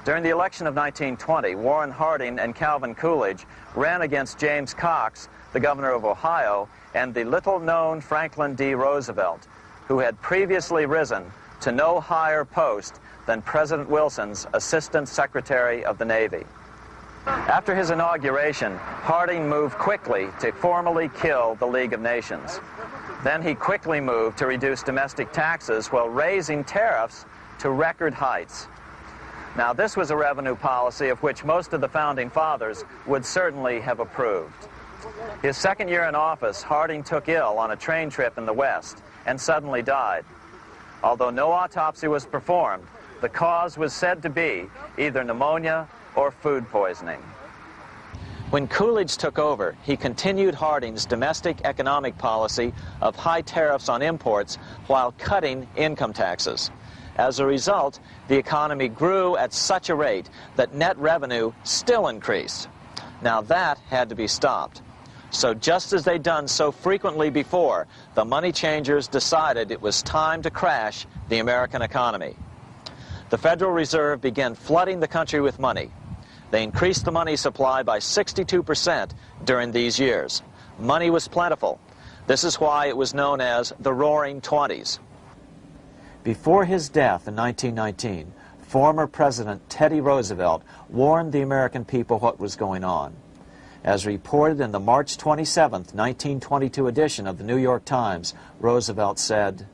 During the election of 1920, Warren Harding and Calvin Coolidge ran against James Cox, the governor of Ohio, and the little-known Franklin D. Roosevelt, who had previously risen to no higher post than President Wilson's Assistant Secretary of the Navy. After his inauguration, Harding moved quickly to formally kill the League of Nations. Then he quickly moved to reduce domestic taxes while raising tariffs to record heights. Now, this was a revenue policy of which most of the Founding Fathers would certainly have approved. His second year in office, Harding took ill on a train trip in the West and suddenly died. Although no autopsy was performed, the cause was said to be either pneumonia or food poisoning. When Coolidge took over, he continued Harding's domestic economic policy of high tariffs on imports while cutting income taxes. As a result, the economy grew at such a rate that net revenue still increased. Now that had to be stopped. So just as they'd done so frequently before, the money changers decided it was time to crash the American economy. The Federal Reserve began flooding the country with money. They increased the money supply by 62% during these years. Money was plentiful. This is why it was known as the Roaring Twenties. Before his death in 1919, former President Teddy Roosevelt warned the American people what was going on. As reported in the March 27, 1922 edition of the New York Times, Roosevelt said,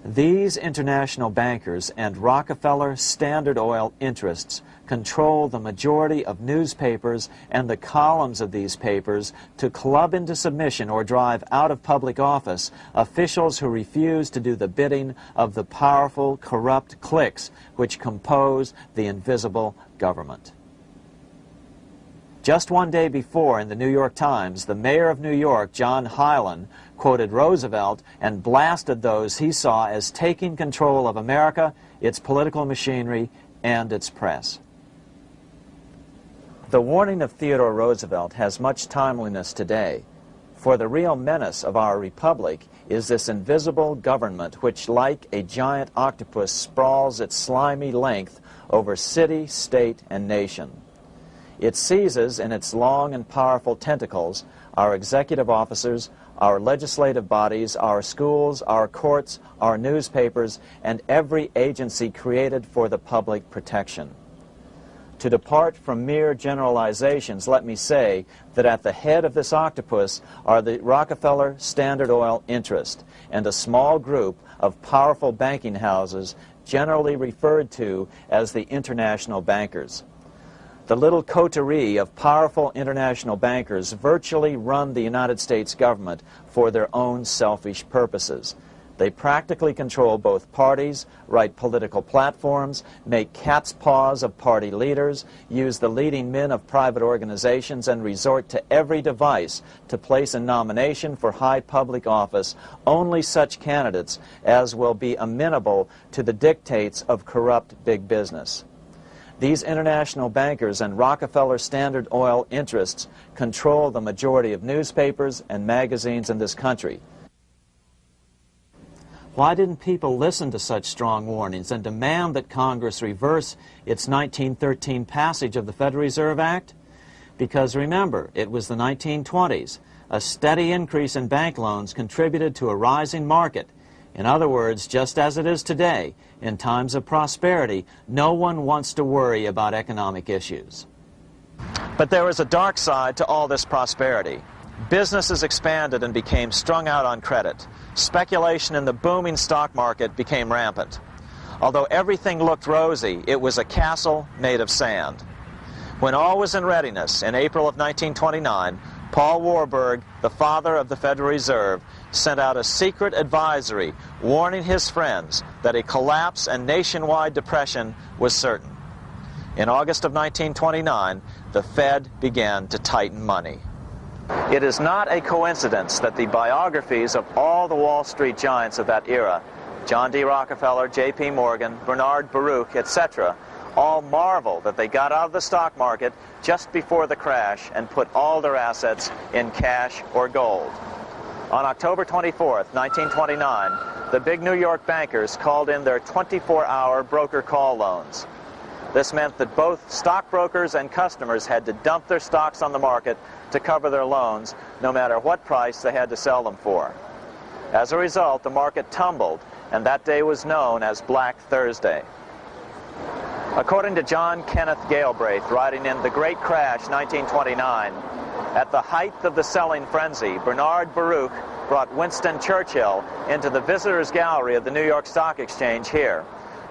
"These international bankers and Rockefeller Standard Oil interests control the majority of newspapers and the columns of these papers to club into submission or drive out of public office officials who refuse to do the bidding of the powerful, corrupt cliques which compose the invisible government." Just one day before, in the New York Times, the mayor of New York, John Hylan, quoted Roosevelt and blasted those he saw as taking control of America, its political machinery, and its press. The warning of Theodore Roosevelt has much timeliness today, for the real menace of our republic is this invisible government which, like a giant octopus, sprawls its slimy length over city, state, and nation. It seizes in its long and powerful tentacles our executive officers, our legislative bodies, our schools, our courts, our newspapers, and every agency created for the public protection. To depart from mere generalizations, let me say that at the head of this octopus are the Rockefeller Standard Oil interest and a small group of powerful banking houses generally referred to as the international bankers. The little coterie of powerful international bankers virtually run the United States government for their own selfish purposes. They practically control both parties, write political platforms, make cat's paws of party leaders, use the leading men of private organizations, and resort to every device to place in nomination for high public office only such candidates as will be amenable to the dictates of corrupt big business. These international bankers and Rockefeller Standard Oil interests control the majority of newspapers and magazines in this country. Why didn't people listen to such strong warnings and demand that Congress reverse its 1913 passage of the Federal Reserve Act? Because remember, it was the 1920s. A steady increase in bank loans contributed to a rising market. In other words, just as it is today, in times of prosperity, no one wants to worry about economic issues. But there was a dark side to all this prosperity. Businesses expanded and became strung out on credit. Speculation in the booming stock market became rampant. Although everything looked rosy, it was a castle made of sand. When all was in readiness, in April of 1929, Paul Warburg, the father of the Federal Reserve, sent out a secret advisory warning his friends that a collapse and nationwide depression was certain. In August of 1929, the Fed began to tighten money. It is not a coincidence that the biographies of all the Wall Street giants of that era, John D. Rockefeller, J.P. Morgan, Bernard Baruch, etc., all marvel that they got out of the stock market just before the crash and put all their assets in cash or gold. On October 24th, 1929, the big New York bankers called in their 24-hour broker call loans. This meant that both stockbrokers and customers had to dump their stocks on the market to cover their loans, no matter what price they had to sell them for. As a result, the market tumbled, and that day was known as Black Thursday. According to John Kenneth Galbraith, writing in The Great Crash, 1929, at the height of the selling frenzy, Bernard Baruch brought Winston Churchill into the visitors' gallery of the New York Stock Exchange here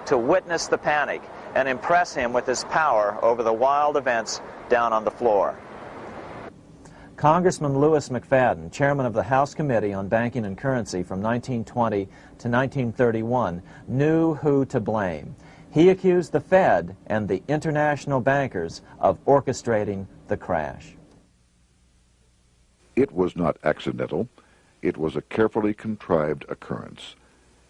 to witness the panic and impress him with his power over the wild events down on the floor. Congressman Louis McFadden, chairman of the House Committee on Banking and Currency from 1920 to 1931, knew who to blame. He accused the Fed and the international bankers of orchestrating the crash. It was not accidental. It was a carefully contrived occurrence.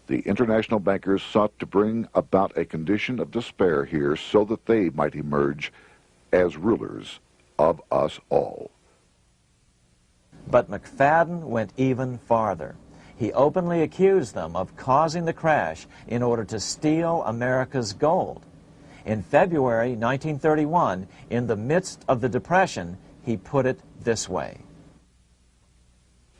The international bankers sought to bring about a condition of despair here so that they might emerge as rulers of us all. But McFadden went even farther. He openly accused them of causing the crash in order to steal America's gold. In February 1931, in the midst of the Depression, he put it this way.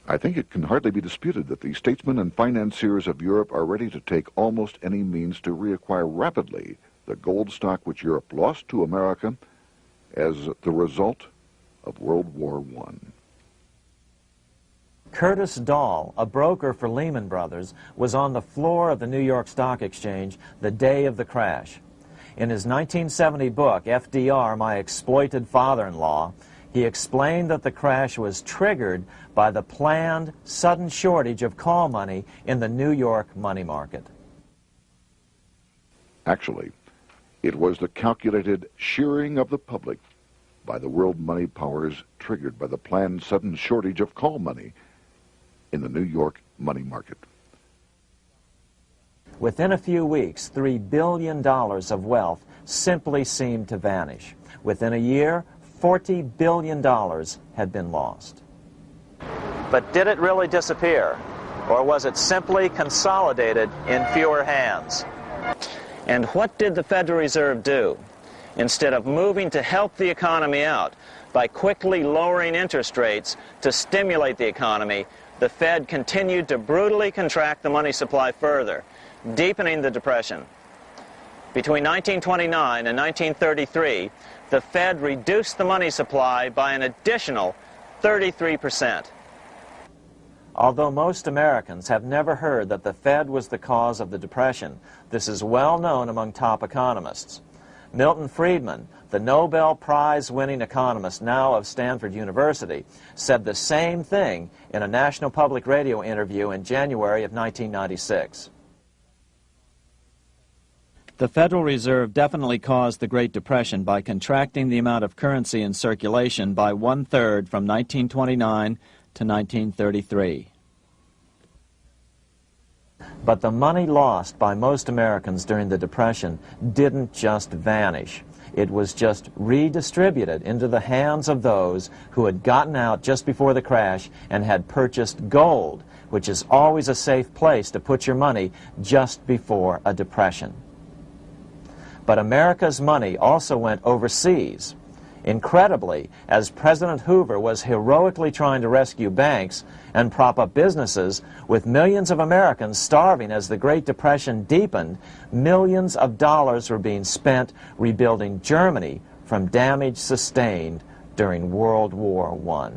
I think it can hardly be disputed that the statesmen and financiers of Europe are ready to take almost any means to reacquire rapidly the gold stock which Europe lost to America as the result of World War I. Curtis Dahl, a broker for Lehman Brothers, was on the floor of the New York Stock Exchange the day of the crash. In his 1970 book, FDR, My Exploited Father-in-Law, he explained that the crash was triggered by the planned sudden shortage of call money in the New York money market. Actually, it was the calculated shearing of the public by the world money powers triggered by the planned sudden shortage of call money in the New York money market. Within a few weeks, $3 billion of wealth simply seemed to vanish. Within a year, $40 billion had been lost. But did it really disappear? Or was it simply consolidated in fewer hands? And what did the Federal Reserve do? Instead of moving to help the economy out by quickly lowering interest rates to stimulate the economy, the Fed continued to brutally contract the money supply further, deepening the Depression. Between 1929 and 1933, the Fed reduced the money supply by an additional 33%. Although most Americans have never heard that the Fed was the cause of the Depression, this is well known among top economists. Milton Friedman, the Nobel Prize-winning economist now of Stanford University, said the same thing in a National Public Radio interview in January of 1996. The Federal Reserve definitely caused the Great Depression by contracting the amount of currency in circulation by 1/3 from 1929 to 1933. But the money lost by most Americans during the Depression didn't just vanish. It was just redistributed into the hands of those who had gotten out just before the crash and had purchased gold, which is always a safe place to put your money just before a depression. But America's money also went overseas. Incredibly, as President Hoover was heroically trying to rescue banks and prop up businesses, with millions of Americans starving as the Great Depression deepened, millions of dollars were being spent rebuilding Germany from damage sustained during World War I.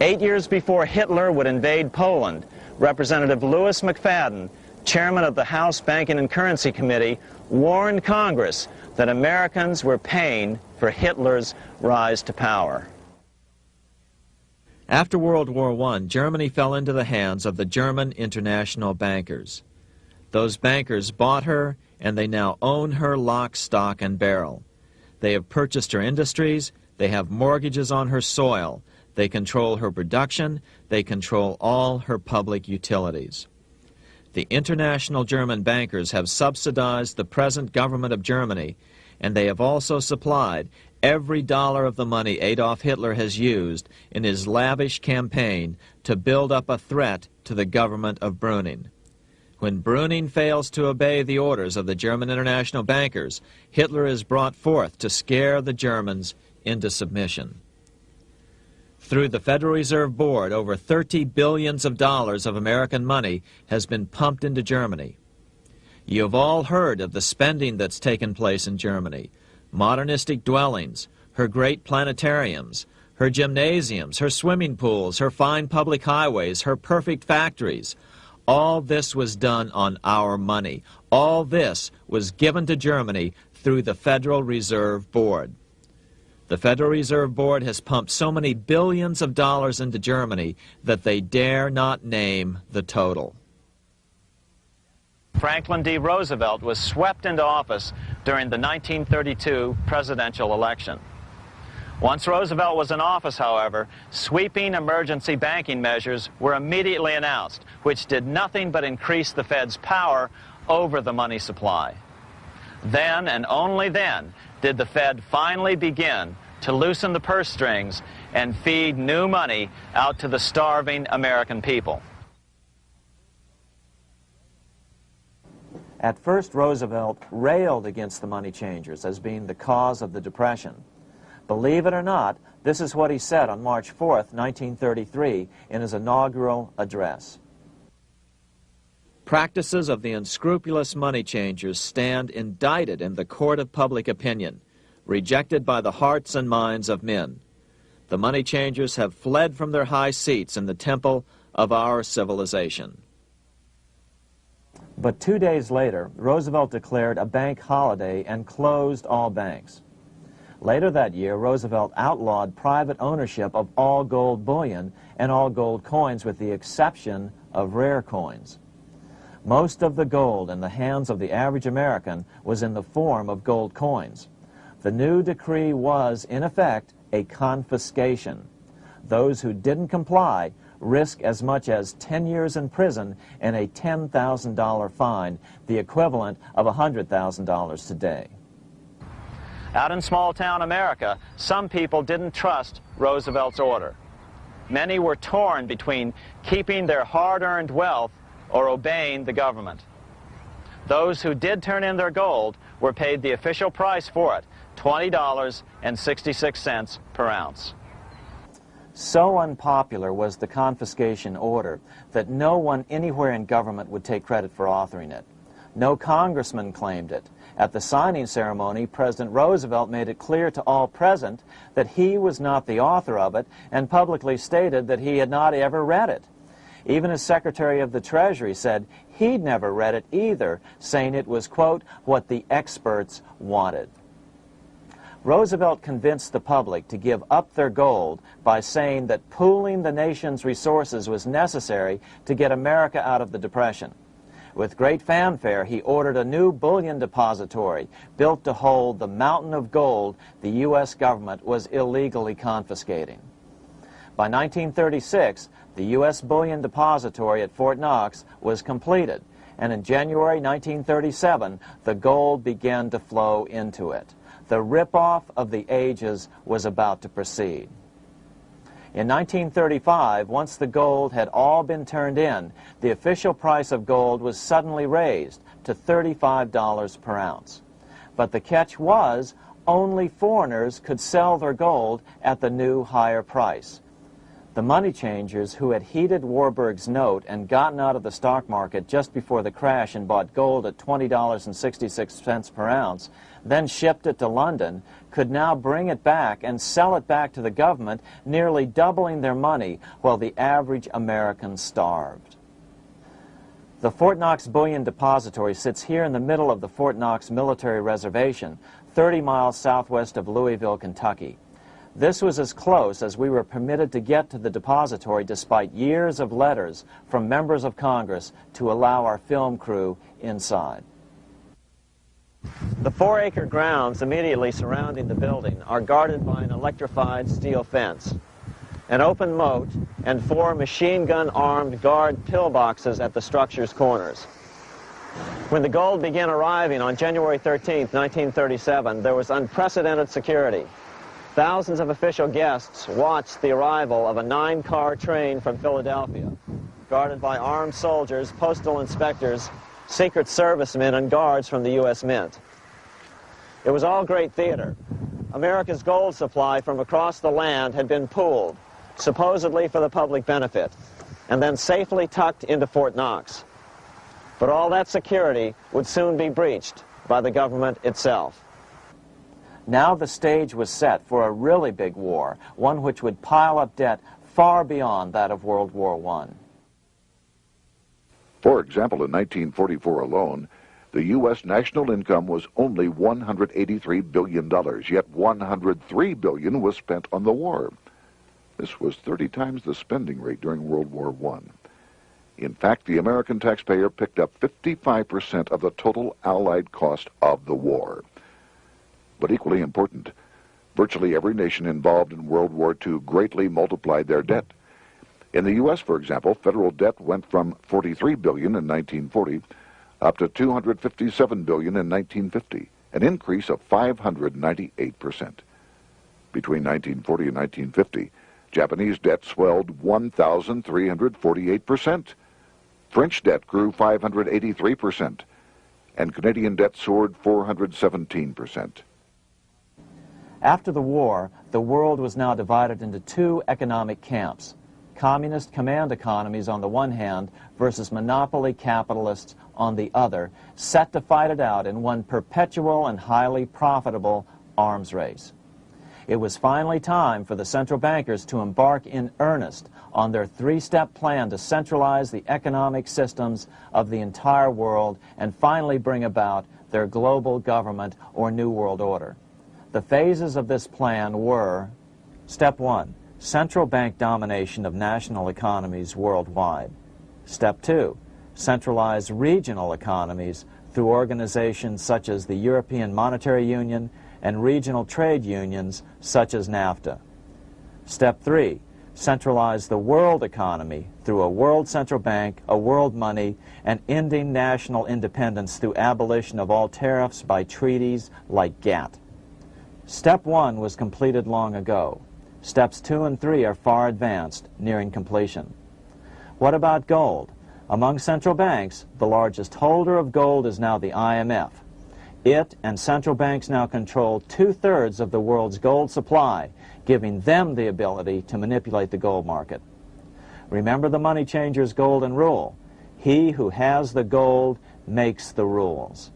8 years before Hitler would invade Poland, Representative Louis McFadden, chairman of the House Banking and Currency Committee, warned Congress that Americans were paying for Hitler's rise to power. After World War I, Germany fell into the hands of the German international bankers. Those bankers bought her, and they now own her lock, stock, and barrel. They have purchased her industries, they have mortgages on her soil, they control her production, they control all her public utilities. The international German bankers have subsidized the present government of Germany, and they have also supplied every dollar of the money Adolf Hitler has used in his lavish campaign to build up a threat to the government of Brüning. When Brüning fails to obey the orders of the German international bankers, Hitler is brought forth to scare the Germans into submission. Through the Federal Reserve Board, over $30 billion of American money has been pumped into Germany. You have all heard of the spending that's taken place in Germany. Modernistic dwellings, her great planetariums, her gymnasiums, her swimming pools, her fine public highways, her perfect factories. All this was done on our money. All this was given to Germany through the Federal Reserve Board. The Federal Reserve Board has pumped so many billions of dollars into Germany that they dare not name the total. Franklin D. Roosevelt was swept into office during the 1932 presidential election. Once Roosevelt was in office, however, sweeping emergency banking measures were immediately announced, which did nothing but increase the Fed's power over the money supply. Then, and only then, did the Fed finally begin to loosen the purse strings and feed new money out to the starving American people. At first, Roosevelt railed against the money changers as being the cause of the Depression. Believe it or not, this is what he said on March 4th, 1933, in his inaugural address. Practices of the unscrupulous money changers stand indicted in the court of public opinion, rejected by the hearts and minds of men. The money changers have fled from their high seats in the temple of our civilization. But 2 days later, Roosevelt declared a bank holiday and closed all banks. Later that year, Roosevelt outlawed private ownership of all gold bullion and all gold coins with the exception of rare coins. Most of the gold in the hands of the average American was in the form of gold coins. The new decree was, in effect, a confiscation. Those who didn't comply risk as much as 10 years in prison and a $10,000 fine, the equivalent of $100,000 today. Out in small-town America, some people didn't trust Roosevelt's order. Many were torn between keeping their hard-earned wealth or obeying the government. Those who did turn in their gold were paid the official price for it, $20.66 per ounce. So unpopular was the confiscation order that no one anywhere in government would take credit for authoring it. No congressman claimed it. At the signing ceremony, President Roosevelt made it clear to all present that he was not the author of it and publicly stated that he had not ever read it. Even as Secretary of the Treasury said he'd never read it either, saying it was, quote, what the experts wanted. Roosevelt convinced the public to give up their gold by saying that pooling the nation's resources was necessary to get America out of the Depression. With great fanfare, he ordered a new bullion depository built to hold the mountain of gold the U.S. government was illegally confiscating. By 1936, the U.S. bullion depository at Fort Knox was completed, and in January 1937, the gold began to flow into it. The rip-off of the ages was about to proceed. In 1935, once the gold had all been turned in, the official price of gold was suddenly raised to $35 per ounce. But the catch was, only foreigners could sell their gold at the new higher price. The money changers who had heeded Warburg's note and gotten out of the stock market just before the crash and bought gold at $20.66 per ounce, then shipped it to London, could now bring it back and sell it back to the government, nearly doubling their money while the average American starved. The Fort Knox Bullion Depository sits here in the middle of the Fort Knox Military Reservation, 30 miles southwest of Louisville, Kentucky. This was as close as we were permitted to get to the depository despite years of letters from members of Congress to allow our film crew inside. The 4-acre grounds immediately surrounding the building are guarded by an electrified steel fence, an open moat, and 4 machine-gun-armed guard pillboxes at the structure's corners. When the gold began arriving on January 13, 1937, there was unprecedented security. Thousands of official guests watched the arrival of a 9-car train from Philadelphia, guarded by armed soldiers, postal inspectors, Secret Servicemen, and guards from the U.S. Mint. It was all great theater. America's gold supply from across the land had been pooled, supposedly for the public benefit, and then safely tucked into Fort Knox. But all that security would soon be breached by the government itself. Now the stage was set for a really big war, one which would pile up debt far beyond that of World War I. For example, in 1944 alone, the U.S. national income was only $183 billion, yet $103 billion was spent on the war. This was 30 times the spending rate during World War I. In fact, the American taxpayer picked up 55% of the total Allied cost of the war. But equally important, virtually every nation involved in World War II greatly multiplied their debt. In the U.S., for example, federal debt went from $43 billion in 1940 up to $257 billion in 1950, an increase of 598%. Between 1940 and 1950, Japanese debt swelled 1,348%. French debt grew 583%, and Canadian debt soared 417%. After the war, the world was now divided into 2 economic camps: communist command economies on the one hand versus monopoly capitalists on the other, set to fight it out in one perpetual and highly profitable arms race. It was finally time for the central bankers to embark in earnest on their 3-step plan to centralize the economic systems of the entire world and finally bring about their global government or New World Order. The phases of this plan were: Step 1, central bank domination of national economies worldwide. Step 2, centralized regional economies through organizations such as the European Monetary Union and regional trade unions such as NAFTA. Step 3, centralize the world economy through a world central bank, a world money, and ending national independence through abolition of all tariffs by treaties like GATT. Step 1 was completed long ago. Steps 2 and 3 are far advanced, nearing completion. What about gold? Among central banks, the largest holder of gold is now the IMF. It and central banks now control 2/3 of the world's gold supply, giving them the ability to manipulate the gold market. Remember the money changer's golden rule: he who has the gold makes the rules.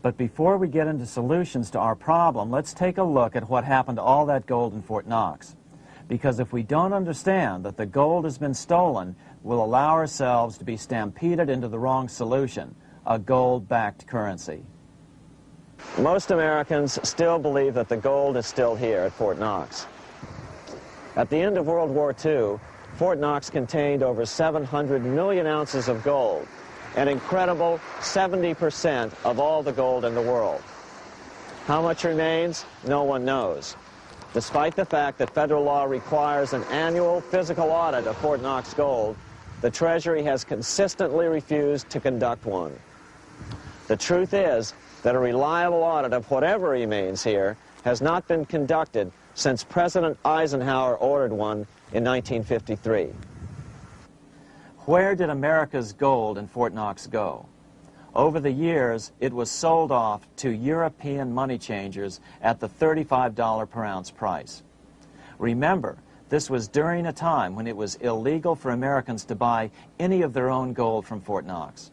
But before we get into solutions to our problem, let's take a look at what happened to all that gold in Fort Knox. Because if we don't understand that the gold has been stolen, will allow ourselves to be stampeded into the wrong solution, a gold-backed currency. Most Americans still believe that the gold is still here at Fort Knox. At the end of World War II, Fort Knox contained over 700 million ounces of gold, an incredible 70% of all the gold in the world. How much remains? No one knows. Despite the fact that federal law requires an annual physical audit of Fort Knox gold, the Treasury has consistently refused to conduct one. The truth is that a reliable audit of whatever remains here has not been conducted since President Eisenhower ordered one in 1953. Where did America's gold in Fort Knox go? Over the years, it was sold off to European money changers at the $35 per ounce price. Remember, this was during a time when it was illegal for Americans to buy any of their own gold from Fort Knox.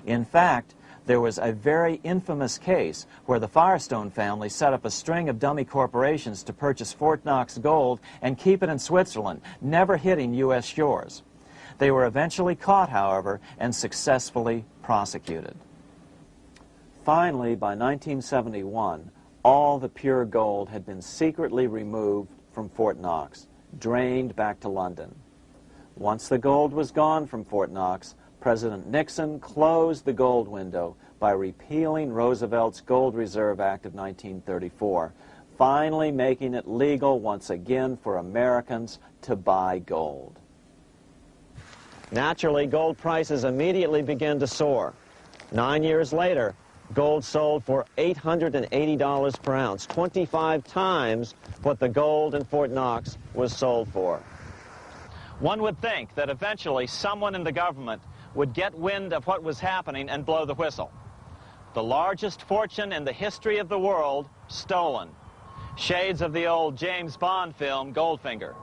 In fact, there was a very infamous case where the Firestone family set up a string of dummy corporations to purchase Fort Knox gold and keep it in Switzerland, never hitting U.S. shores. They were eventually caught, however, and successfully prosecuted. Finally, by 1971, all the pure gold had been secretly removed from Fort Knox, drained back to London. Once the gold was gone from Fort Knox, President Nixon closed the gold window by repealing Roosevelt's Gold Reserve Act of 1934, finally making it legal once again for Americans to buy gold. Naturally, gold prices immediately began to soar. 9 years later, gold sold for $880 per ounce, 25 times what the gold in Fort Knox was sold for. One would think that eventually someone in the government would get wind of what was happening and blow the whistle. The largest fortune in the history of the world stolen. Shades of the old James Bond film, Goldfinger.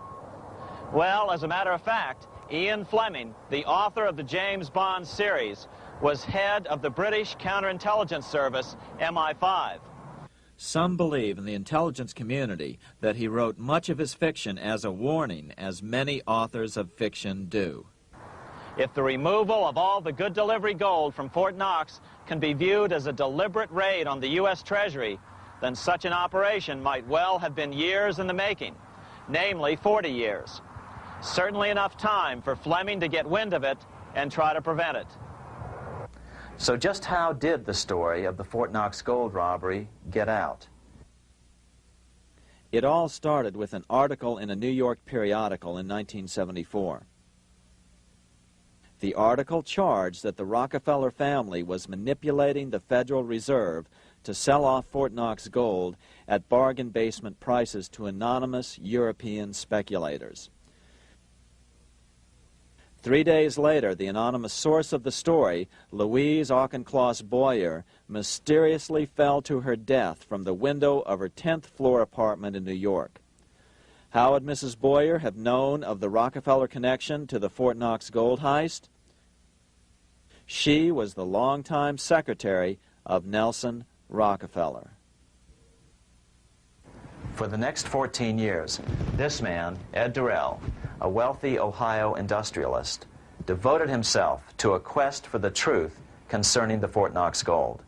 Well, as a matter of fact, Ian Fleming, the author of the James Bond series, was head of the British counterintelligence service, MI5. Some believe in the intelligence community that he wrote much of his fiction as a warning, as many authors of fiction do. If the removal of all the good delivery gold from Fort Knox can be viewed as a deliberate raid on the U.S. Treasury, then such an operation might well have been years in the making, namely 40 years. Certainly enough time for Fleming to get wind of it and try to prevent it. So just how did the story of the Fort Knox gold robbery get out? It all started with an article in a New York periodical in 1974. The article charged that the Rockefeller family was manipulating the Federal Reserve to sell off Fort Knox gold at bargain basement prices to anonymous European speculators. 3 days later, the anonymous source of the story, Louise Auchincloss Boyer, mysteriously fell to her death from the window of her 10th floor apartment in New York. How would Mrs. Boyer have known of the Rockefeller connection to the Fort Knox gold heist? She was the longtime secretary of Nelson Rockefeller. For the next 14 years, this man, Ed Durrell, a wealthy Ohio industrialist, devoted himself to a quest for the truth concerning the Fort Knox gold.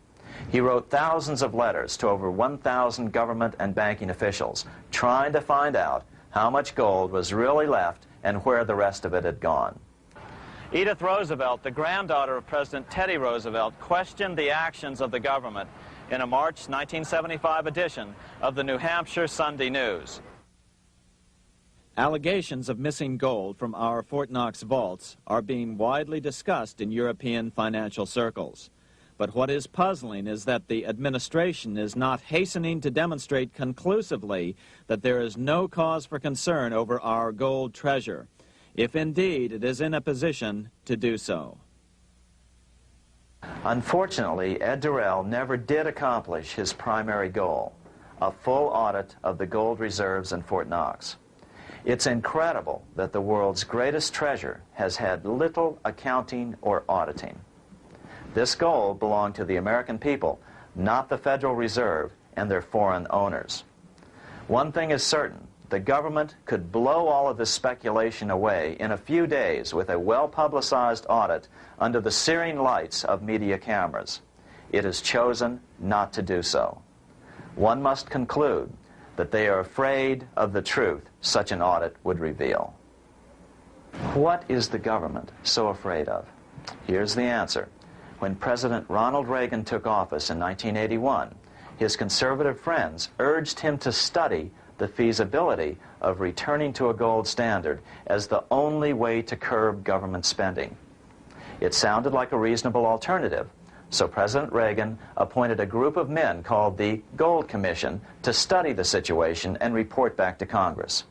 He wrote thousands of letters to over 1,000 government and banking officials, trying to find out how much gold was really left and where the rest of it had gone. Edith Roosevelt, the granddaughter of President Teddy Roosevelt, questioned the actions of the government in a March 1975 edition of the New Hampshire Sunday News. Allegations of missing gold from our Fort Knox vaults are being widely discussed in European financial circles. But what is puzzling is that the administration is not hastening to demonstrate conclusively that there is no cause for concern over our gold treasure, if indeed it is in a position to do so. Unfortunately, Ed Durrell never did accomplish his primary goal, a full audit of the gold reserves in Fort Knox. It's incredible that the world's greatest treasure has had little accounting or auditing. This gold belonged to the American people, not the Federal Reserve and their foreign owners. One thing is certain, the government could blow all of this speculation away in a few days with a well-publicized audit under the searing lights of media cameras. It has chosen not to do so. One must conclude that they are afraid of the truth such an audit would reveal. What is the government so afraid of? Here's the answer. When President Ronald Reagan took office in 1981, his conservative friends urged him to study the feasibility of returning to a gold standard as the only way to curb government spending. It sounded like a reasonable alternative, so President Reagan appointed a group of men called the Gold Commission to study the situation and report back to Congress.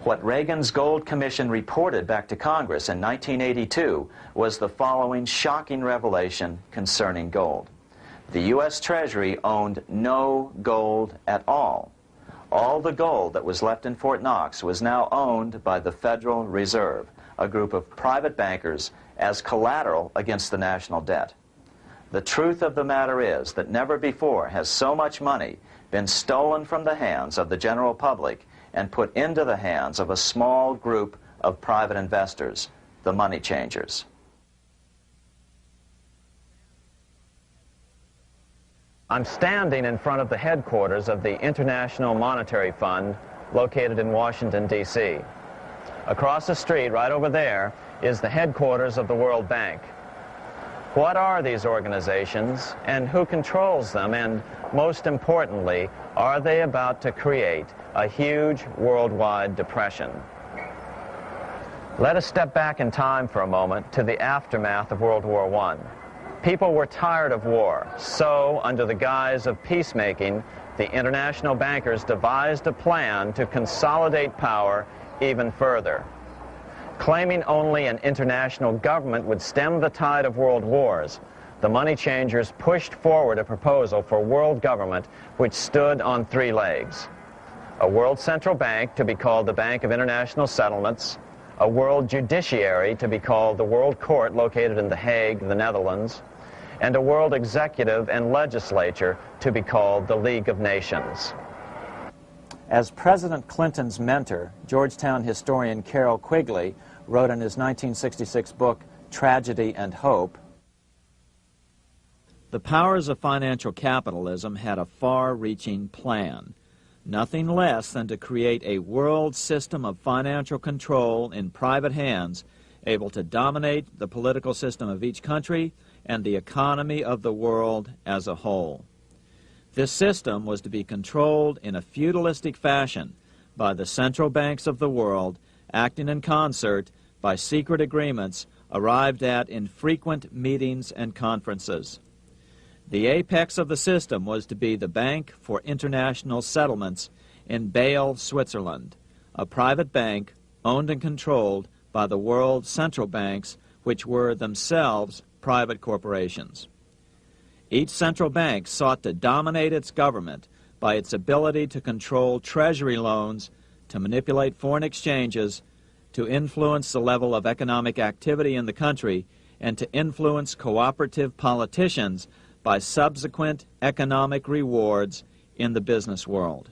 What Reagan's Gold Commission reported back to Congress in 1982 was the following shocking revelation concerning gold. The U.S. Treasury owned no gold at all. All the gold that was left in Fort Knox was now owned by the Federal Reserve, a group of private bankers, as collateral against the national debt. The truth of the matter is that never before has so much money been stolen from the hands of the general public and put into the hands of a small group of private investors, the money changers. I'm standing in front of the headquarters of the International Monetary Fund located in Washington, D.C. Across the street, right over there, is the headquarters of the World Bank. What are these organizations, and who controls them, and most importantly, are they about to create a huge worldwide depression? Let us step back in time for a moment to the aftermath of World War I. People were tired of war, so under the guise of peacemaking, the international bankers devised a plan to consolidate power even further. Claiming only an international government would stem the tide of world wars, the money changers pushed forward a proposal for world government which stood on three legs. A world central bank to be called the Bank of International Settlements, a world judiciary to be called the World Court located in The Hague, the Netherlands, and a world executive and legislature to be called the League of Nations. As President Clinton's mentor, Georgetown historian Carroll Quigley wrote in his 1966 book, Tragedy and Hope, the powers of financial capitalism had a far-reaching plan, nothing less than to create a world system of financial control in private hands, able to dominate the political system of each country and the economy of the world as a whole. This system was to be controlled in a feudalistic fashion by the central banks of the world, acting in concert by secret agreements arrived at in frequent meetings and conferences. The apex of the system was to be the Bank for International Settlements in Bâle, Switzerland, a private bank owned and controlled by the world central banks, which were themselves private corporations. Each central bank sought to dominate its government by its ability to control treasury loans, to manipulate foreign exchanges, to influence the level of economic activity in the country, and to influence cooperative politicians by subsequent economic rewards in the business world.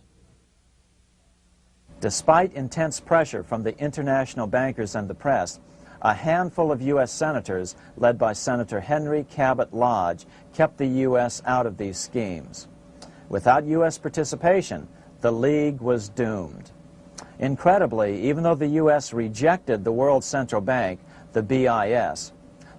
Despite intense pressure from the international bankers and the press, a handful of U.S. senators, led by Senator Henry Cabot Lodge, kept the U.S. out of these schemes. Without U.S. participation, the League was doomed. Incredibly, even though the U.S. rejected the World Central Bank, the BIS,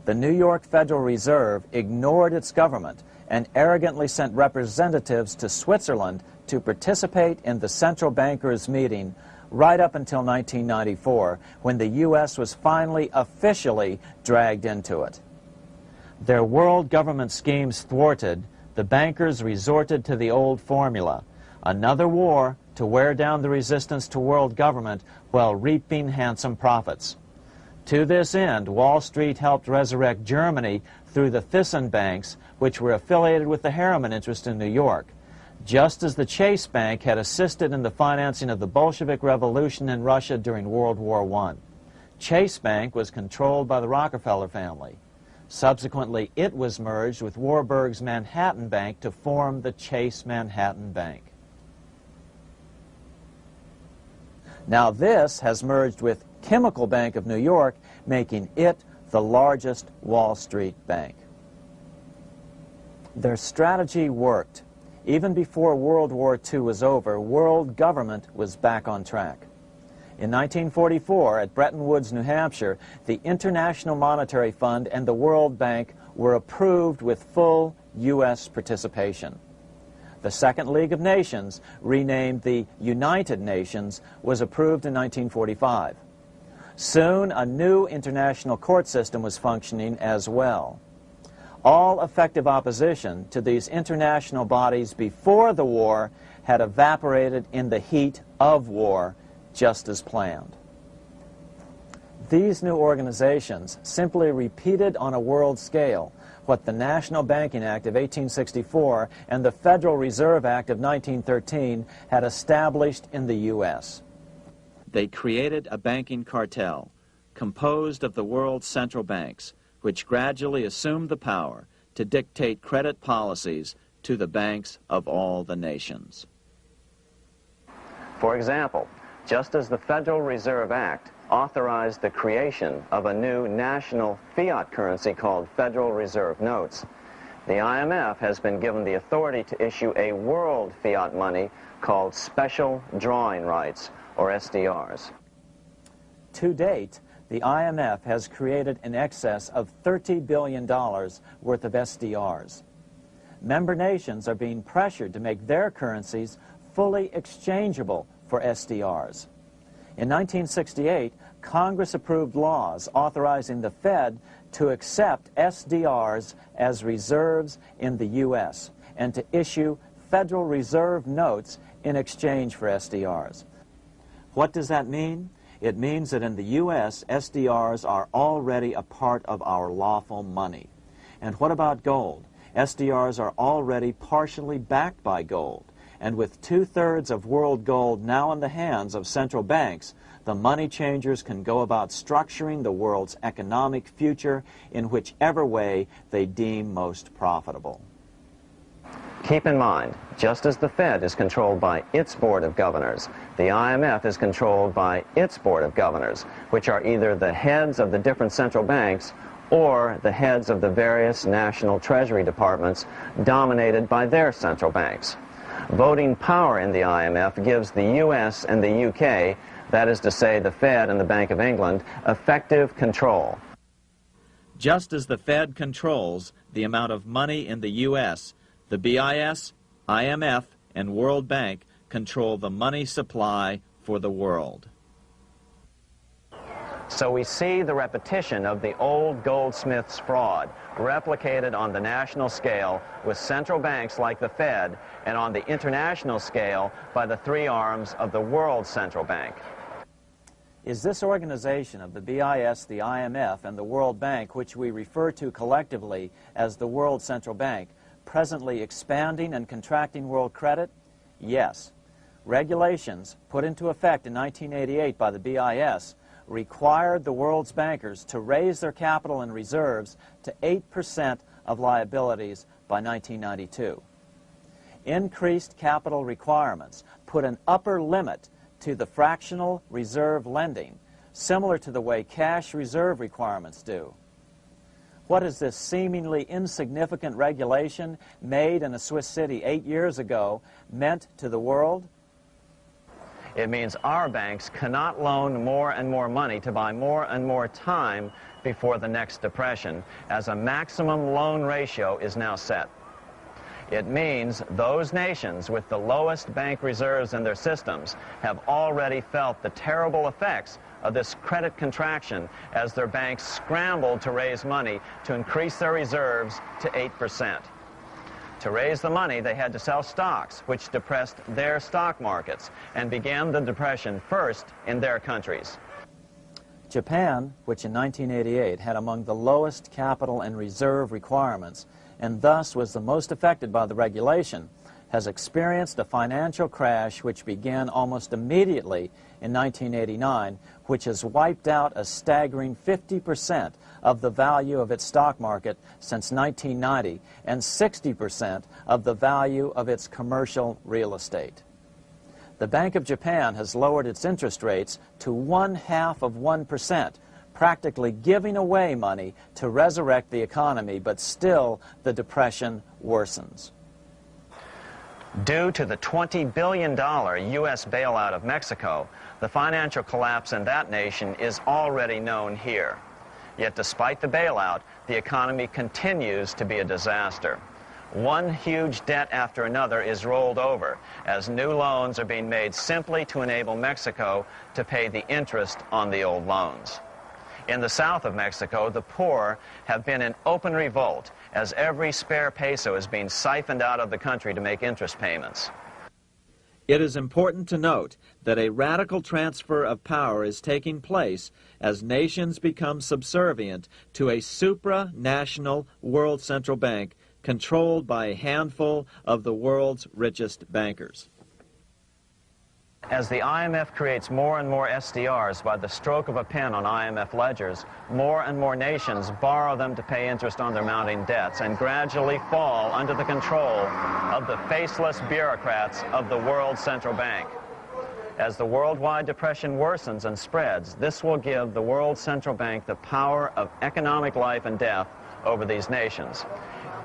the New York Federal Reserve ignored its government and arrogantly sent representatives to Switzerland to participate in the central bankers' meeting right up until 1994, when the U.S. was finally officially dragged into it. Their world government schemes thwarted, the bankers resorted to the old formula, another war to wear down the resistance to world government while reaping handsome profits. To this end, Wall Street helped resurrect Germany through the Thyssen banks, which were affiliated with the Harriman interest in New York, just as the Chase Bank had assisted in the financing of the Bolshevik Revolution in Russia during World War I. Chase Bank was controlled by the Rockefeller family. Subsequently, it was merged with Warburg's Manhattan Bank to form the Chase Manhattan Bank. Now this has merged with Chemical Bank of New York, making it the largest Wall Street bank. Their strategy worked. Even before World War II was over, world government was back on track. In 1944, at Bretton Woods, New Hampshire, the International Monetary Fund and the World Bank were approved with full U.S. participation. The Second League of Nations, renamed the United Nations, was approved in 1945. Soon, a new international court system was functioning as well. All effective opposition to these international bodies before the war had evaporated in the heat of war, just as planned. These new organizations simply repeated on a world scale what the National Banking Act of 1864 and the Federal Reserve Act of 1913 had established in the U.S. They created a banking cartel composed of the world's central banks, which gradually assumed the power to dictate credit policies to the banks of all the nations. For example, just as the Federal Reserve Act authorized the creation of a new national fiat currency called Federal Reserve Notes, the IMF has been given the authority to issue a world fiat money called Special Drawing Rights, or SDRs. To date, the IMF has created in excess of $30 billion worth of SDRs. Member nations are being pressured to make their currencies fully exchangeable for SDRs. In 1968, Congress approved laws authorizing the Fed to accept SDRs as reserves in the U.S. and to issue Federal Reserve notes in exchange for SDRs. What does that mean? It means that in the U.S., SDRs are already a part of our lawful money. And what about gold? SDRs are already partially backed by gold. And with 2/3 of world gold now in the hands of central banks, the money changers can go about structuring the world's economic future in whichever way they deem most profitable. Keep in mind, just as the Fed is controlled by its Board of Governors, the IMF is controlled by its Board of Governors, which are either the heads of the different central banks or the heads of the various national treasury departments dominated by their central banks. Voting power in the IMF gives the U.S. and the UK, that is to say the Fed and the Bank of England, effective control. Just as the Fed controls the amount of money in the U.S., the BIS, IMF, and World Bank control the money supply for the world. So we see the repetition of the old goldsmith's fraud replicated on the national scale with central banks like the Fed and on the international scale by the three arms of the world central bank. Is this organization of the BIS, the IMF, and the World Bank, which we refer to collectively as the World Central Bank, presently expanding and contracting world credit? Yes. Regulations put into effect in 1988 by the BIS required the world's bankers to raise their capital and reserves to 8% of liabilities by 1992. Increased capital requirements put an upper limit to the fractional reserve lending, similar to the way cash reserve requirements do. What has this seemingly insignificant regulation made in a Swiss city 8 years ago meant to the world? It means our banks cannot loan more and more money to buy more and more time before the next depression, as a maximum loan ratio is now set. It means those nations with the lowest bank reserves in their systems have already felt the terrible effects of this credit contraction as their banks scrambled to raise money to increase their reserves to 8%. To raise the money, they had to sell stocks, which depressed their stock markets and began the depression first in their countries. Japan, which in 1988 had among the lowest capital and reserve requirements and thus was the most affected by the regulation, has experienced a financial crash which began almost immediately in 1989, which has wiped out a staggering 50% of the value of its stock market since 1990 and 60% of the value of its commercial real estate. the Bank of Japan has lowered its interest rates to 0.5%, practically giving away money to resurrect the economy, but still the depression worsens. Due to the $20 billion U.S. bailout of Mexico, the financial collapse in that nation is already known here. Yet despite the bailout, the economy continues to be a disaster. One huge debt after another is rolled over as new loans are being made simply to enable Mexico to pay the interest on the old loans. In the south of Mexico, the poor have been in open revolt as every spare peso is being siphoned out of the country to make interest payments. It is important to note that a radical transfer of power is taking place as nations become subservient to a supranational world central bank controlled by a handful of the world's richest bankers. As the IMF creates more and more SDRs by the stroke of a pen on IMF ledgers, more and more nations borrow them to pay interest on their mounting debts and gradually fall under the control of the faceless bureaucrats of the World Central Bank. As the worldwide depression worsens and spreads, this will give the World Central Bank the power of economic life and death over these nations.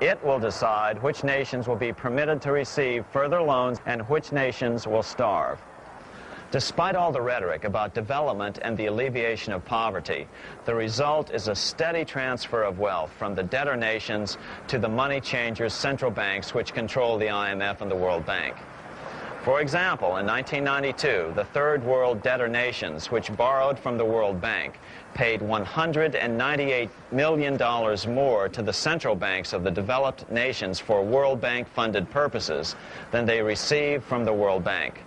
It will decide which nations will be permitted to receive further loans and which nations will starve. Despite all the rhetoric about development and the alleviation of poverty, the result is a steady transfer of wealth from the debtor nations to the money changers' central banks which control the IMF and the World Bank. For example, in 1992, the third world debtor nations, which borrowed from the World Bank, paid $198 million more to the central banks of the developed nations for World Bank-funded purposes than they received from the World Bank.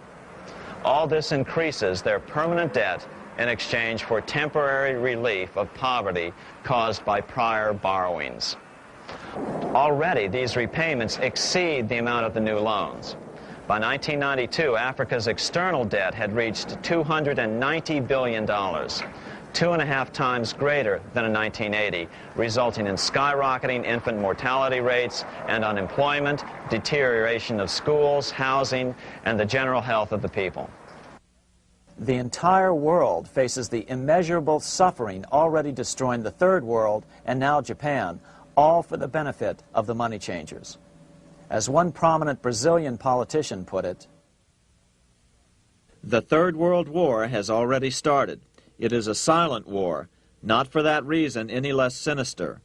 All this increases their permanent debt in exchange for temporary relief of poverty caused by prior borrowings. Already, these repayments exceed the amount of the new loans. By 1992, Africa's external debt had reached $290 billion, 2.5 times greater than in 1980, resulting in skyrocketing infant mortality rates and unemployment, deterioration of schools, housing, and the general health of the people. The entire world faces the immeasurable suffering already destroying the third world and now Japan, all for the benefit of the money changers. As one prominent Brazilian politician put it, "The Third World War has already started. It is a silent war, not for that reason any less sinister.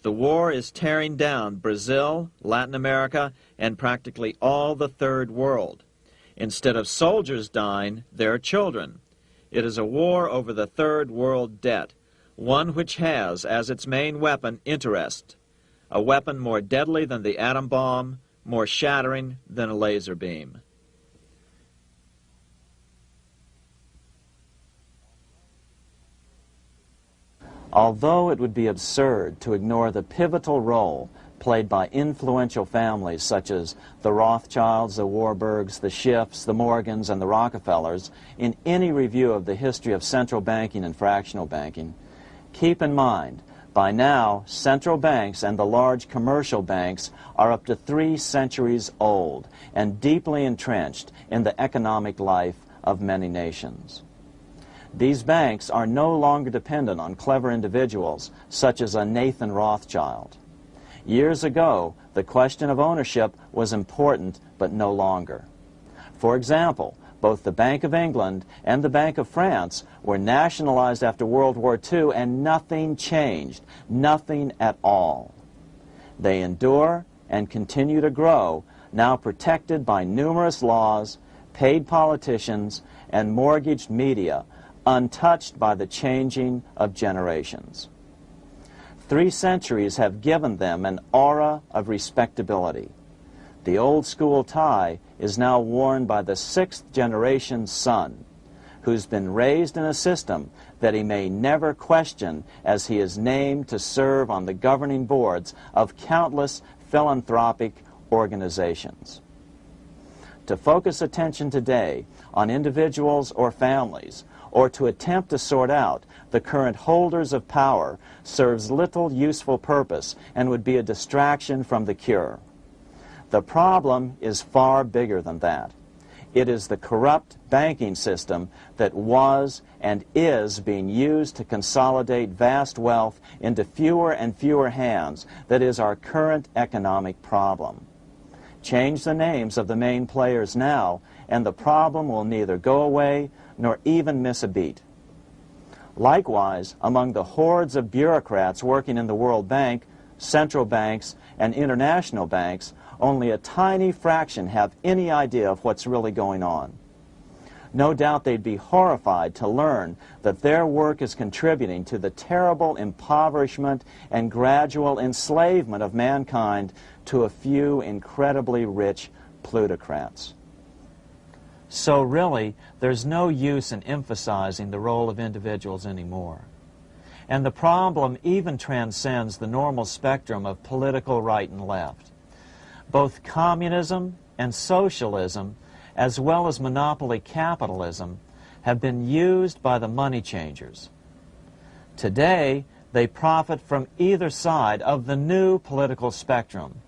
The war is tearing down Brazil, Latin America, and practically all the Third World. Instead of soldiers dying, there are children. It is a war over the Third World debt, one which has as its main weapon interest, a weapon more deadly than the atom bomb, more shattering than a laser beam." Although it would be absurd to ignore the pivotal role played by influential families such as the Rothschilds, the Warburgs, the Schiffs, the Morgans, and the Rockefellers in any review of the history of central banking and fractional banking, keep in mind, by now, central banks and the large commercial banks are up to 3 centuries old and deeply entrenched in the economic life of many nations. These banks are no longer dependent on clever individuals such as a Nathan Rothschild. Years ago, the question of ownership was important, but no longer. For example, both the Bank of England and the Bank of France were nationalized after World War II, and nothing changed, nothing at all. They endure and continue to grow, now protected by numerous laws, paid politicians, and mortgaged media, untouched by the changing of generations. 3 centuries have given them an aura of respectability. The old school tie is now worn by the 6th generation son, who's been raised in a system that he may never question as he is named to serve on the governing boards of countless philanthropic organizations. To focus attention today on individuals or families, or to attempt to sort out the current holders of power, serves little useful purpose and would be a distraction from the cure. The problem is far bigger than that. It is the corrupt banking system that was and is being used to consolidate vast wealth into fewer and fewer hands that is our current economic problem. Change the names of the main players now, and the problem will neither go away nor even miss a beat. Likewise, among the hordes of bureaucrats working in the World Bank, central banks, and international banks, only a tiny fraction have any idea of what's really going on. No doubt they'd be horrified to learn that their work is contributing to the terrible impoverishment and gradual enslavement of mankind to a few incredibly rich plutocrats. So really, there's no use in emphasizing the role of individuals anymore. And the problem even transcends the normal spectrum of political right and left. Both communism and socialism, as well as monopoly capitalism, have been used by the money changers. Today, they profit from either side of the new political spectrum.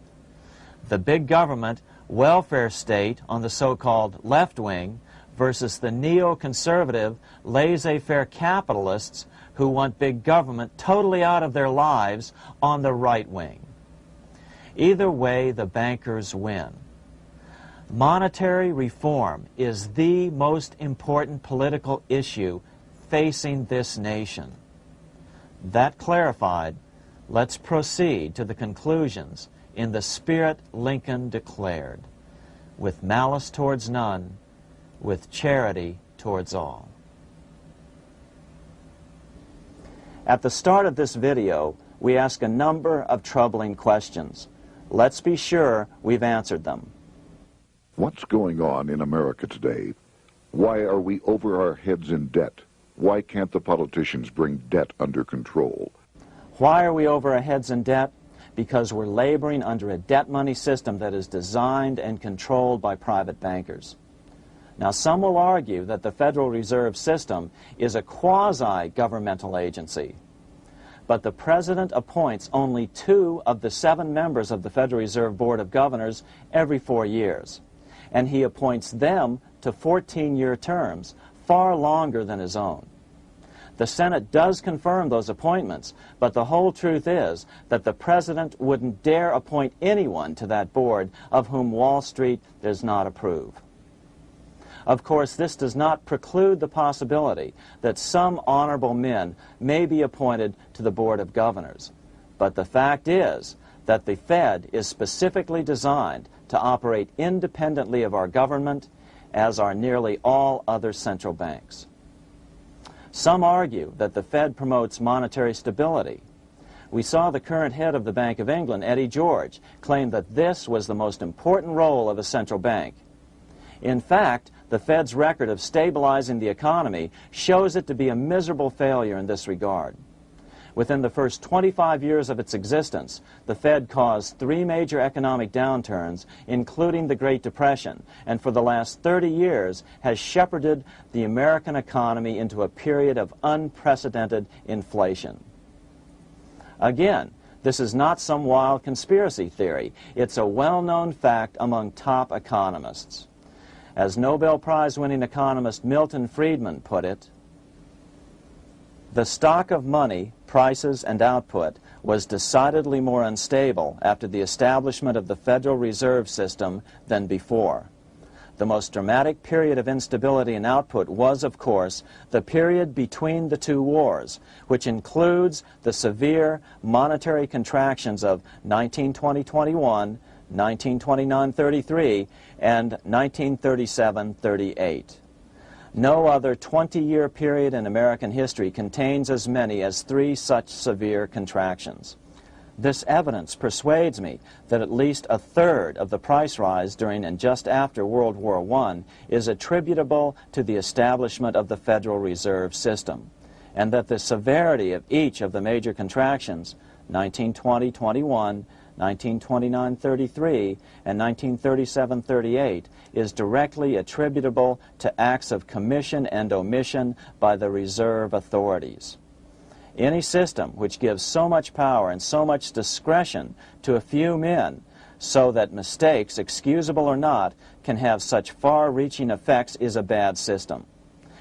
The big government, welfare state on the so-called left wing versus the neoconservative, laissez-faire capitalists who want big government totally out of their lives on the right wing. Either way, the bankers win. Monetary reform is the most important political issue facing this nation. That clarified, let's proceed to the conclusions in the spirit Lincoln declared, with malice towards none, with charity towards all. At the start of this video, we ask a number of troubling questions. Let's be sure we've answered them. What's going on in America today? Why are we over our heads in debt? Why can't the politicians bring debt under control? Why are we over our heads in debt? Because we're laboring under a debt money system that is designed and controlled by private bankers. Now, some will argue that the Federal Reserve System is a quasi-governmental agency. But the President appoints only 2 of the 7 members of the Federal Reserve Board of Governors every 4 years. And he appoints them to 14-year terms, far longer than his own. The Senate does confirm those appointments, but the whole truth is that the President wouldn't dare appoint anyone to that board of whom Wall Street does not approve. Of course, this does not preclude the possibility that some honorable men may be appointed to the Board of Governors. But the fact is that the Fed is specifically designed to operate independently of our government, as are nearly all other central banks. Some argue that the Fed promotes monetary stability. We saw the current head of the Bank of England, Eddie George, claim that this was the most important role of a central bank. In fact, the Fed's record of stabilizing the economy shows it to be a miserable failure in this regard. Within the first 25 years of its existence, the Fed caused 3 major economic downturns, including the Great Depression, and for the last 30 years has shepherded the American economy into a period of unprecedented inflation. Again, this is not some wild conspiracy theory. It's a well-known fact among top economists. As Nobel Prize-winning economist Milton Friedman put it, the stock of money, prices, and output was decidedly more unstable after the establishment of the Federal Reserve System than before. The most dramatic period of instability in output was, of course, the period between the 2 wars, which includes the severe monetary contractions of 1920-21, 1929-33, and 1937-38. No other 20-year period in American history contains as many as 3 such severe contractions. This evidence persuades me that at least a third of the price rise during and just after World War I is attributable to the establishment of the Federal Reserve System, and that the severity of each of the major contractions, 1920-21, 1929-33, and 1937-38, is directly attributable to acts of commission and omission by the reserve authorities. Any system which gives so much power and so much discretion to a few men so that mistakes, excusable or not, can have such far-reaching effects is a bad system.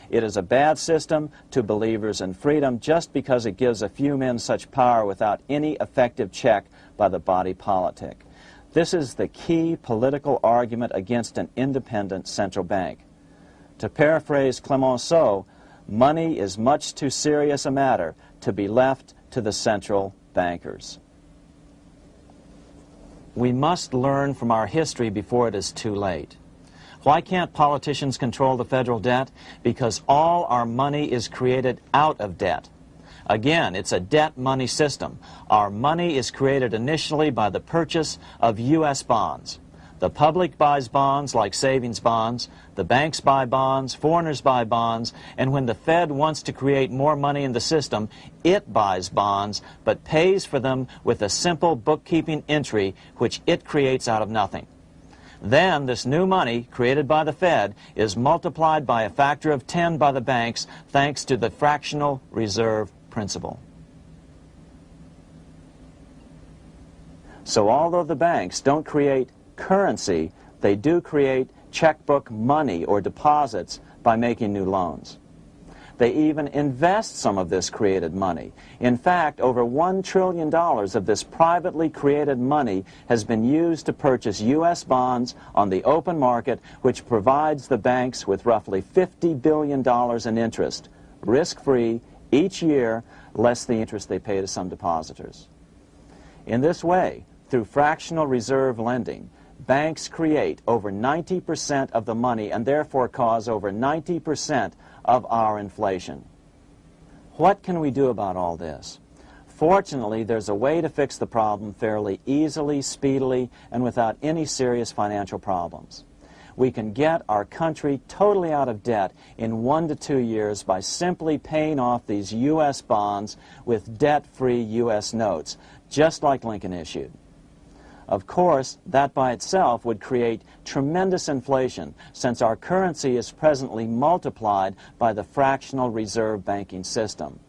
It is a bad system to believers in freedom just because it gives a few men such power without any effective check by the body politic. This is the key political argument against an independent central bank. To paraphrase Clemenceau, money is much too serious a matter to be left to the central bankers. We must learn from our history before it is too late. Why can't politicians control the federal debt? Because all our money is created out of debt. Again, it's a debt money system. Our money is created initially by the purchase of U.S. bonds. The public buys bonds like savings bonds, the banks buy bonds, foreigners buy bonds, and when the Fed wants to create more money in the system, it buys bonds, but pays for them with a simple bookkeeping entry which it creates out of nothing. Then this new money created by the Fed is multiplied by a factor of 10 by the banks thanks to the fractional reserve principle. So although the banks don't create currency, they do create checkbook money or deposits by making new loans. They even invest some of this created money. In fact, over $1 trillion of this privately created money has been used to purchase U.S. bonds on the open market, which provides the banks with roughly $50 billion in interest, risk-free, each year, less the interest they pay to some depositors. In this way, through fractional reserve lending, banks create over 90% of the money and therefore cause over 90% of our inflation. What can we do about all this? Fortunately, there's a way to fix the problem fairly easily, speedily, and without any serious financial problems. We can get our country totally out of debt in 1 to 2 years by simply paying off these U.S. bonds with debt-free U.S. notes, just like Lincoln issued. Of course, that by itself would create tremendous inflation, since our currency is presently multiplied by the fractional reserve banking system.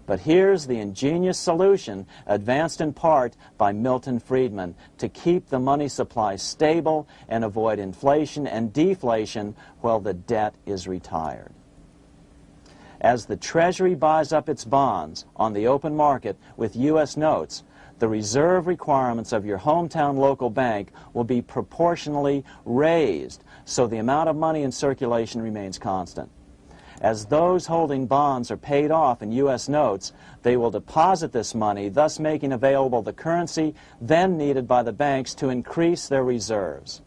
But here's the ingenious solution, advanced in part by Milton Friedman, to keep the money supply stable and avoid inflation and deflation while the debt is retired. As the Treasury buys up its bonds on the open market with U.S. notes, the reserve requirements of your hometown local bank will be proportionally raised, so the amount of money in circulation remains constant. As those holding bonds are paid off in U.S. notes, they will deposit this money, thus making available the currency then needed by the banks to increase their reserves.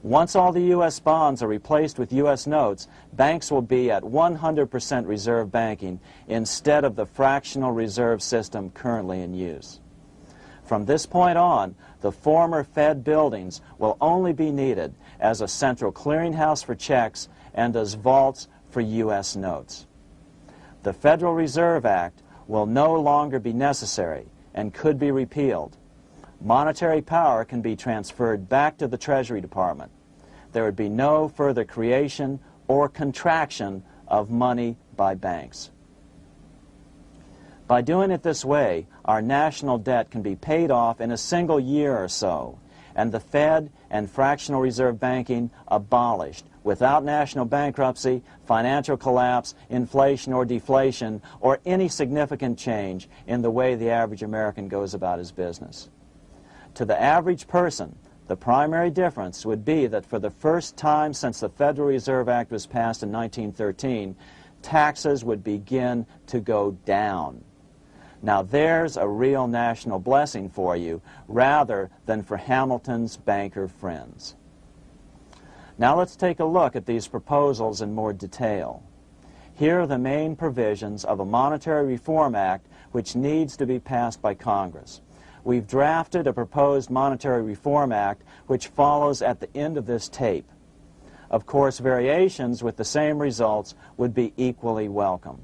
Once all the U.S. bonds are replaced with U.S. notes, banks will be at 100% reserve banking instead of the fractional reserve system currently in use. From this point on, the former Fed buildings will only be needed as a central clearinghouse for checks and as vaults for U.S. notes. The Federal Reserve Act will no longer be necessary and could be repealed. Monetary power can be transferred back to the Treasury Department. There would be no further creation or contraction of money by banks. By doing it this way, our national debt can be paid off in a single year or so, and the Fed and fractional reserve banking abolished without national bankruptcy, financial collapse, inflation or deflation, or any significant change in the way the average American goes about his business. To the average person, the primary difference would be that for the first time since the Federal Reserve Act was passed in 1913, taxes would begin to go down. Now there's a real national blessing for you, rather than for Hamilton's banker friends. Now let's take a look at these proposals in more detail. Here are the main provisions of a Monetary Reform Act which needs to be passed by Congress. We've drafted a proposed Monetary Reform Act which follows at the end of this tape. Of course, variations with the same results would be equally welcome.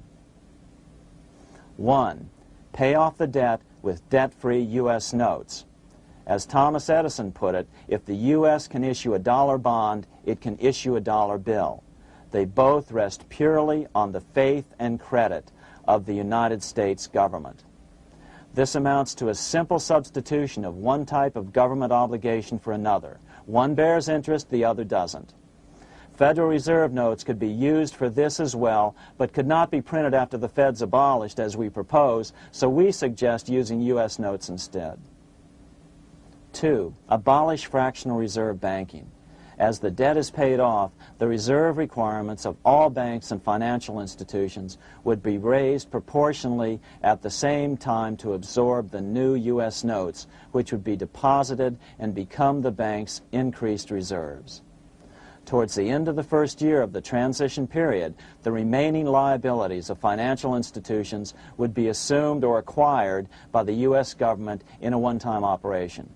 1. Pay off the debt with debt-free U.S. notes. As Thomas Edison put it, if the U.S. can issue a dollar bond, it can issue a dollar bill. They both rest purely on the faith and credit of the United States government. This amounts to a simple substitution of one type of government obligation for another. One bears interest, the other doesn't. Federal Reserve notes could be used for this as well, but could not be printed after the Fed's abolished as we propose, so we suggest using U.S. notes instead. 2. Abolish fractional reserve banking. As the debt is paid off, the reserve requirements of all banks and financial institutions would be raised proportionally at the same time to absorb the new U.S. notes, which would be deposited and become the bank's increased reserves. Towards the end of the first year of the transition period, the remaining liabilities of financial institutions would be assumed or acquired by the U.S. government in a one-time operation.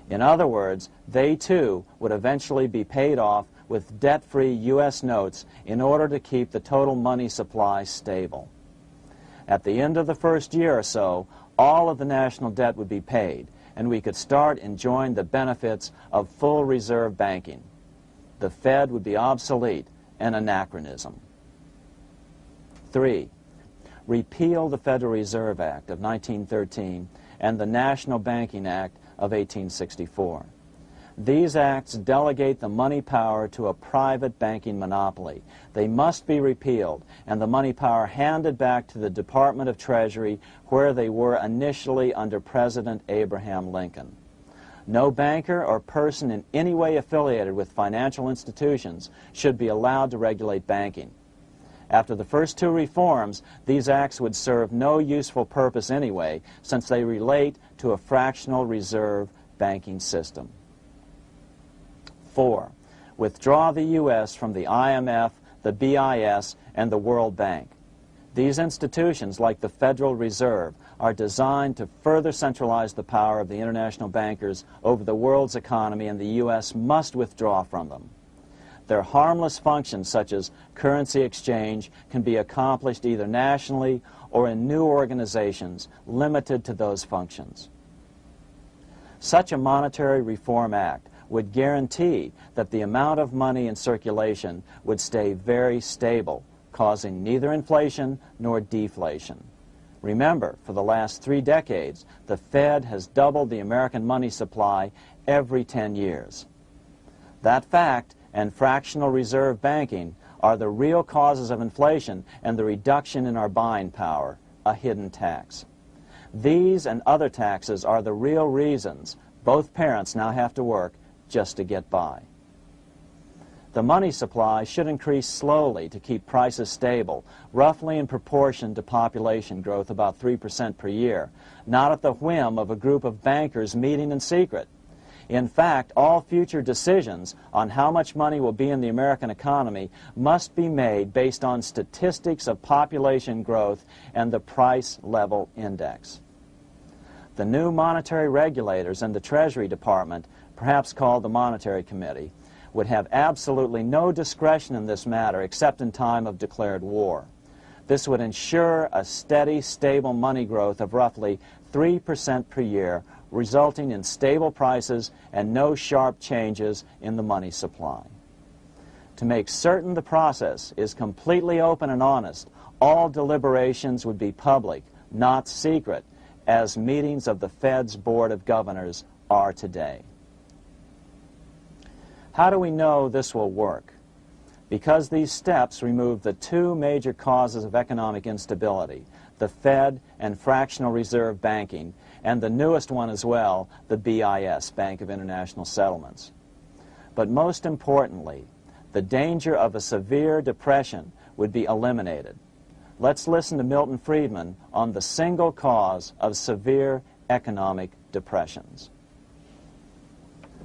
In other words, they too would eventually be paid off with debt-free U.S. notes in order to keep the total money supply stable. At the end of the first year or so, all of the national debt would be paid, and we could start enjoying the benefits of full reserve banking. The Fed would be obsolete, an anachronism. 3. Repeal the Federal Reserve Act of 1913 and the National Banking Act of 1864. These acts delegate the money power to a private banking monopoly. They must be repealed, and the money power handed back to the Department of Treasury, where they were initially under President Abraham Lincoln. No banker or person in any way affiliated with financial institutions should be allowed to regulate banking. After the first two reforms, these acts would serve no useful purpose anyway, since they relate to a fractional reserve banking system. 4. Withdraw the U.S. from the IMF, the BIS, and the World Bank. These institutions, like the Federal Reserve, are designed to further centralize the power of the international bankers over the world's economy, and the U.S. must withdraw from them. Their harmless functions, such as currency exchange, can be accomplished either nationally or in new organizations limited to those functions. Such a monetary reform act would guarantee that the amount of money in circulation would stay very stable, causing neither inflation nor deflation. Remember, for the last 3 decades, the Fed has doubled the American money supply every 10 years. That fact and fractional reserve banking are the real causes of inflation and the reduction in our buying power, a hidden tax. These and other taxes are the real reasons both parents now have to work just to get by. The money supply should increase slowly to keep prices stable, roughly in proportion to population growth, about 3% per year, not at the whim of a group of bankers meeting in secret. In fact, all future decisions on how much money will be in the American economy must be made based on statistics of population growth and the price level index. The new monetary regulators and the Treasury Department, perhaps called the Monetary Committee, would have absolutely no discretion in this matter except in time of declared war. This would ensure a steady, stable money growth of roughly 3% per year, resulting in stable prices and no sharp changes in the money supply. To make certain the process is completely open and honest, all deliberations would be public, not secret, as meetings of the Fed's Board of Governors are today. How do we know this will work? Because these steps remove the 2 major causes of economic instability, the Fed and fractional reserve banking, and the newest one as well, the BIS, Bank of International Settlements. But most importantly, the danger of a severe depression would be eliminated. Let's listen to Milton Friedman on the single cause of severe economic depressions.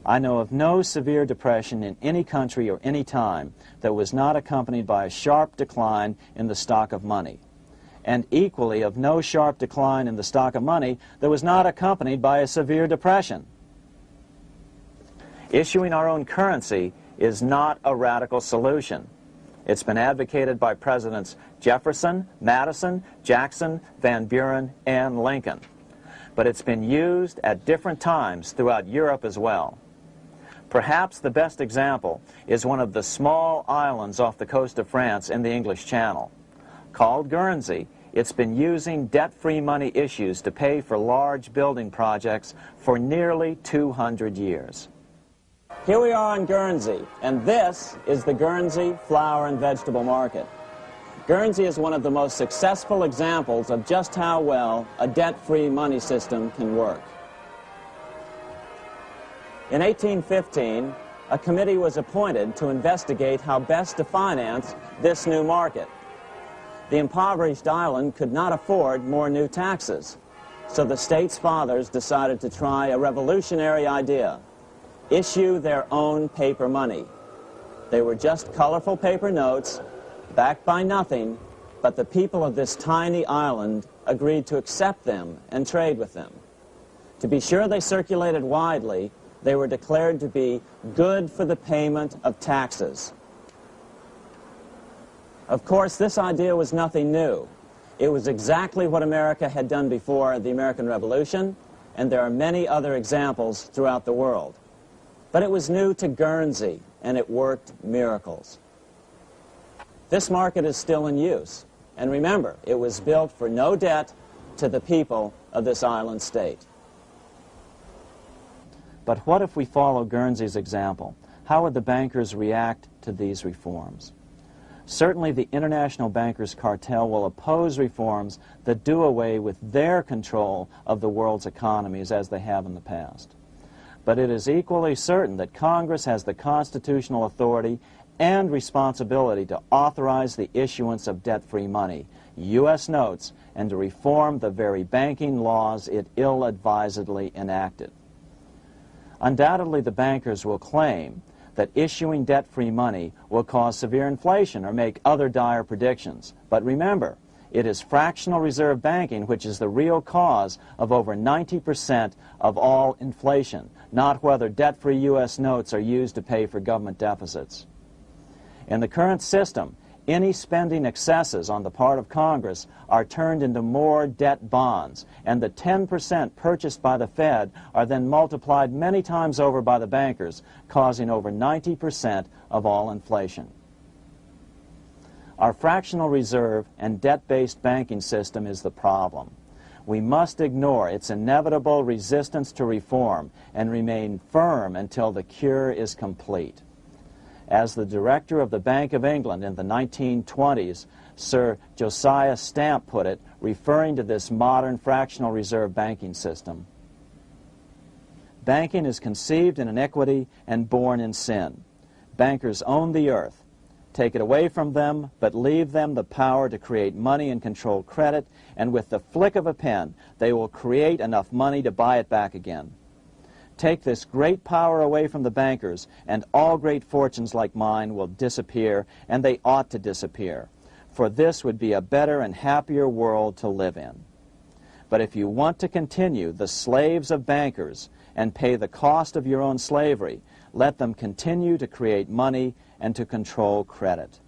I know of no severe depression in any country or any time that was not accompanied by a sharp decline in the stock of money, and equally of no sharp decline in the stock of money that was not accompanied by a severe depression. Issuing our own currency is not a radical solution. It's been advocated by Presidents Jefferson, Madison, Jackson, Van Buren, and Lincoln. But it's been used at different times throughout Europe as well. Perhaps the best example is one of the small islands off the coast of France in the English Channel. Called Guernsey, It's been using debt-free money issues to pay for large building projects for nearly 200 years. Here we are on Guernsey, and this is the Guernsey Flower and Vegetable Market. Guernsey is one of the most successful examples of just how well a debt-free money system can work. In 1815, a committee was appointed to investigate how best to finance this new market. The impoverished island could not afford more new taxes, so the state's fathers decided to try a revolutionary idea: issue their own paper money. They were just colorful paper notes, backed by nothing, but the people of this tiny island agreed to accept them and trade with them. To be sure they circulated widely, they were declared to be good for the payment of taxes. Of course, this idea was nothing new. It was exactly what America had done before the American Revolution, and there are many other examples throughout the world. But it was new to Guernsey, and it worked miracles. This market is still in use, and remember, it was built for no debt to the people of this island state. But what if we follow Guernsey's example? How would the bankers react to these reforms? Certainly the international bankers' cartel will oppose reforms that do away with their control of the world's economies as they have in the past. But it is equally certain that Congress has the constitutional authority and responsibility to authorize the issuance of debt-free money, U.S. notes, and to reform the very banking laws it ill-advisedly enacted. Undoubtedly, the bankers will claim that issuing debt-free money will cause severe inflation or make other dire predictions. But remember, it is fractional reserve banking which is the real cause of over 90% of all inflation, not whether debt-free U.S. notes are used to pay for government deficits. In the current system, any spending excesses on the part of Congress are turned into more debt bonds, and the 10% purchased by the Fed are then multiplied many times over by the bankers, causing over 90% of all inflation. Our fractional reserve and debt-based banking system is the problem. We must ignore its inevitable resistance to reform and remain firm until the cure is complete. As the director of the Bank of England in the 1920s, Sir Josiah Stamp put it, referring to this modern fractional reserve banking system, "Banking is conceived in iniquity and born in sin. Bankers own the earth. Take it away from them, but leave them the power to create money and control credit, and with the flick of a pen, they will create enough money to buy it back again. Take this great power away from the bankers, and all great fortunes like mine will disappear, and they ought to disappear, for this would be a better and happier world to live in. But if you want to continue the slaves of bankers and pay the cost of your own slavery, let them continue to create money and to control credit."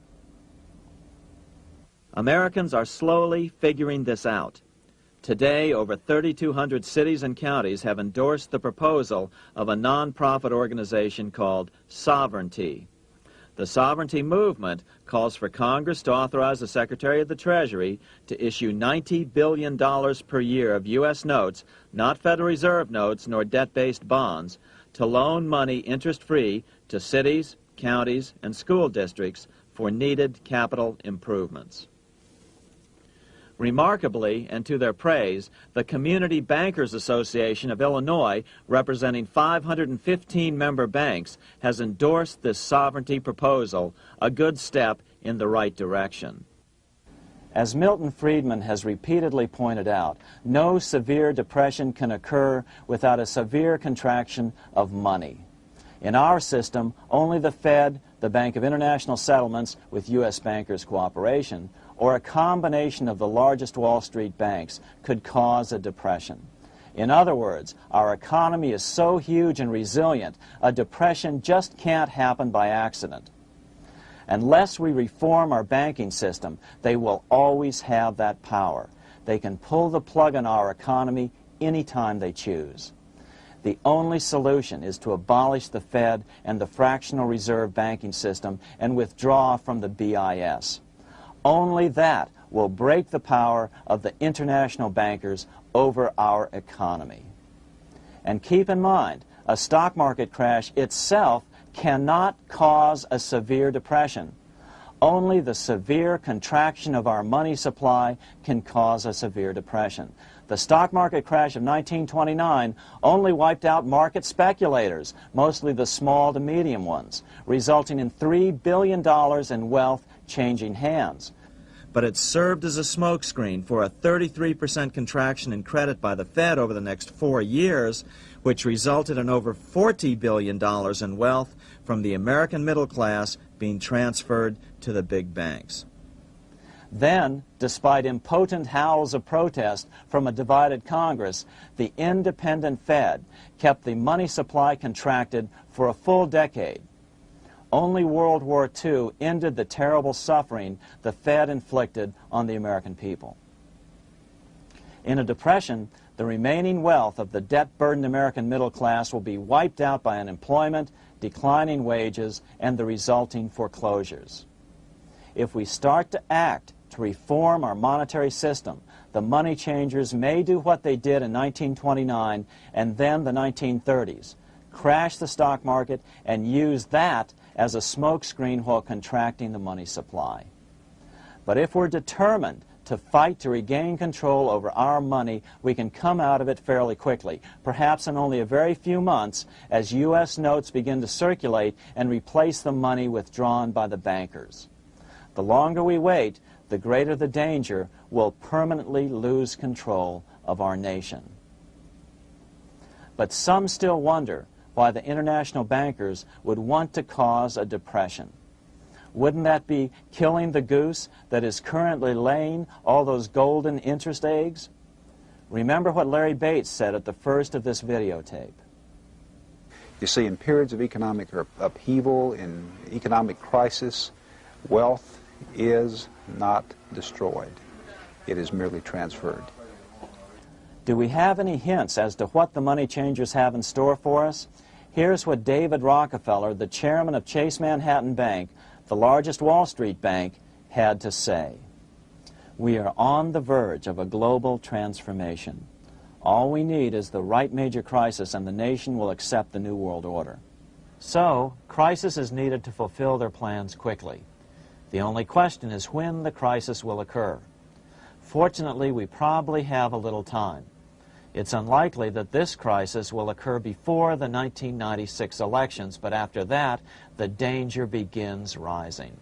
Americans are slowly figuring this out. Today, over 3,200 cities and counties have endorsed the proposal of a nonprofit organization called Sovereignty. The Sovereignty movement calls for Congress to authorize the Secretary of the Treasury to issue $90 billion per year of U.S. notes, not Federal Reserve notes nor debt-based bonds, to loan money interest-free to cities, counties, and school districts for needed capital improvements. Remarkably, and to their praise, the Community Bankers Association of Illinois, representing 515 member banks, has endorsed this sovereignty proposal, a good step in the right direction. As Milton Friedman has repeatedly pointed out, no severe depression can occur without a severe contraction of money. In our system, only the Fed, the Bank of International Settlements, with U.S. bankers' cooperation, or a combination of the largest Wall Street banks could cause a depression. In other words, our economy is so huge and resilient, a depression just can't happen by accident. Unless we reform our banking system, they will always have that power. They can pull the plug on our economy anytime they choose. The only solution is to abolish the Fed and the fractional reserve banking system and withdraw from the BIS. Only that will break the power of the international bankers over our economy. And keep in mind, a stock market crash itself cannot cause a severe depression. Only the severe contraction of our money supply can cause a severe depression. The stock market crash of 1929 only wiped out market speculators, mostly the small to medium ones, resulting in $3 billion in wealth changing hands. But it served as a smokescreen for a 33% contraction in credit by the Fed over the next 4 years, which resulted in over $40 billion in wealth from the American middle class being transferred to the big banks. Then, despite impotent howls of protest from a divided Congress, the independent Fed kept the money supply contracted for a full decade. Only World War II ended the terrible suffering the Fed inflicted on the American people. In a depression, the remaining wealth of the debt-burdened American middle class will be wiped out by unemployment, declining wages, and the resulting foreclosures. If we start to act to reform our monetary system, the money changers may do what they did in 1929 and then the 1930s, crash the stock market and use that as a smokescreen while contracting the money supply. But if we're determined to fight to regain control over our money, we can come out of it fairly quickly, perhaps in only a very few months, as U.S. notes begin to circulate and replace the money withdrawn by the bankers. The longer we wait, the greater the danger we'll permanently lose control of our nation. But some still wonder why the international bankers would want to cause a depression. Wouldn't that be killing the goose that is currently laying all those golden interest eggs? Remember what Larry Bates said at the first of this videotape. You see, in periods of economic upheaval, in economic crisis, wealth is not destroyed. It is merely transferred. Do we have any hints as to what the money changers have in store for us? Here's what David Rockefeller, the chairman of Chase Manhattan Bank, the largest Wall Street bank, had to say. We are on the verge of a global transformation. All we need is the right major crisis and the nation will accept the New World Order. So, crisis is needed to fulfill their plans quickly. The only question is when the crisis will occur. Fortunately, we probably have a little time. It's unlikely that this crisis will occur before the 1996 elections, but after that, the danger begins rising.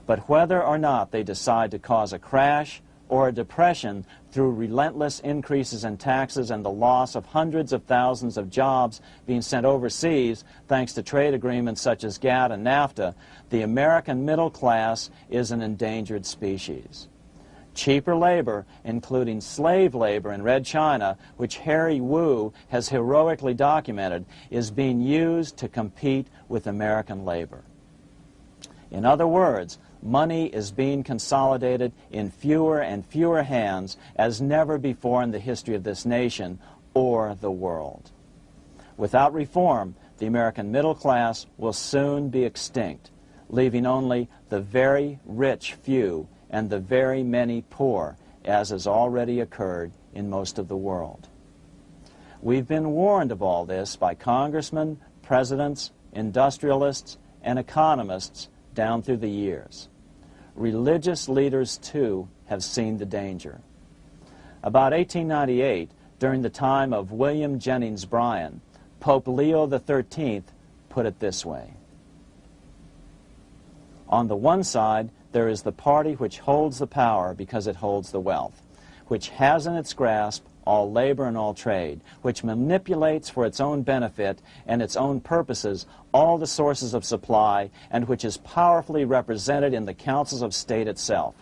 But whether or not they decide to cause a crash or a depression through relentless increases in taxes and the loss of hundreds of thousands of jobs being sent overseas thanks to trade agreements such as GATT and NAFTA, the American middle class is an endangered species. Cheaper labor, including slave labor in Red China, which Harry Wu has heroically documented, is being used to compete with American labor. In other words, money is being consolidated in fewer and fewer hands as never before in the history of this nation or the world. Without reform, the American middle class will soon be extinct, leaving only the very rich few and the very many poor, as has already occurred in most of the world. We've been warned of all this by congressmen, presidents, industrialists, and economists down through the years. Religious leaders, too, have seen the danger. About 1898, during the time of William Jennings Bryan, Pope Leo XIII put it this way. On the one side, there is the party which holds the power because it holds the wealth, which has in its grasp all labor and all trade, which manipulates for its own benefit and its own purposes all the sources of supply, and which is powerfully represented in the councils of state itself.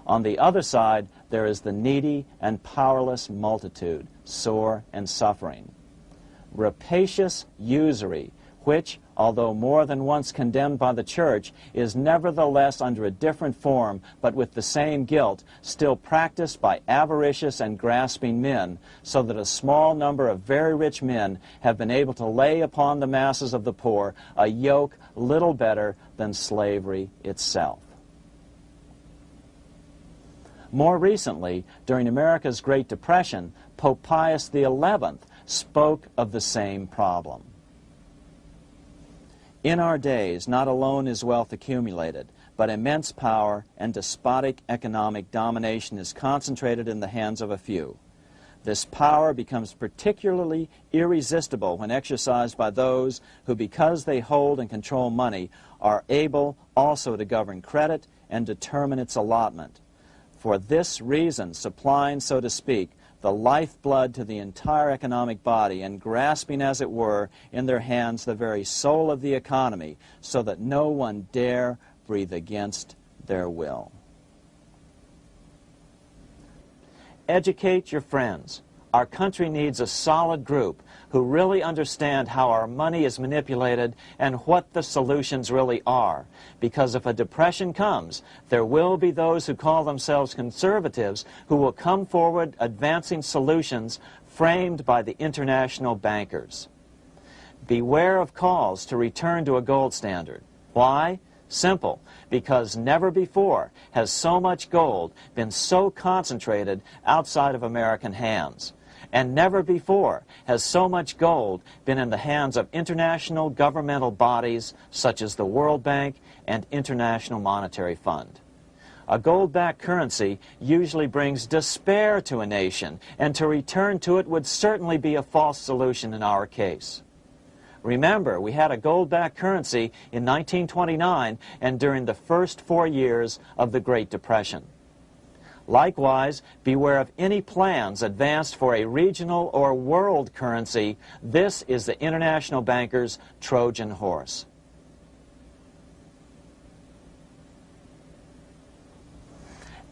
On the other side, there is the needy and powerless multitude, sore and suffering. Rapacious usury, which, although more than once condemned by the Church, is nevertheless under a different form, but with the same guilt, still practiced by avaricious and grasping men, so that a small number of very rich men have been able to lay upon the masses of the poor a yoke little better than slavery itself. More recently, during America's Great Depression, Pope Pius XI spoke of the same problem. In our days, not alone is wealth accumulated, but immense power and despotic economic domination is concentrated in the hands of a few. This power becomes particularly irresistible when exercised by those who, because they hold and control money, are able also to govern credit and determine its allotment. For this reason, supplying, so to speak, the lifeblood to the entire economic body and grasping, as it were, in their hands the very soul of the economy, so that no one dare breathe against their will. Educate your friends. Our country needs a solid group who really understand how our money is manipulated and what the solutions really are. Because if a depression comes, there will be those who call themselves conservatives who will come forward advancing solutions framed by the international bankers. Beware of calls to return to a gold standard. Why? Simple, because never before has so much gold been so concentrated outside of American hands. And never before has so much gold been in the hands of international governmental bodies such as the World Bank and International Monetary Fund. A gold-backed currency usually brings despair to a nation, and to return to it would certainly be a false solution in our case. Remember, we had a gold-backed currency in 1929 and during the first 4 years of the Great Depression. Likewise, beware of any plans advanced for a regional or world currency. This is the international bankers' Trojan horse.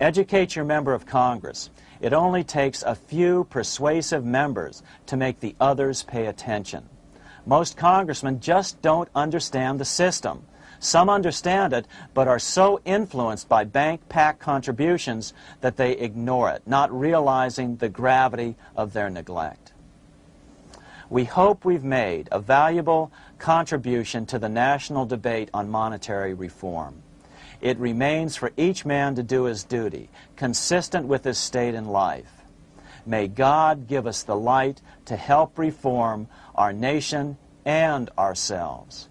Educate your member of Congress. It only takes a few persuasive members to make the others pay attention. Most congressmen just don't understand the system. Some understand it, but are so influenced by bank PAC contributions that they ignore it, not realizing the gravity of their neglect. We hope we've made a valuable contribution to the national debate on monetary reform. It remains for each man to do his duty, consistent with his state in life. May God give us the light to help reform our nation and ourselves.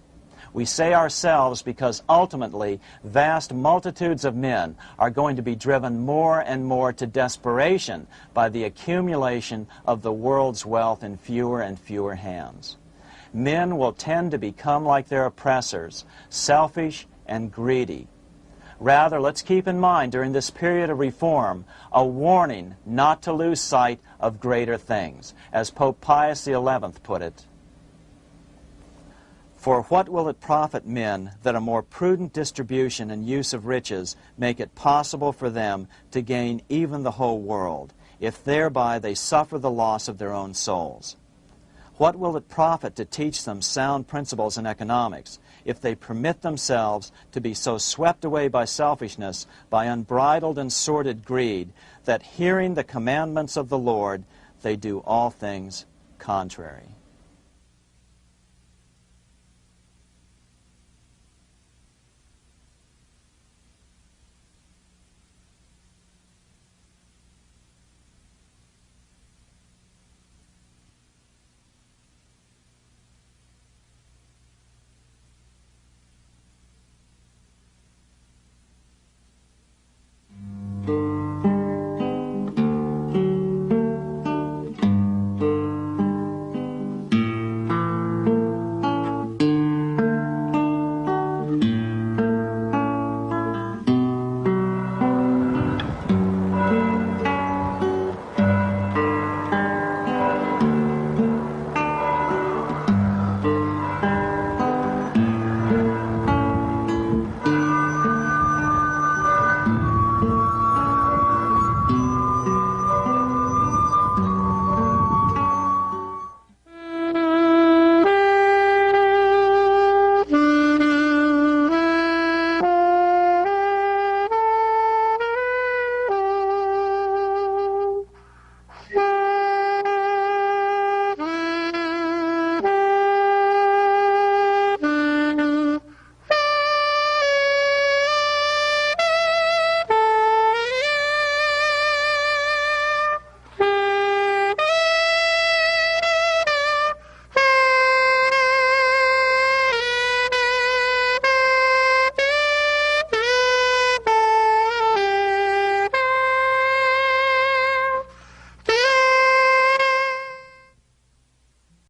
We say ourselves because ultimately vast multitudes of men are going to be driven more and more to desperation by the accumulation of the world's wealth in fewer and fewer hands. Men will tend to become like their oppressors, selfish and greedy. Rather, let's keep in mind during this period of reform a warning not to lose sight of greater things. As Pope Pius XI put it, "For what will it profit men that a more prudent distribution and use of riches make it possible for them to gain even the whole world, if thereby they suffer the loss of their own souls? What will it profit to teach them sound principles in economics, if they permit themselves to be so swept away by selfishness, by unbridled and sordid greed, that hearing the commandments of the Lord, they do all things contrary?"